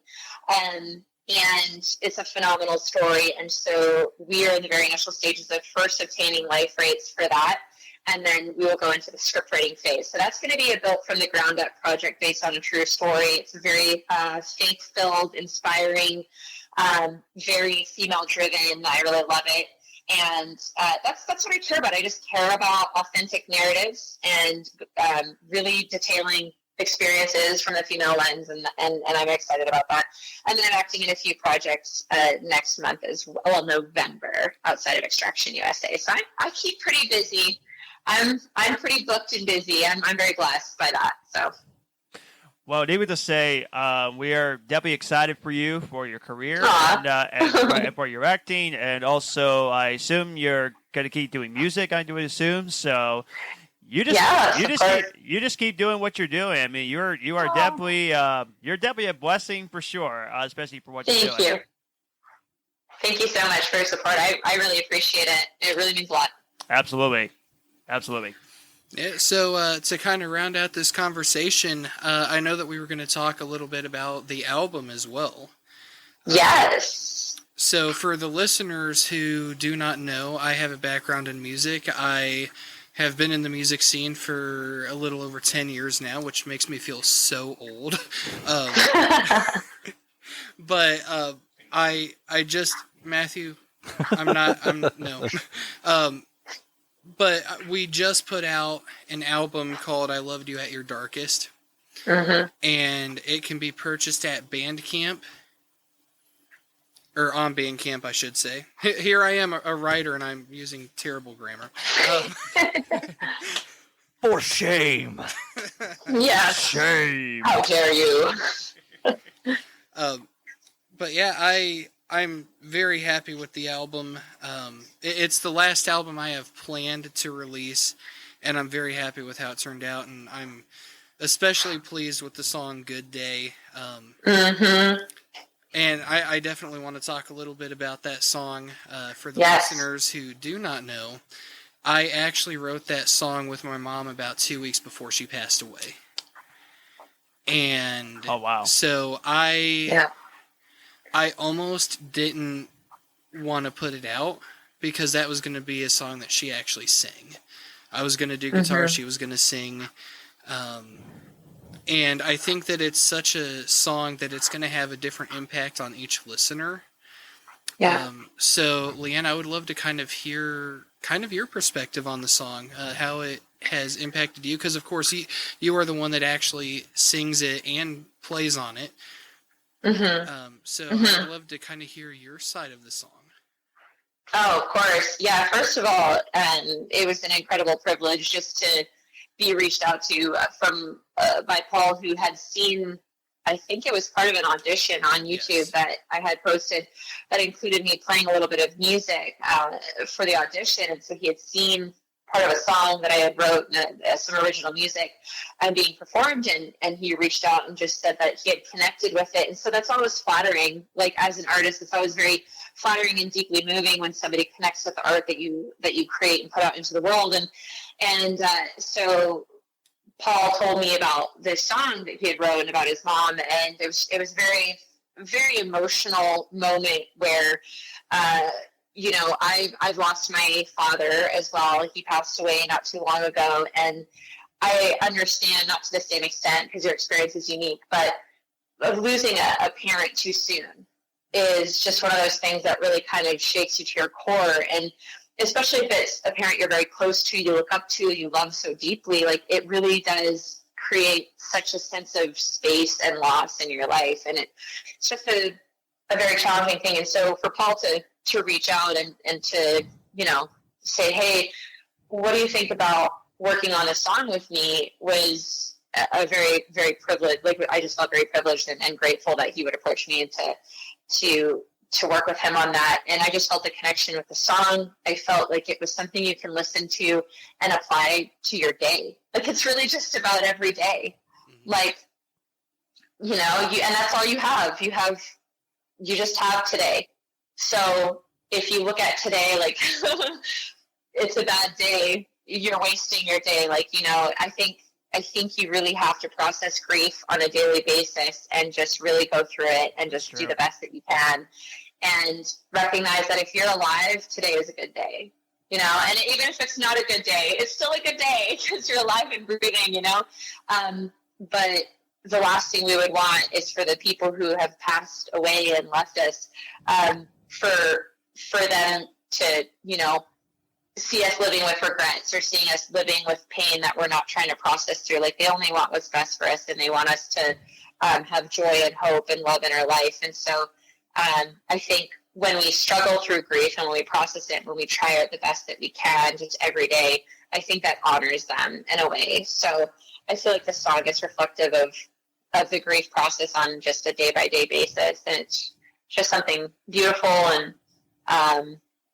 And it's a phenomenal story, and so we are in the very initial stages of first obtaining life rights for that. And then we will go into the script writing phase. So that's going to be a built from the ground up project based on a true story. It's very faith-filled, inspiring, very female-driven. I really love it. And that's what I care about. I just care about authentic narratives and really detailing experiences from the female lens, and I'm excited about that. And then I'm acting in a few projects next month November, outside of Extraction USA. So I keep pretty busy. I'm pretty booked and busy. I'm very blessed by that. So, well, needless to say, we are definitely excited for you, for your career, and for your acting, and also I assume you're going to keep doing music. I do assume so. You just keep doing what you're doing. I mean, you are definitely a blessing for sure, especially for what you're doing. Thank you. Thank you so much for your support. I really appreciate it. It really means a lot. Absolutely. Yeah, so to kind of round out this conversation, I know that we were going to talk a little bit about the album as well. Yes. So for the listeners who do not know, I have a background in music. I have been in the music scene for a little over 10 years now, which makes me feel so old. But I just, Matthew, no. But we just put out an album called I Loved You at Your Darkest. Mm-hmm. And it can be purchased at Bandcamp. Or on Bandcamp, I should say. Here I am, a writer, and I'm using terrible grammar. For shame. Yes. Shame. How dare you? But yeah, I'm very happy with the album. It's the last album I have planned to release, and I'm very happy with how it turned out, and I'm especially pleased with the song Good Day. Mm-hmm. And I definitely want to talk a little bit about that song for the listeners who do not know. I actually wrote that song with my mom about 2 weeks before she passed away. And oh, wow. So I almost didn't want to put it out because that was going to be a song that she actually sang. I was going to do guitar, she was going to sing. And I think that it's such a song that it's going to have a different impact on each listener. Yeah. So, Leanne, I would love to kind of hear your perspective on the song, how it has impacted you, because, of course, you are the one that actually sings it and plays on it. Mm-hmm. I'd love to kind of hear your side of the song. Oh, of course. Yeah, first of all, it was an incredible privilege just to be reached out to by Paul, who had seen I think it was part of an audition on YouTube that I had posted that included me playing a little bit of music for the audition. And so he had seen part of a song that I had wrote, some original music, being performed, and he reached out and just said that he had connected with it. And so that's always flattering. Like, as an artist, it's always very flattering and deeply moving when somebody connects with the art that you create and put out into the world. And so Paul told me about this song that he had wrote about his mom, and it was very, very emotional moment where, you know, I've lost my father as well. He passed away not too long ago, and I understand, not to the same extent because your experience is unique, but losing a parent too soon is just one of those things that really kind of shakes you to your core. And especially if it's a parent you're very close to, you look up to, you love so deeply, like, it really does create such a sense of space and loss in your life. And it's just a very challenging thing. And so for Paul to reach out and to, you know, say, hey, what do you think about working on a song with me, was a very, very privileged, like, I just felt very privileged and grateful that he would approach me and to work with him on that. And I just felt the connection with the song. I felt like it was something you can listen to and apply to your day. Like, it's really just about every day. Like, you know, and that's all you have. You just have today. So if you look at today, like, it's a bad day, you're wasting your day. Like, you know, I think you really have to process grief on a daily basis and just really go through it and just do the best that you can, and recognize that if you're alive, today is a good day, you know, and even if it's not a good day, it's still a good day because you're alive and breathing, you know. But the last thing we would want is for the people who have passed away and left us, for them to, you know, see us living with regrets or seeing us living with pain that we're not trying to process through. Like, they only want what's best for us, and they want us to have joy and hope and love in our life. And so I think when we struggle through grief and when we process it, when we try it the best that we can just every day, I think that honors them in a way. So I feel like the song is reflective of the grief process on just a day-by-day basis, and it's just something beautiful and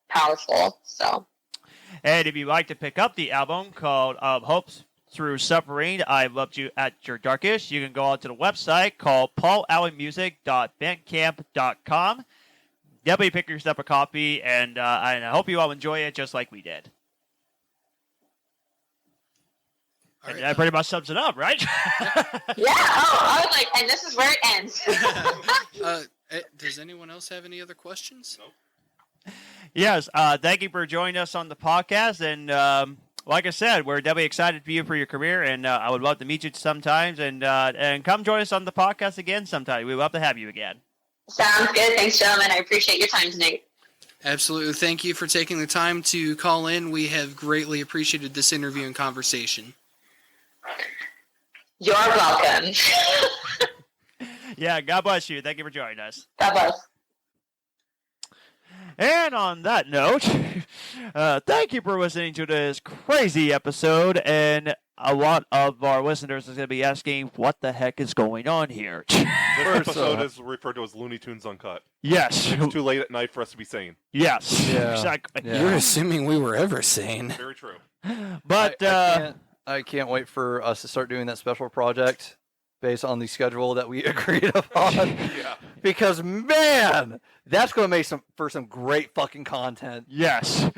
powerful. So. And if you'd like to pick up the album called Hopes Through Suffering, I Loved You at Your Darkest, you can go onto the website called paulallenmusic.bandcamp.com. Definitely pick yourself a copy, and I hope you all enjoy it just like we did. All And right. that pretty much sums it up, right? Yeah. Oh, I was like, and this is where it ends. Does anyone else have any other questions? Nope. Yes, thank you for joining us on the podcast, and like I said, we're definitely excited for you for your career, and I would love to meet you sometimes, and come join us on the podcast again sometime. We'd love to have you again. Sounds good. Thanks, gentlemen. I appreciate your time tonight. Absolutely. Thank you for taking the time to call in. We have greatly appreciated this interview and conversation. You're welcome. Yeah, God bless you. Thank you for joining us. God bless. And on that note, thank you for listening to this crazy episode. And a lot of our listeners is going to be asking, what the heck is going on here? This episode is referred to as Looney Tunes Uncut. Yes. It's too late at night for us to be sane. Yes. Yeah. Exactly. Yeah. You're assuming we were ever sane. Very true. But I can't wait for us to start doing that special project based on the schedule that we agreed upon. Yeah. Because man, that's going to make for some great fucking content. yes.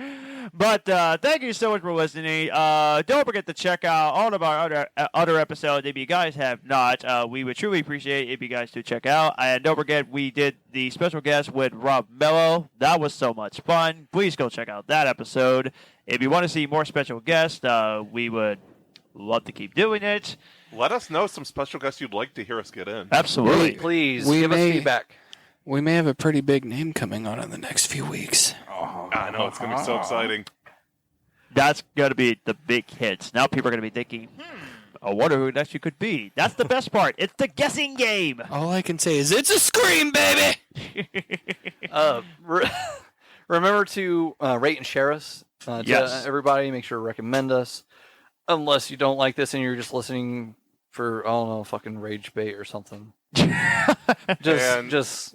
But thank you so much for listening. Don't forget to check out all of our other episodes if you guys have not. We would truly appreciate it if you guys do check out. And don't forget, we did the special guest with Rob Mello. That was so much fun. Please go check out that episode. If you want to see more special guests, we would love to keep doing it. Let us know some special guests you'd like to hear us get in. Absolutely. Please We give us may- feedback. We may have a pretty big name coming on in the next few weeks. I know, it's going to be so exciting. That's going to be the big hits. Now people are going to be thinking, I wonder who it actually could be. That's the best part. It's the guessing game. All I can say is it's a scream, baby! Remember to rate and share us. To Yes. everybody, make sure to recommend us. Unless you don't like this and you're just listening for, I don't know, fucking rage bait or something. And- Just,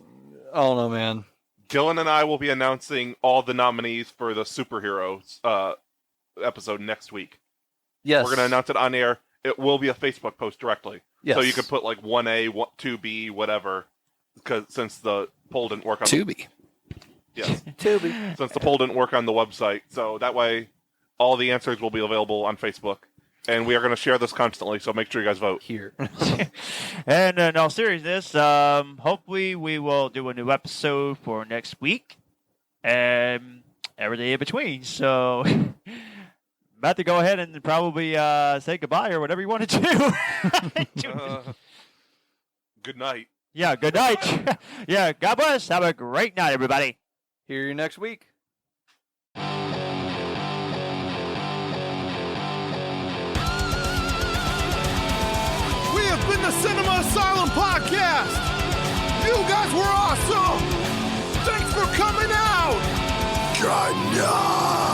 I don't know, man. Dylan and I will be announcing all the nominees for the superheroes episode next week. Yes. We're going to announce it on air. It will be a Facebook post directly. Yes. So you could put like 1A, 2B, whatever, because since the poll didn't work on Tubi. Yes. Tubi. Since the poll didn't work on the website. So that way all the answers will be available on Facebook. And we are going to share this constantly, so make sure you guys vote. Here. And in all seriousness, hopefully we will do a new episode for next week and every day in between. So, Matthew, go ahead and probably say goodbye or whatever you want to do. Good night. Yeah, good night. Yeah, God bless. Have a great night, everybody. Hear you next week. We have been the Cinema Asylum Podcast. You guys were awesome. Thanks for coming out. Good night.